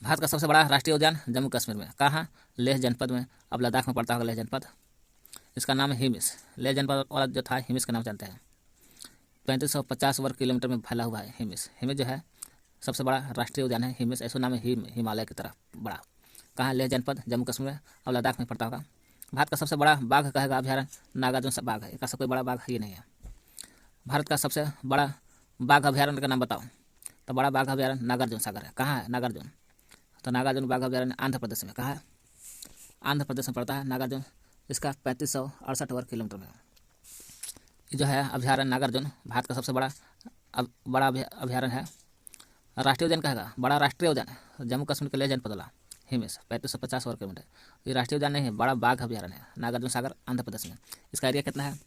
A: भारत का सबसे बड़ा राष्ट्रीय उद्यान जम्मू कश्मीर में। कहाँ? लेह जनपद में। अब लद्दाख में पड़ता होगा लेह जनपद। इसका नाम है हिमिस। लेह जनपद वाला जो था हिमिस के नाम जानते हैं। 3550 वर्ग किलोमीटर में फैला हुआ है हिमिस। हिमिस जो है सबसे बड़ा राष्ट्रीय उद्यान है हिमिस, ऐसा नाम है हिमालय की तरफ बड़ा। कहाँ? लेह जनपद, जम्मू कश्मीर में। अब लद्दाख में पड़ता होगा। भारत का सबसे बड़ा बाघ कहेगा अभ्यारण्य नागार्जुन बाघ है। इसका कोई बड़ा बाघ ये नहीं है। भारत का सबसे बड़ा बाघ अभ्यारण्य का नाम बताओ, तो बड़ा बाघ अभ्यारण्य नागार्जुन सागर है। कहाँ है नागार्जुन? तो नागार्जुन बाघ अभ्यारण्य आंध्र प्रदेश में। कहाँ है? आंध्र प्रदेश में पड़ता है नागार्जुन। इसका 3568 वर्ग किलोमीटर में जो है अभ्यारण्य नागार्जुन ये भारत का सबसे बड़ा अभ्यारण्य है। राष्ट्रीय उद्यान कहेगा बड़ा राष्ट्रीय उद्यान जम्मू कश्मीर के लेह जनपद वाला हिमिस 3550 वर्ग किलोमीटर। ये राष्ट्रीय उद्यान नहीं है, बड़ा बाघ अभ्यारण्य है नागार्जुन सागर आंध्र प्रदेश में। इसका एरिया कितना है?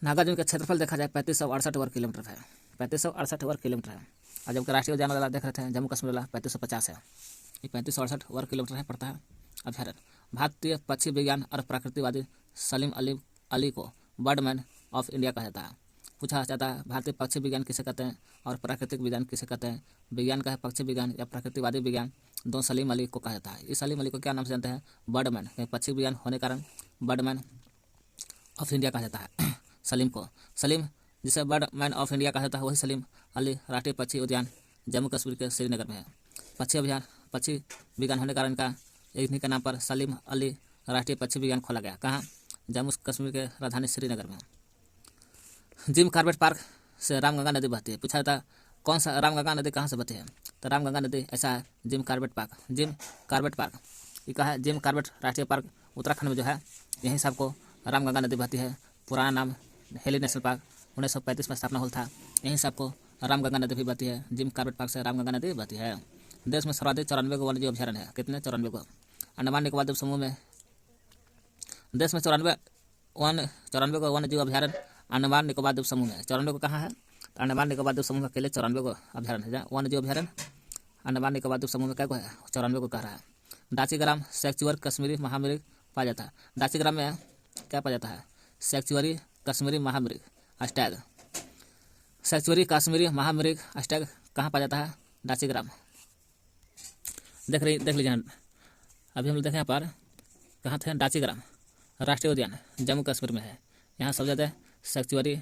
A: नागार्जुन का क्षेत्रफल देखा जाए 3568 वर्ग किलोमीटर है। 3568 वर्ग किलोमीटर है। और जबकि राष्ट्रीय उद्यान वाला देख रहे थे जम्मू कश्मीर वाला 3550 है। ये 3568 वर्ग किलोमीटर है पड़ता है अभ्यारण्य। भारतीय पक्षी विज्ञान और प्रकृतिवादी सलीम अली को बर्डमैन ऑफ इंडिया कहा जाता है। पूछा जाता है भारतीय पक्षी विज्ञान किसे कहते हैं और प्राकृतिक विज्ञान किसे कहते हैं? विज्ञान का है पक्षी विज्ञान या प्रकृतिवादी विज्ञान, दो सलीम अली को कहा जाता है। इस सलीम अली को क्या नाम से जानते हैं? बर्डमैन, पक्षी विज्ञान होने के कारण बर्डमैन ऑफ इंडिया कहा जाता है सलीम जिसे बर्डमैन ऑफ इंडिया कहा जाता है, वही सलीम अली राष्ट्रीय पक्षी उद्यान जम्मू कश्मीर के श्रीनगर में है। पक्षी विज्ञान होने के कारण का इन्हीं के नाम पर सलीम अली राष्ट्रीय पक्षी विज्ञान खोला गया। कहाँ? जम्मू कश्मीर के राजधानी श्रीनगर में। जिम कॉर्बेट पार्क से रामगंगा नदी बहती है। पूछा जाता कौन सा रामगंगा नदी कहाँ से बहती है? तो रामगंगा नदी ऐसा है जिम कॉर्बेट पार्क ये कहा है जिम कॉर्बेट राष्ट्रीय पार्क उत्तराखंड में जो है, यहीं से आपको रामगंगा नदी बहती है। पुराना नाम हेली नेशनल पार्क 1935 में स्थापना हुआ था। यहीं से आपको रामगंगा नदी भी बहती है। जिम कॉर्बेट पार्क से रामगंगा नदी बहती है। देश में सर्वाधिक 94 गो वन्यजीव अभ्यारण्य है। कितने? 94 गो। अंडमान निकोबार द्वीप समूह में देश में 94 गो वन्यजीव अभ्यारण्य अंडमान निकोबार द्वीप समूह में। 94 को कहाँ है? तो अंडमान निकोबार द्वीप समूह में अकेले 94 गो अभ्यारण्य है। वन्यजीव अभ्यारण्य अंडमान निकोबार द्वीप समूह में क्या को है? 94 को कह रहा है। दाचीग्राम सेक्चुअर कश्मीरी महामृग पाया जाता है। दाचीग्राम में क्या पाया जाता है? सेक्चुअरी कश्मीरी महामृग हैशटैग। सेक्चुअरी कश्मीरी महामृग हैशटैग कहाँ पाया जाता है? दाचीग्राम। देख लीजिए अभी हम लोग देखें यहाँ पर कहाँ थे? दाचीग्राम राष्ट्रीय उद्यान जम्मू कश्मीर में है। यहाँ सबसे ज़्यादा सेक्चुअरी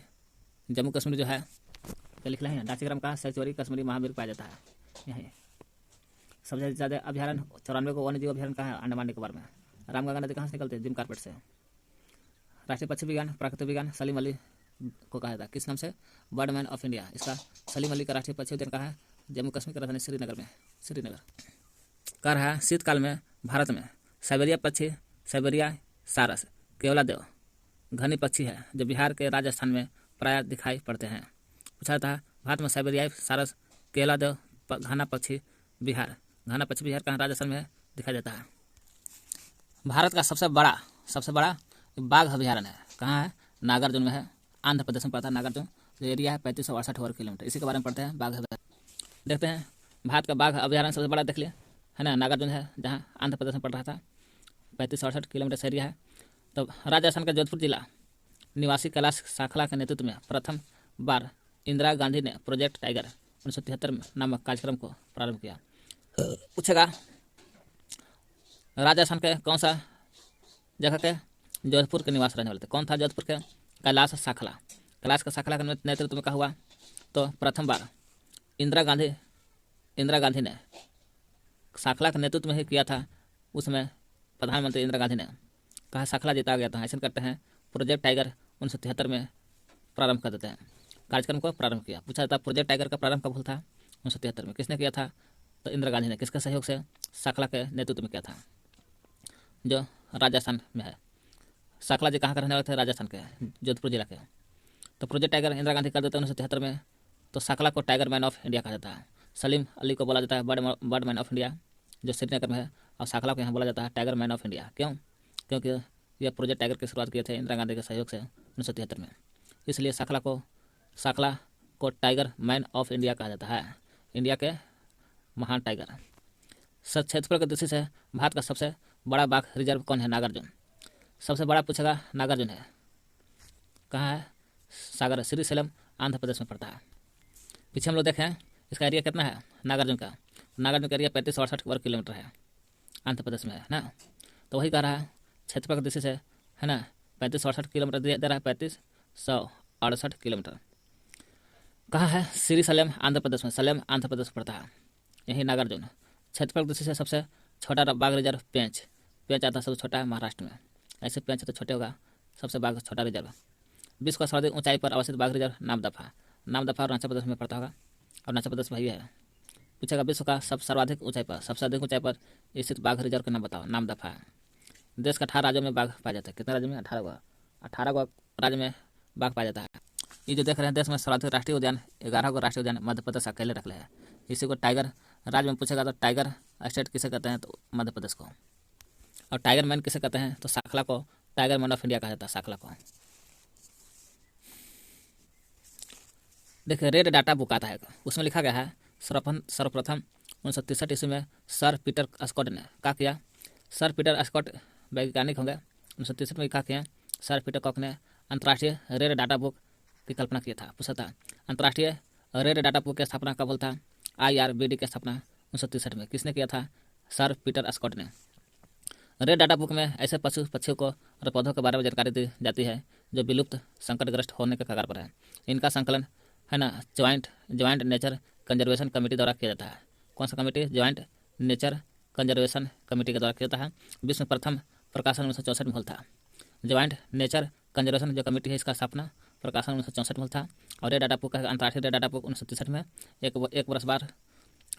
A: जम्मू कश्मीर जो है क्या लिखना है? दाचीग्राम का सेक्चुअरी कश्मीरी महामृग पाया जाता है। यहीं सबसे ज़्यादा अभ्यारण्य 94 को वन्यजीव अभ्यारण्य कहाँ है? अंडमान निकोबार में। रामगंगा नदी कहाँ से निकलते हैं? जिम कॉर्बेट से। राष्ट्रीय पक्षी विज्ञान प्राकृतिक विज्ञान सलीम अली को कहा जाता है। किस नाम से? Birdman of India. इसका सलीम अली का राष्ट्रीय पक्षी उद्यान कहाँ है? जम्मू कश्मीर की राजधानी श्रीनगर में। कह रहा है शीतकाल में भारत में साइबेरिया सारस केवलादेव घनी पक्षी है जो बिहार के राजस्थान में प्राय दिखाई पड़ते हैं। पूछा जाता है भारत में साइबेरिया सारस केलादेव घाना पक्षी बिहार। घाना पक्षी बिहार कहाँ राजस्थान में दिखाई देता है। भारत का सबसे बड़ा बाघ अभ्यारण्य है कहाँ है, नागार्जुन में है, आंध्र प्रदेश में पड़ता है नागार्जुन। जो एरिया है 3568 वर्ग किलोमीटर। इसी के बारे में पढ़ते हैं बाघ अभ्यारण्य। देखते हैं भारत का बाघ अभ्यारण्य सबसे बड़ा देख लिया है ना, नागार्जुन है जहाँ आंध्र प्रदेश में पड़ रहा था। 3568 किलोमीटर से एरिया है। तो राजस्थान का जोधपुर जिला निवासी कैलाश साखला के नेतृत्व में प्रथम बार इंदिरा गांधी ने प्रोजेक्ट टाइगर 1973 नामक कार्यक्रम को प्रारंभ किया। पूछेगा राजस्थान के कौन सा जगह के जोधपुर के निवास रहने वाले थे, कौन था जोधपुर के, कैलाश साखला। कैलाश का साखला के नेतृत्व में क्या हुआ, तो प्रथम बार इंदिरा गांधी ने साखला के नेतृत्व में ही किया था। उसमें प्रधानमंत्री इंदिरा गांधी ने कहा साखला जीता गया था। ऐसा करते हैं प्रोजेक्ट टाइगर 1973 में प्रारंभ कर देते हैं, कार्यक्रम को प्रारंभ किया। पूछा जाता प्रोजेक्ट टाइगर का प्रारंभ कब था, 1973 में। किसने किया था, तो इंदिरा गांधी ने। किसके सहयोग से, साखला के नेतृत्व में किया था, जो राजस्थान में है। साखला जी कहाँ का रहने वाले थे, राजस्थान के, जोधपुर जिला के। तो प्रोजेक्ट टाइगर इंदिरा गांधी कर देते हैं 1973 में। तो साखला को टाइगर मैन ऑफ इंडिया कहा जाता है। सलीम अली को बोला जाता है बर्ड मैन ऑफ इंडिया, जो श्रीनगर में है। और साखला को यहाँ बोला जाता है टाइगर मैन ऑफ इंडिया। क्यों, क्योंकि यह प्रोजेक्ट टाइगर की शुरुआत किए थे इंदिरा गांधी के सहयोग से 1973 में। इसलिए साखला को टाइगर मैन ऑफ इंडिया कहा जाता है, इंडिया के महान टाइगर। क्षेत्रफल की दृष्टि से भारत का सबसे बड़ा बाघ रिजर्व कौन है, नागार्जुन। सबसे बड़ा पूछेगा नागार्जुन है। कहाँ है, सागर श्रीशैलम आंध्र प्रदेश में पड़ता है। पीछे हम लोग देखें इसका एरिया कितना है नागार्जुन का। नागार्जुन का एरिया 3568 वर्ग किलोमीटर है, आंध्र प्रदेश में है ना। तो वही कह रहा है क्षेत्रफल की दृष्टि से है ना, 3568 किलोमीटर दे रहा है, 3568 किलोमीटर। कहाँ है, श्रीशैलम आंध्र प्रदेश में, सलेम आंध्र प्रदेश में पड़ता है। यही नागार्जुन। क्षेत्रफल की दृष्टि से सबसे छोटा बाघ रिजर्व पेंच आता है, सबसे छोटा है महाराष्ट्र में। ऐसे पेंच तो छोटे होगा, सबसे बाघ छोटा रिजर्व। विश्व का सर्वाधिक ऊंचाई पर अवस्थित बाघ रिजर्व नामदफा अरुणाचल प्रदेश में पड़ता होगा, अरुणाचल प्रदेश में ही है। पूछेगा विश्व का सबसे अधिक ऊंचाई पर स्थित बाघ रिजर्व का नाम बताओ, नामदफा है। देश के 18 राज्यों में बाघ पाया जाता है। कितने राज्यों में, 18 राज्य में बाघ पाया जाता है। ये जो देख रहे हैं देश में सर्वाधिक राष्ट्रीय उद्यान 11 को राष्ट्रीय उद्यान मध्य प्रदेश अकेले रख ले है। इसी को टाइगर राज्य में पूछेगा तो टाइगर स्टेट किसे कहते हैं, तो मध्य प्रदेश को। और टाइगर मैन किसे कहते हैं, तो साखला को टाइगर मैन ऑफ इंडिया कहा जाता है, साखला को। देखिए रेड डाटा बुक आता है, उसमें लिखा गया है सर्वप्रथम 1963 ईस्वी में सर पीटर स्कॉट ने क्या किया। सर पीटर स्कॉट वैज्ञानिक होंगे, 1963 में क्या किया, सर पीटर कॉक ने अंतर्राष्ट्रीय रेड डाटा बुक की कल्पना किया था। पूछा था अंतर्राष्ट्रीय रेड डाटा बुक की स्थापना कब था, IRBD की स्थापना 1963 में। किसने किया था, सर पीटर स्कॉट ने। रेड डाटा बुक में ऐसे पक्षियों को और पौधों के बारे में जानकारी दी जाती है जो विलुप्त संकटग्रस्त होने के कगार पर है। इनका संकलन है ना ज्वाइंट नेचर कंजर्वेशन कमेटी द्वारा किया जाता है। कौन सा committee, joint nature conservation committee के द्वारा किया जाता है। विश्व में प्रथम प्रकाशन 1964 में हुआ था। ज्वाइंट नेचर कंजर्वेशन जो कमेटी है, इसका स्थापना प्रकाशन 1964 में था। और रेड डाटा बुक का अंतर्राष्ट्रीय रेड डाटा बुक 1963 में एक वर्ष बाद,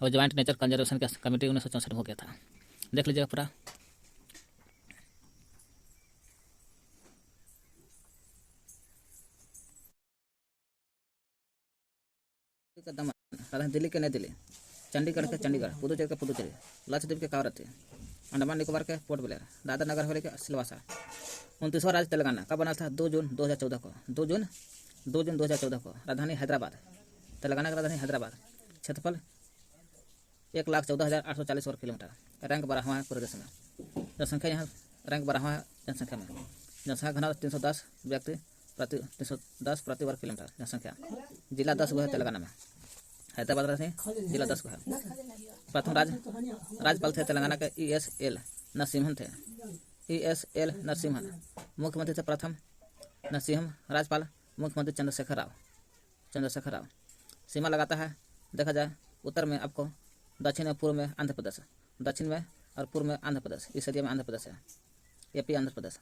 A: और ज्वाइंट नेचर कंजर्वेशन की कमेटी 1964 में हो गया था। देख लीजिएगा पूरा। राजधानी दिल्ली के नई दिल्ली, चंडीगढ़ के चंडीगढ़, पुदुचेरी के पुदुचेरी, लक्षद्वीप के कावरत्ती, अंडमान निकोबार के पोर्ट ब्लेयर, दादर नगर हवेली के सिलवासा। 29वां राज्य तेलंगाना कब बना था, 2 जून 2014 को। 2 जून 2014 को। राजधानी हैदराबाद, तेलंगाना की राजधानी हैदराबाद। क्षेत्रफल 1,14,840 वर्ग किलोमीटर। रैंक 12वां है पूरे देश में। जनसंख्या यहाँ रैंक 12वां है जनसंख्या में। जनसंख्या घनत्व 310 व्यक्ति प्रति वर्ग किलोमीटर जनसंख्या। जिला 10 गो है तेलंगाना में, हैदराबाद राजधानी जिला 10 गो है। प्रथम राज्यपाल थे तेलंगाना के ESL नरसिम्हन थे। ESL नरसिम्हन। मुख्यमंत्री थे प्रथम नरसिम्हन। राज्यपाल मुख्यमंत्री चंद्रशेखर राव। सीमा लगाता है देखा जाए उत्तर में आपको दक्षिण में पूर्व में आंध्र प्रदेश, दक्षिण में और पूर्व में आंध्र प्रदेश, इस एरिया में आंध्र प्रदेश है, AP आंध्र प्रदेश।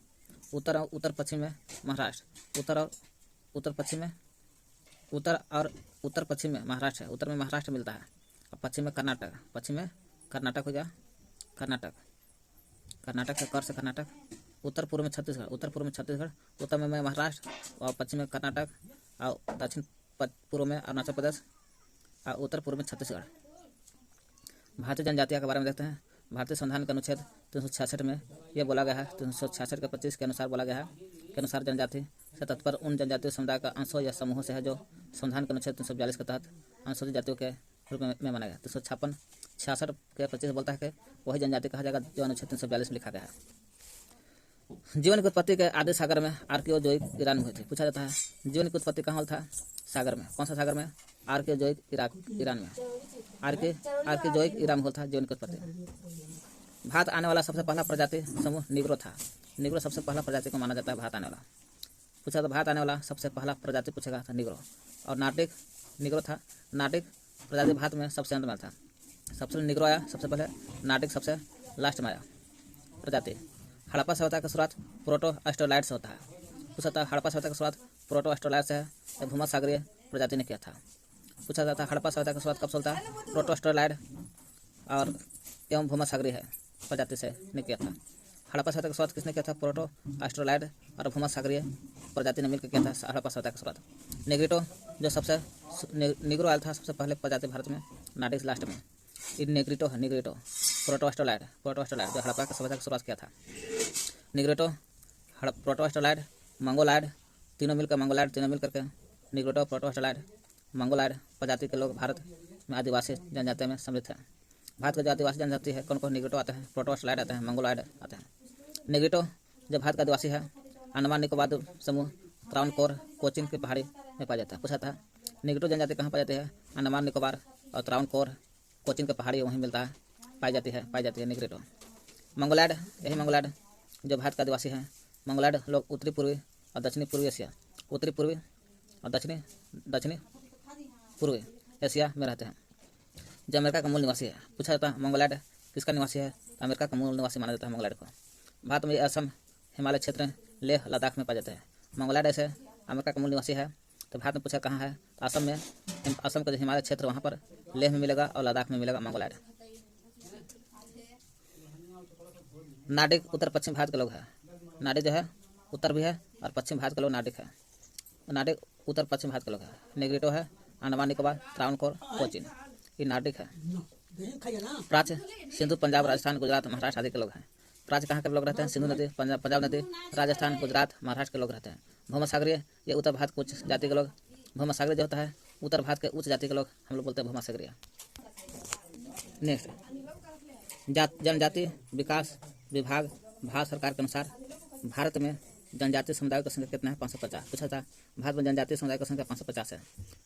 A: उत्तर पश्चिम में महाराष्ट्र, उत्तर और उत्तर पश्चिम में महाराष्ट्र है। उत्तर में महाराष्ट्र मिलता है और पश्चिम में कर्नाटक, हो गया कर्नाटक के कर से कर्नाटक। उत्तर पूर्व में छत्तीसगढ़, उत्तर में महाराष्ट्र और पश्चिम में कर्नाटक और दक्षिण पूर्व में अरुणाचल प्रदेश, और उत्तर पूर्व में छत्तीसगढ़। भारतीय जनजातियों के बारे में देखते हैं। भारतीय संविधान के अनुच्छेद 366 में यह बोला गया है, 366 के 25 के अनुसार बोला गया है के अनुसार जनजाति से तात्पर्य उन जनजातीय समुदाय का अंशों या समूहों से है जो संविधान के अनुच्छेद 342 के तहत अनुसूचित जातियों के रूप में माना गया। 366 के 25 बोलता है कि वही जनजाति कहा जाएगा जो अनुच्छेद 342 में लिखा गया है। जीवन की उत्पत्ति के आधे सागर में आर्कियोजोइक ईरान में हुई थी। पूछा जाता है जीवन की उत्पत्ति कहाँ था? सागर में। कौन सा सागर में? आर्कियोजोइक ईरान में। आर्कियोजोइक ईरान में था जीवन की उत्पत्ति। भारत आने वाला सबसे पहला प्रजाति समूह निग्रो था। निग्रो सबसे पहला प्रजाति को माना जाता है भारत आने वाला। पूछा तो भारत आने वाला सबसे पहला प्रजाति पूछेगा था निग्रो। और नाटिक निग्रो था। नाटिक प्रजाति भारत में सबसे अंत में था। सबसे निग्रो आया सबसे पहले, नाटिक सबसे लास्ट में आया प्रजाति। हड़प्पा सभ्यता की शुरुआत प्रोटो एस्ट्रोलाइट से होता है। पूछा था हड़प्पा सभ्यता की शुरुआत प्रोटो एस्ट्रोलाइट से है, भूमध्यसागरीय प्रजाति ने किया था। पूछा जाता है हड़प्पा सभ्यता की शुरुआत कब से होता है? प्रोटो एस्ट्रोलाइट और एवं भूमध्यसागरीय है प्रजाति से ने किया था। हड़प्पा सभ्यता की शुरुआत किसने किया था? प्रोटो एस्ट्रोलाइट और भूमध्यसागरीय प्रजाति ने मिलकर किया था हड़प्पा सभ्यता की शुरुआत। नेग्रिटो जो सबसे निग्रो आया था सबसे पहले प्रजाति भारत में, नाटिक लास्ट में। नेग्रिटो प्रोटो एस्ट्रोलाइट जो हड़प्पा की सभ्यता की शुरुआत किया था। निग्रिटो, प्रोटो एस्ट्रोलाइट, मंगोलाइड तीनों मिलकर के निग्रिटो, प्रोटो एस्ट्रोलाइट, मंगोलाइड प्रजाति के लोग भारत में आदिवासी जनजाति में सम्मिलित हैं। भारत के जो आदिवासी जनजाति है कौन कौन? निग्रिटो आते हैं, प्रोटो एस्ट्रोलाइट आते हैं, मंगोलाइड आते हैं। निग्रिटो जो भारत का आदिवासी है अंडमान निकोबार द्वीप समूह, त्रावणकोर, कोचीन की पहाड़ी में पाया जाता है। पूछा था निग्रिटो जनजाति कहाँ पाई जाती है? अंडमान निकोबार और त्रावणकोर, कोचीन की पहाड़ी वहीं मिलता है, पाई जाती है निग्रिटो। मंगोलाइड, यही मंगोलाइड जो भारत का आदिवासी है। मंगोलाइड लोग उत्तरी पूर्वी और दक्षिणी पूर्वी एशिया, उत्तरी पूर्वी और दक्षिणी पूर्वी एशिया में रहते हैं, जो अमेरिका का मूल निवासी है। पूछा जाता है मंगोलाइड किसका निवासी है? अमेरिका का मूल निवासी माना जाता है मंगोलाइड को। भारत में असम, हिमालय क्षेत्र, लेह, लद्दाख में पाए जाते हैं। मंगोलाइड ऐसे अमेरिका का मूल निवासी है। तो भारत में पूछा कहाँ है? असम में। असम का जो हिमालय क्षेत्र वहाँ पर लेह में मिलेगा और लद्दाख में मिलेगा मंगोलाइड। नाडिक उत्तर पश्चिम भारत के लोग हैं। नाडिक जो है उत्तर भी है और पश्चिम भारत के लोग नाडिक है। नाडिक उत्तर पश्चिम भारत के लोग हैं। नेग्रिटो है अंडमान निकोबार, त्रावणकोर, कोचीन, ये नाडिक है। प्राच्य सिंधु, पंजाब, राजस्थान, गुजरात, महाराष्ट्र आदि के लोग हैं। प्राच्य कहाँ के लोग रहते हैं? सिंधु नदी, पंजाब नदी, राजस्थान, गुजरात, महाराष्ट्र के लोग रहते हैं। भूमध्यसागरीय ये उत्तर भारत के उच्च जाति के लोग। भूमध्यसागरीय जो होता है उत्तर भारत के उच्च जाति के लोग हम लोग बोलते हैं भूमध्यसागरीय। नेक्स्ट, जनजाति विकास विभाग भारत सरकार के अनुसार भारत में जनजातीय समुदायों की संख्या कितना है? 550। पूछा था भारत में जनजातीय समुदाय की संख्या 550 है।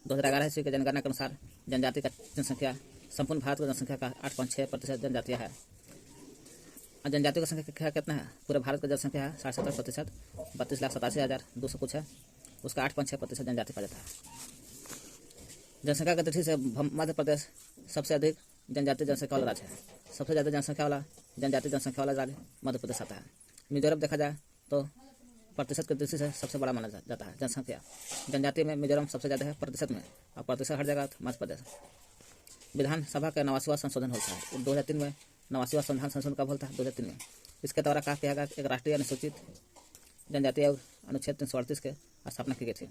A: 2011 ईस्वी की जनगणना के अनुसार जनजाति का जनसंख्या संपूर्ण भारत की जनसंख्या का 8.6% जनजातियाँ है। और जनजातियों की संख्या कितना है? पूरे भारत की जनसंख्या है 67%, 32,87,200 कुछ है, उसका 8.6% जनजाति पाया जाता है। जनसंख्या की दृष्टि से मध्य प्रदेश सबसे अधिक जनजातीय जनसंख्या वाला राज्य है। सबसे ज़्यादा जनसंख्या वाला जनजातीय जनसंख्या वाला राज्य मध्य प्रदेश आता है। मिजोरम देखा जाए तो प्रतिशत की दृष्टि से सबसे बड़ा माना जाता है जनसंख्या। जनजाति में मिजोरम सबसे ज़्यादा है प्रतिशत में, और प्रतिशत हर जगह मध्य प्रदेश। विधानसभा का 89वां संशोधन होता है 2003 में। 89वां संविधान संशोधन कब होता है? 2003 में। इसके द्वारा कहा गया एक राष्ट्रीय अनुसूचित जनजाति आयोग अनुच्छेद 338 के स्थापना की गई थी।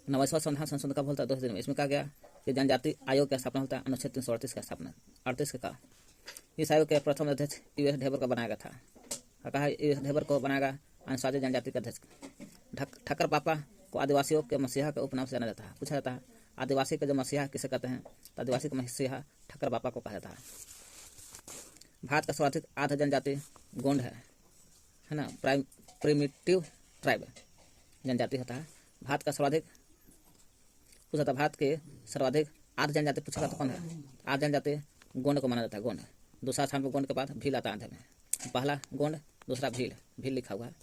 A: 89वां संविधान संशोधन कब होता है? 2003 में। इसमें कहा गया कि जनजाति आयोग की स्थापना होता है अनुच्छेद 338 की स्थापना 38 के का। इस आयोग के प्रथम अध्यक्ष यूएस ढेबर को बनाया गया था। कहा यूएस ढेबर को बनाएगा अनुसूचित जनजाति के अध्यक्ष। ठक्कर पापा को आदिवासियों के मसीहा के उपनाम से जाना जाता है। पूछा जाता है आदिवासी के जो मसीहा किसे कहते हैं? तो आदिवासी का मसीहा ठक्कर बापा को कहा जाता है। भारत का सर्वाधिक आधा जनजाति गोंड है ना, प्रिमिटिव ट्राइब जनजाति होता है। भारत का सर्वाधिक पूछा था भारत के सर्वाधिक आध जनजाति पूछा तो कौन है? आध जनजाति गोंड को माना जाता है। गोंड दूसरा स्थान पर, गोंड के बाद भील आता है आधे में। पहला गोंड, दूसरा भील लिखा हुआ है।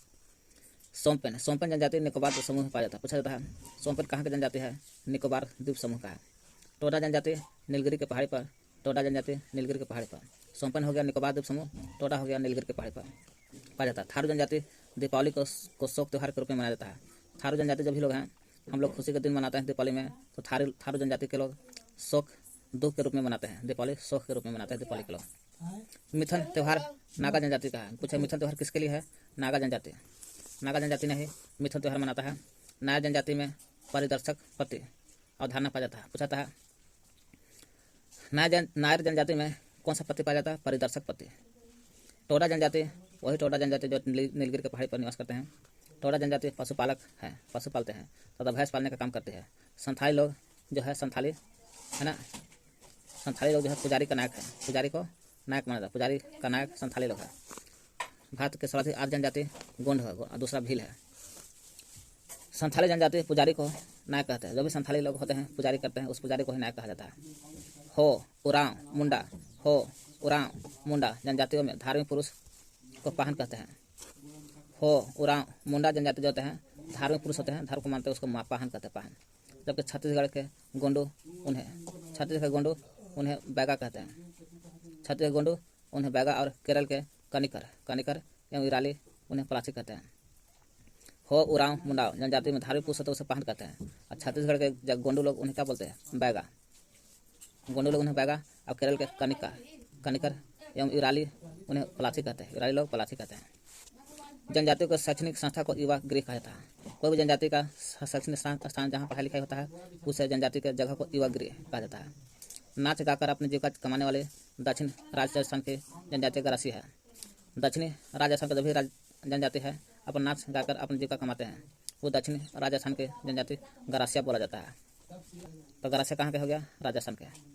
A: सोमपेन जनजाति निकोबार द्वीप समूह में पाया जाता है। पूछा जाता है सोमपेन कहाँ की जनजाति है? निकोबार द्वीप समूह का है। टोडा जनजाति नीलगिरी के पहाड़ी पर, सोमपेन हो गया निकोबार द्वीप समूह, टोडा हो गया नीलगिरी के पहाड़ी पर पाया जाता है। थारू जनजाति दीपावली को शोक त्यौहार के रूप में मनाया जाता है। थारू जनजाति जो भी लोग हैं हम लोग खुशी के दिन मनाते हैं दीपावली में, तो थारू जनजाति के लोग शोक दुख के रूप में मनाते हैं। दीपावली शोक के रूप में मनाते हैं दीपावली के लोग। मिथुन त्यौहार नागा जनजाति का है। पूछे मिथुन त्यौहार किसके लिए है? नागा जनजाति ने ही मिथुन त्यौहार मनाता है। नायर जनजाति में परिदर्शक पति अवधारणा पाया जाता है। पूछाता है नायर जनजाति में कौन सा पत्ती पाया जाता है? परिदर्शक पत्ती। टोडा जनजाति, वही टोडा जनजाति जो नीलगिरी के पहाड़ी पर निवास करते हैं। टोडा जनजाति पशुपालक हैं, पशु पालते हैं तथा भैंस पालने का काम करते हैं। संथाली लोग जो है, संथाली है ना, संथाली लोग जो है पुजारी का नायक है, पुजारी को नायक माना जाता है, पुजारी का नायक संथाली लोग है। भारत के सर्वाधिक आठ जनजाति गोंड है, दूसरा भील है। संथाली जनजाति पुजारी को नायक कहते हैं। जो भी संथाली लोग होते हैं पुजारी करते हैं, उस पुजारी को ही नायक कहा जाता है। हो, उरांव, मुंडा, हो, उरांव, मुंडा जनजातियों में धार्मिक पुरुष को पाहन कहते हैं। हो, उरांव, मुंडा जनजाति जो होते हैं धार्मिक पुरुष होते हैं, धर्म को मानते हैं, उसको पाहन कहते हैं, पाहन। जबकि छत्तीसगढ़ के गोंडू उन्हें बैगा कहते हैं। छत्तीसगढ़ गोंडू उन्हें बैगा और केरल के कनिकर एवं इराली उन्हें पलासी कहते हैं। हो, उरांव, मुंडा जनजाति में धार्मिक पुरुष होते हैं, उसे पाहन कहते हैं। और छत्तीसगढ़ के गोंडू लोग उन्हें क्या बोलते हैं? बैगा। गोंडू लोग उन्हें बैगा और केरल के कनिकर एवं इराली उन्हें पलासी कहते हैं, इराली लोग पलासी कहते हैं। जनजातियों को शैक्षणिक संस्था को युवा गृह कहा जाता है। कोई भी जनजाति का शैक्षणिक स्थान जहाँ पढ़ाई लिखाई होता है, उस जनजाति के जगह को युवा गृह कहा जाता है। नाच गाकर अपनी जीविका कमाने वाले दक्षिण राजस्थान के जनजाति गरासी है। दक्षिणी राजस्थान का जो भी जनजाति है अपन नाच गाकर अपनी जीविका कमाते हैं, वो दक्षिणी राजस्थान के जनजाति गरासिया बोला जाता है। तो गरासिया कहाँ के हो गया? राजस्थान के।